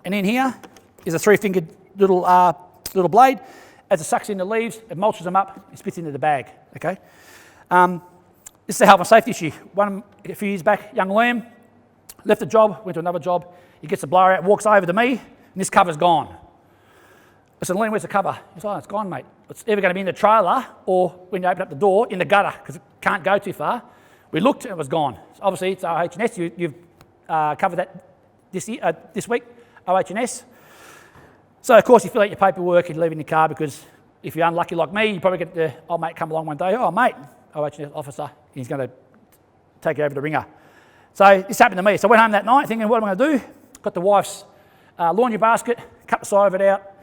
and in here is a 3-fingered little blade. As it sucks in the leaves, it mulches them up, it spits into the bag, okay? This is a health and safety issue. A few years back, young Liam left a job, went to another job, he gets the blower out, walks over to me, and this cover's gone. I said, Liam, where's the cover? He said, oh, it's gone, mate. It's either going to be in the trailer or when you open up the door, in the gutter, because it can't go too far. We looked and it was gone. So obviously, it's OH&S. You've covered that this week, OH&S. So, of course, you fill out your paperwork and leave it in your car, because if you're unlucky like me, you probably get the old mate come along one day, oh, mate, OH&S officer, he's going to take you over the ringer. So this happened to me. So I went home that night thinking, what am I going to do? Got the wife's laundry basket, cut the side of it out,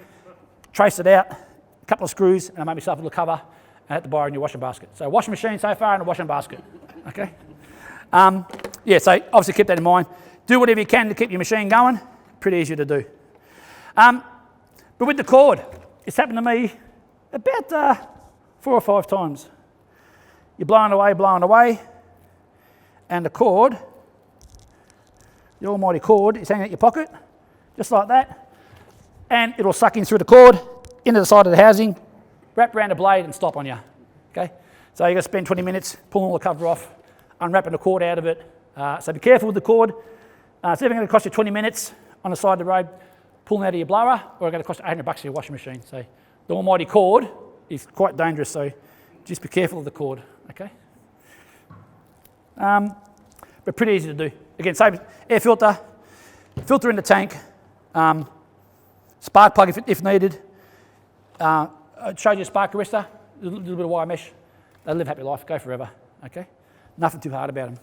traced it out, a couple of screws, and I made myself a little cover, and I had to buy a new washing basket. So washing machine so far and a washing basket, okay? Yeah, so obviously keep that in mind. Do whatever you can to keep your machine going. Pretty easy to do. But with the cord, it's happened to me about 4 or 5 times. You're blowing away, and the cord, the almighty cord, is hanging out your pocket, just like that, and it'll suck in through the cord, into the side of the housing, wrap around the blade and stop on you, okay? So you've got to spend 20 minutes pulling all the cover off, unwrapping the cord out of it. So be careful with the cord. It's either going to cost you 20 minutes on the side of the road, pulling out of your blower, or it's going to cost you $800 for your washing machine. So the almighty cord is quite dangerous, so just be careful of the cord, okay? But pretty easy to do. Again, same air filter in the tank, spark plug if needed. I showed you a spark arrestor, a little bit of wire mesh. They live happy life, go forever, okay? Nothing too hard about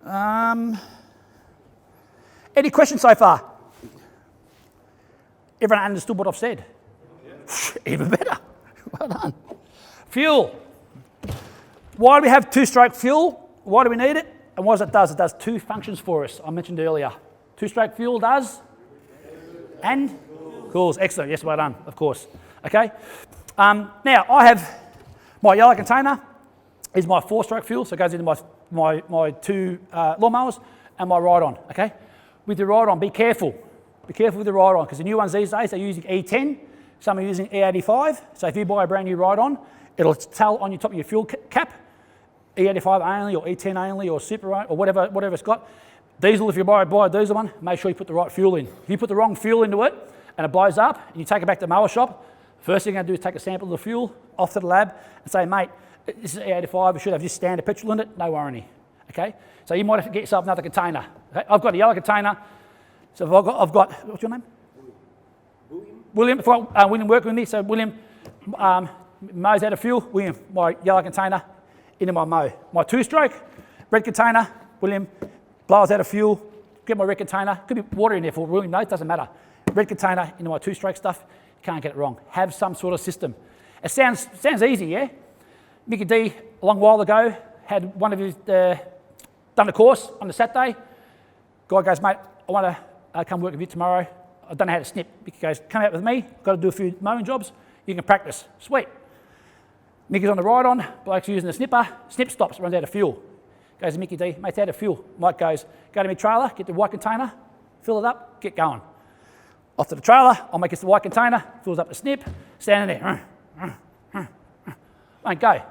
them. Any questions so far? Everyone understood what I've said? Yeah. Even better. Well done. Fuel. Why do we have 2-stroke fuel? Why do we need it? And what it does 2 functions for us, I mentioned earlier. 2-stroke fuel does and cools. Excellent. Yes, well done, of course. Okay. Now, I have my yellow container is my 4-stroke fuel, so it goes into my 2 lawnmowers and my ride-on, okay? With your ride-on, be careful. Be careful with the ride-on, because the new ones these days, they're using E10, some are using E85. So if you buy a brand new ride-on, it'll tell on your top of your fuel cap, E85 only, or E10 only, or super, or whatever it's got. Diesel, if you buy a diesel one, make sure you put the right fuel in. If you put the wrong fuel into it, and it blows up, and you take it back to the mower shop, first thing you're going to do is take a sample of the fuel off to the lab and say, mate, this is E85, it should have just standard petrol in it, no warranty, okay? So you might have to get yourself another container. Okay? I've got a yellow container, so I've got what's your name? William. William worked with me, so William mows out of fuel, William, my yellow container into my mow. My 2-stroke, red container, William blows out of fuel, get my red container, could be water in there for William, no, it doesn't matter. Red container into my 2-stroke stuff, can't get it wrong. Have some sort of system. It sounds easy, yeah? Mickey D, a long while ago, had one of his, done a course on the Saturday. Guy goes, mate, I want to come work with you tomorrow. I don't know how to snip. Mickey goes, come out with me, got to do a few mowing jobs, you can practice. Sweet. Mickey's on the ride-on, bloke's using the snipper, snip stops, runs out of fuel. Goes to Mickey D, mate's out of fuel. Mike goes, go to my trailer, get the white container, fill it up, get going. Off to the trailer, I'll make it the white container, fills up the snip, standing there. Won't go.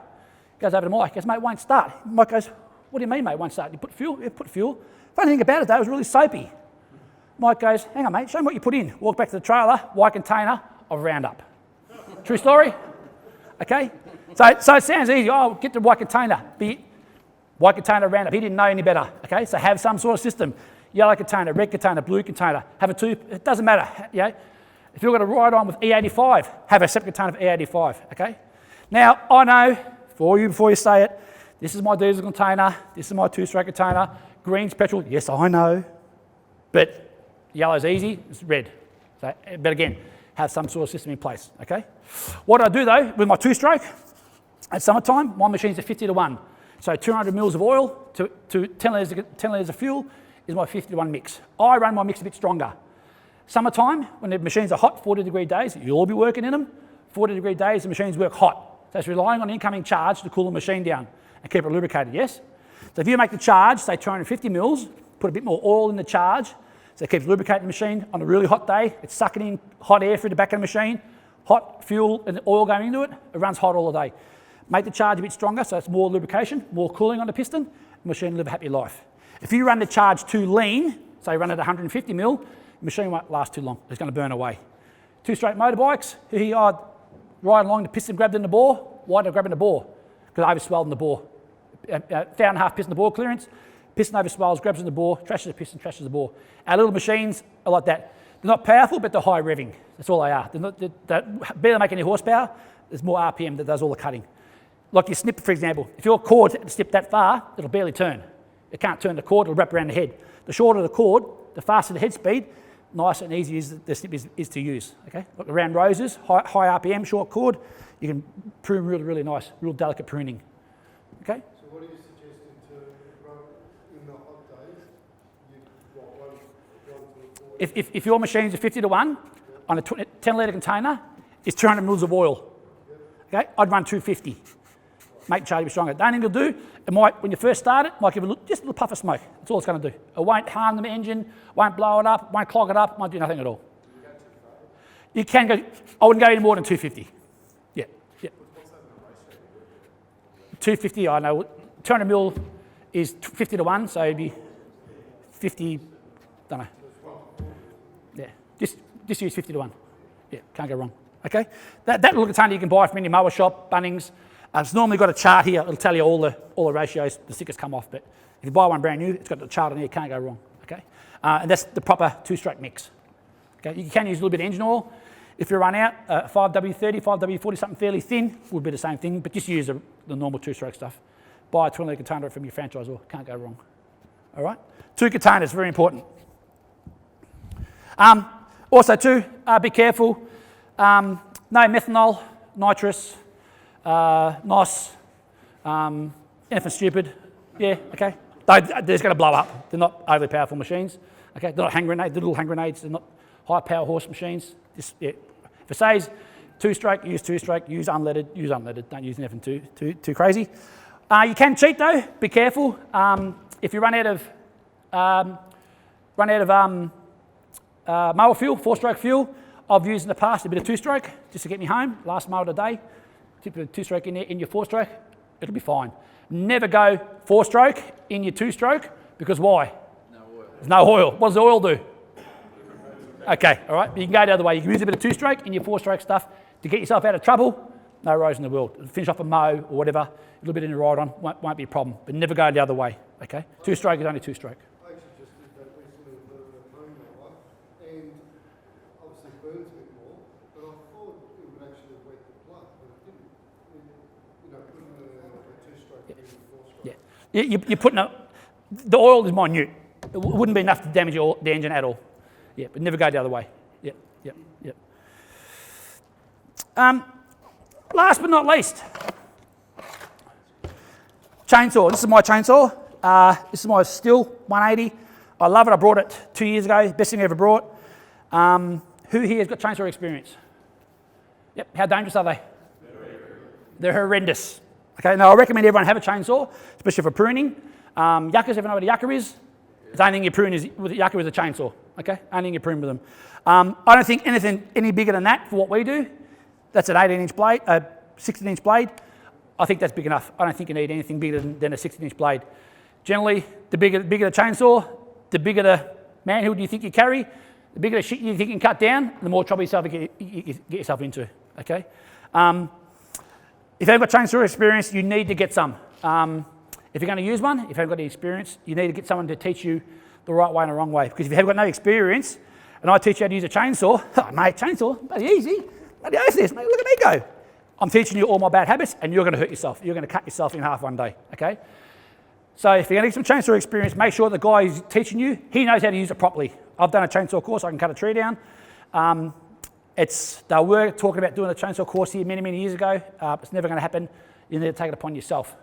Goes over to Mike, goes, mate, won't start. Mike goes, what do you mean, mate, won't start? You put fuel? Yeah, put fuel. Funny thing about it, though, it was really soapy. Mike goes, hang on, mate, show me what you put in. Walk back to the trailer, white container of Roundup. True story? Okay? So it sounds easy. Oh, get the white container. White container Roundup. He didn't know any better. Okay? So have some sort of system. Yellow container, red container, blue container. Have a 2. It doesn't matter. Yeah? If you've got a ride-on with E85, have a separate container for E85. Okay? Now, I know, before you say it, this is my diesel container, this is my 2-stroke container, green's petrol, yes, I know, but yellow's easy, it's red. So, but again, have some sort of system in place, okay? What I do though, with my 2-stroke, at summertime, my machine's a 50 to 1. So 200 mils of oil to 10 litres of fuel is my 50-to-1 mix. I run my mix a bit stronger. Summertime, when the machines are hot, 40-degree days, you'll all be working in them. 40-degree days, the machines work hot. So it's relying on incoming charge to cool the machine down and keep it lubricated, yes? So if you make the charge, say 250 mils, put a bit more oil in the charge, so it keeps lubricating the machine. On a really hot day, it's sucking in hot air through the back of the machine, hot fuel and oil going into it, it runs hot all the day. Make the charge a bit stronger, so it's more lubrication, more cooling on the piston, the machine will live a happy life. If you run the charge too lean, say run at 150 mil, the machine won't last too long, it's going to burn away. Two-stroke motorbikes, here I'd ride along, the piston grabbed in the bore. Why did I grab in the bore? Because I overswelled in the bore. 1.5 piston to bore clearance, piston overswells, grabs in the bore, trashes the piston, trashes the bore. Our little machines are like that. They're not powerful, but they're high revving. That's all they are. They barely make any horsepower. There's more RPM that does all the cutting. Like your snip, for example. If your cord snipped that far, it'll barely turn. It can't turn the cord, it'll wrap around the head. The shorter the cord, the faster the head speed, nice and easy as the snip is to use. Okay? Like around roses, high RPM, short cord, you can prune really, really nice, real delicate pruning. Okay? So what are you suggesting to run in the hot days? If your machine's a 50-to-1 on a 10-litre container, it's 200 mils of oil. Okay? I'd run 250. Make the charge a bit stronger. The only thing it'll do, it might, when you first start it, might give it just a little puff of smoke. That's all it's going to do. It won't harm the engine, won't blow it up, won't clog it up, won't do nothing at all. You can go, I wouldn't go any more than 250. Yeah, yeah. 250, I know. 200 mil is 50-to-1, so it'd be 50, don't know. Yeah, just use 50-to-1. Yeah, can't go wrong. Okay? That little container you can buy from any mower shop, Bunnings. It's normally got a chart here. It'll tell you all the ratios. The stickers come off, but if you buy one brand new, it's got the chart on here. Can't go wrong. Okay, and that's the proper two-stroke mix. Okay, you can use a little bit of engine oil if you run out. 5W30, 5W40, something fairly thin would be the same thing, but just use the normal two-stroke stuff. Buy a 20-litre container from your franchisor. Can't go wrong. All right, 2 containers, very important. Also, too, be careful. No methanol, nitrous. NOS, anything stupid, yeah, okay. They're just going to blow up. They're not overly powerful machines, okay. They're not hand grenades, they're little hand grenades. They're not high power horse machines. Just, yeah. If it says two-stroke, use two-stroke. Use unleaded, use unleaded. Don't use anything too crazy. You can cheat though. Be careful. If you run out of mower fuel, 4-stroke fuel, I've used in the past a bit of two-stroke just to get me home. Last mower of the day. Tip of 2-stroke in there, in your 4-stroke, it'll be fine. Never go 4-stroke in your 2-stroke, because why? No oil. There's no oil. What does the oil do? Okay, all right, but you can go the other way. You can use a bit of 2-stroke in your 4-stroke stuff to get yourself out of trouble. No worries in the world. Finish off a mow or whatever, a little bit in the ride on, won't be a problem. But never go the other way, okay? 2-stroke is only 2-stroke. I actually just did that recently with a home mower, and obviously it burns a bit more, but I thought it would actually wet the plug, but it didn't. You know, putting a 2-stroke in the 4-stroke. Yeah, you're putting the oil is minute. It wouldn't be enough to damage the engine at all. Yeah, but never go the other way. Yep. Last but not least, chainsaw. This is my chainsaw. This is my Stihl 180. I love it. I brought it 2 years ago. Best thing I ever brought. Who here has got chainsaw experience? Yep. How dangerous are they? They're horrendous. Okay. Now I recommend everyone have a chainsaw, especially for pruning. Yuccas. Everyone know what a yucca is? The only thing you prune with a yucca is a chainsaw. Okay. Only thing you prune with them. I don't think anything any bigger than that for what we do. That's an 18-inch blade, 16-inch blade. I think that's big enough. I don't think you need anything bigger than a 16-inch blade. Generally, the bigger the chainsaw, the bigger the manhood you think you carry, the bigger the shit you think you can cut down, the more trouble you get yourself into. Okay. If you haven't got chainsaw experience, you need to get some. If you're going to use one, if you haven't got any experience, you need to get someone to teach you the right way and the wrong way. Because if you haven't got no experience, and I teach you how to use a chainsaw, oh, mate, chainsaw, bloody easy. Bloody oath this, mate, look at me go. I'm teaching you all my bad habits, and you're going to hurt yourself. You're going to cut yourself in half one day, okay? So if you're going to get some chainsaw experience, make sure the guy who's teaching you, he knows how to use it properly. I've done a chainsaw course, I can cut a tree down. They were talking about doing a chainsaw course here many, many years ago. It's never going to happen. You need to take it upon yourself.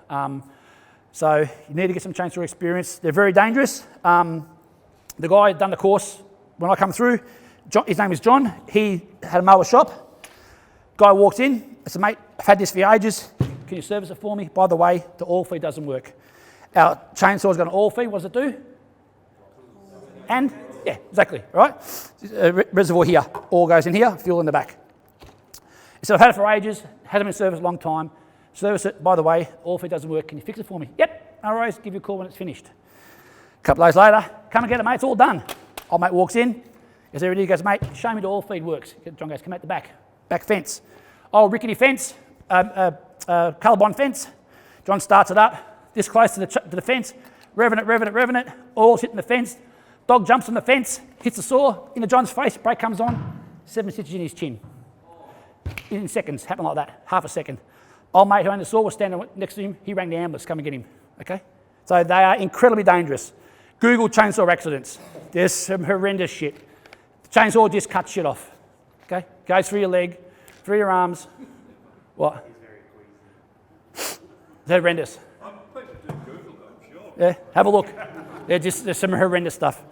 So you need to get some chainsaw experience. They're very dangerous. The guy had done the course when I come through. His name is John. He had a mower shop. Guy walked in. I said, mate, I've had this for ages. Can you service it for me? By the way, the oil feed doesn't work. Our chainsaw's got an oil feed. What does it do? And, yeah, exactly, right? Reservoir here. Oil goes in here, fuel in the back. He said, I've had it for ages. Hasn't been serviced a long time. Service it. By the way, oil feed doesn't work. Can you fix it for me? Yep, no worries. Give you a call when it's finished. A couple of days later, come and get it, mate. It's all done. Old mate walks in. Goes, there it is. He goes, mate, show me the oil feed works. John goes, come out the back fence. Old rickety fence, colour-bond fence. John starts it up, this close to the fence, revving it. Oil's hitting the fence. Dog jumps on the fence, hits the saw into John's face. Brake comes on, 7 stitches in his chin. In seconds, happened like that, half a second. Old mate who owned the saw was standing next to him. He rang the ambulance, come and get him. Okay, so they are incredibly dangerous. Google chainsaw accidents. There's some horrendous shit. The chainsaw just cuts shit off. Okay, goes through your leg, through your arms. What? They're horrendous. Yeah, have a look. There's some horrendous stuff.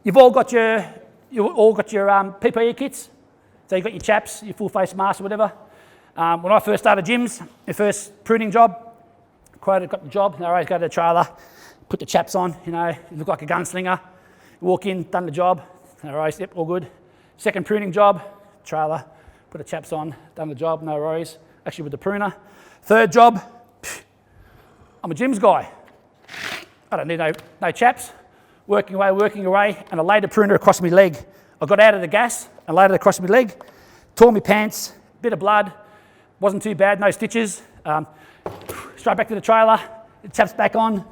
You've all got your PPE kits. So you've got your chaps, your full face mask or whatever. When I first started gyms, my first pruning job, got the job. I always go to the trailer, put the chaps on. You know, you look like a gunslinger. You walk in, done the job. No worries, yep, all good. Second pruning job, trailer, put the chaps on, done the job, no worries. Actually with the pruner. Third job, I'm a gyms guy. I don't need no chaps. Working away, and I laid the pruner across my leg. I got out of the gas and laid it across my leg, tore my pants, bit of blood, wasn't too bad, no stitches. Straight back to the trailer, the chaps back on,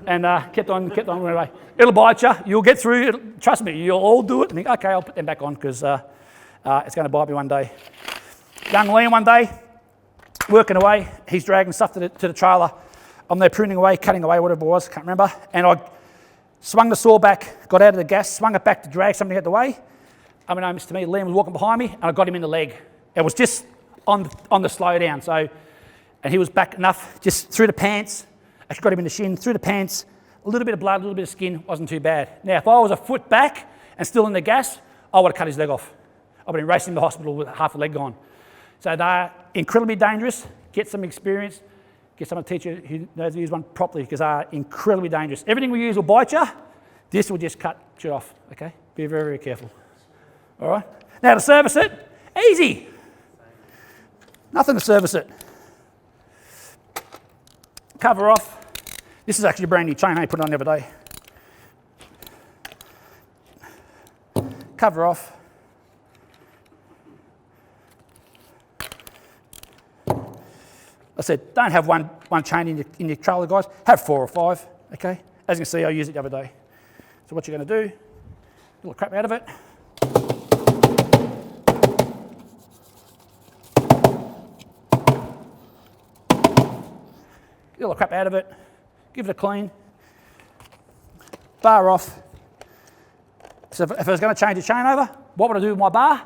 and kept on away. It'll bite you, you'll get through, trust me, you'll all do it and think, okay, I'll put them back on because it's going to bite me one day. Young Liam one day, working away, he's dragging stuff to the trailer. I'm there pruning away, cutting away, whatever it was, can't remember. And I swung the saw back, got out of the gas, swung it back to drag something out the way. Unbeknownst to me, Liam was walking behind me and I got him in the leg. It was just on the slow down. So, and he was back enough, just through the pants, actually got him in the shin, through the pants, a little bit of blood, a little bit of skin, wasn't too bad. Now, if I was a foot back and still in the gas, I would have cut his leg off. I would have been racing to the hospital with half a leg gone. So they're incredibly dangerous. Get some experience. Get someone to teach you who knows to use one properly because they are incredibly dangerous. Everything we use will bite you. This will just cut shit off, okay? Be very, very careful. All right? Now to service it, easy. Nothing to service it. Cover off. This is actually a brand new chain. I put it on the other day. Cover off. I said, don't have one chain in your trailer, guys. Have 4 or 5, okay? As you can see, I used it the other day. So what you're going to do, get a little crap out of it. Get a little crap out of it. Give it a clean. Bar off. So if I was going to change the chain over, what would I do with my bar?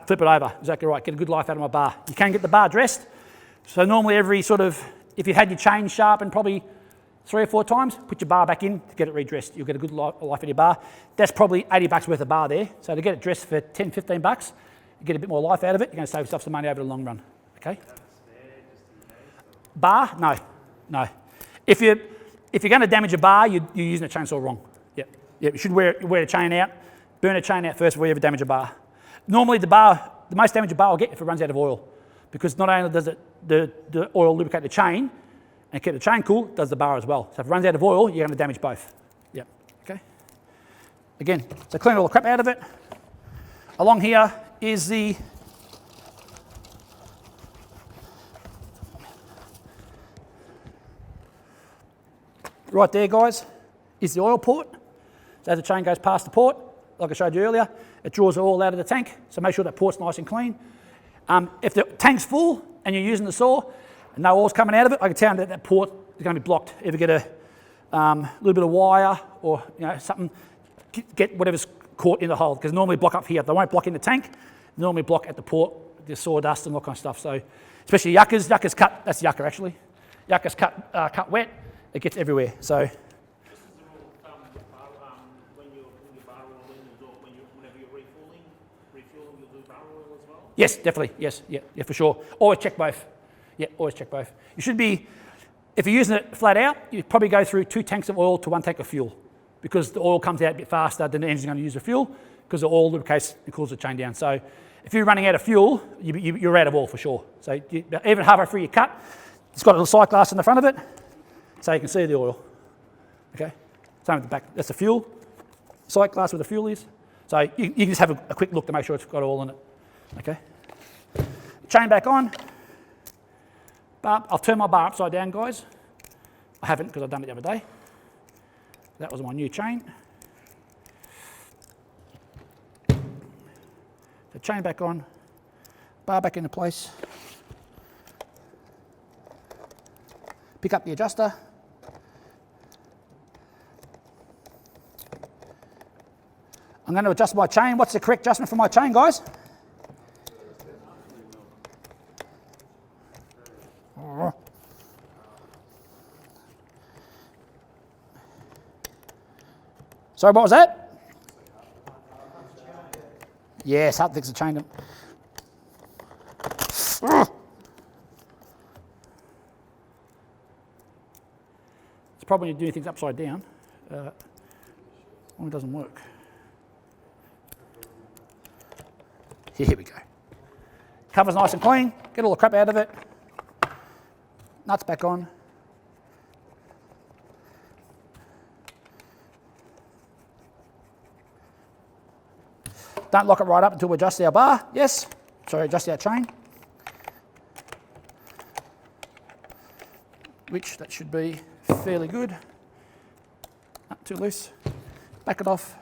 Flip it over, exactly right. Get a good life out of my bar. You can get the bar dressed. So normally every if you had your chain sharpened probably 3 or 4 times, put your bar back in to get it redressed. You'll get a good life out of your bar. That's probably $80 worth of bar there. So to get it dressed for 10, 15 bucks, you get a bit more life out of it. You're going to save yourself some money over the long run, okay? Bar? No. If you're going to damage a bar, you're using a chainsaw wrong. Yep. You should wear the chain out, burn the chain out first before you ever damage a bar. Normally the most damage a bar will get if it runs out of oil. Because not only does the oil lubricate the chain and keep the chain cool, it does the bar as well. So if it runs out of oil, you're going to damage both. Yep, okay. Again, so clean all the crap out of it. Along here is the right there, guys, is the oil port. So as the chain goes past the port, like I showed you earlier, it draws it all out of the tank. So make sure that port's nice and clean. If the tank's full and you're using the saw and no oil's coming out of it, I can tell that port is going to be blocked. Either get a little bit of wire or something, get whatever's caught in the hole. Because normally block up here. They won't block in the tank. They normally block at the port, the sawdust and all kind of stuff. So especially yuccas cut. That's yucca actually. Yucca's cut wet. It gets everywhere. So. Just as a rule of thumb, fuel, you'll do barrel oil as well? Yes, definitely. Yes, yeah, for sure. Always check both. Yeah, always check both. You should be, if you're using it flat out, you probably go through 2 tanks of oil to 1 tank of fuel, because the oil comes out a bit faster than the engine's going to use the fuel, because the oil lubricates and cools the chain down. So if you're running out of fuel, you're out of oil for sure. So even halfway through your cut, it's got a little sight glass in the front of it, so you can see the oil. Okay, same at the back. That's the fuel. Sight glass where the fuel is. So you can just have a quick look to make sure it's got oil in it. Okay. Chain back on. Bar, I'll turn my bar upside down, guys. I haven't because I've done it the other day. That was my new chain. The chain back on. Bar back into place. Pick up the adjuster. I'm going to adjust my chain. What's the correct adjustment for my chain, guys? Sorry, what was that? Yes, half thick's the chain. It's probably when you're doing things upside down when it doesn't work. Here we go. Cover's nice and clean. Get all the crap out of it. Nuts back on. Don't lock it right up until we adjust our bar. Yes. Sorry, adjust our chain. Which that should be fairly good. Not too loose. Back it off.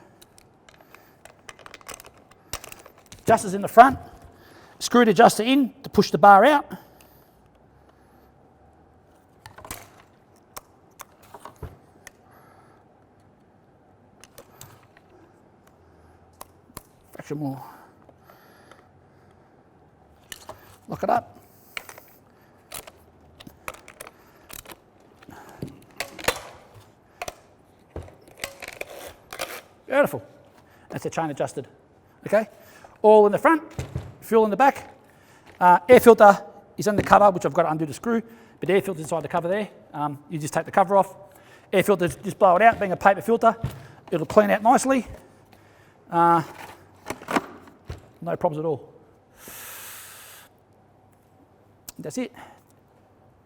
Adjuster's in the front. Screw the adjuster in to push the bar out. Fraction more. Lock it up. Beautiful. That's the chain adjusted. Okay. Oil in the front, fuel in the back. Air filter is on the cover, which I've got to undo the screw, but air filter's inside the cover there. You just take the cover off. Air filter, just blow it out, being a paper filter. It'll clean out nicely. No problems at all. That's it.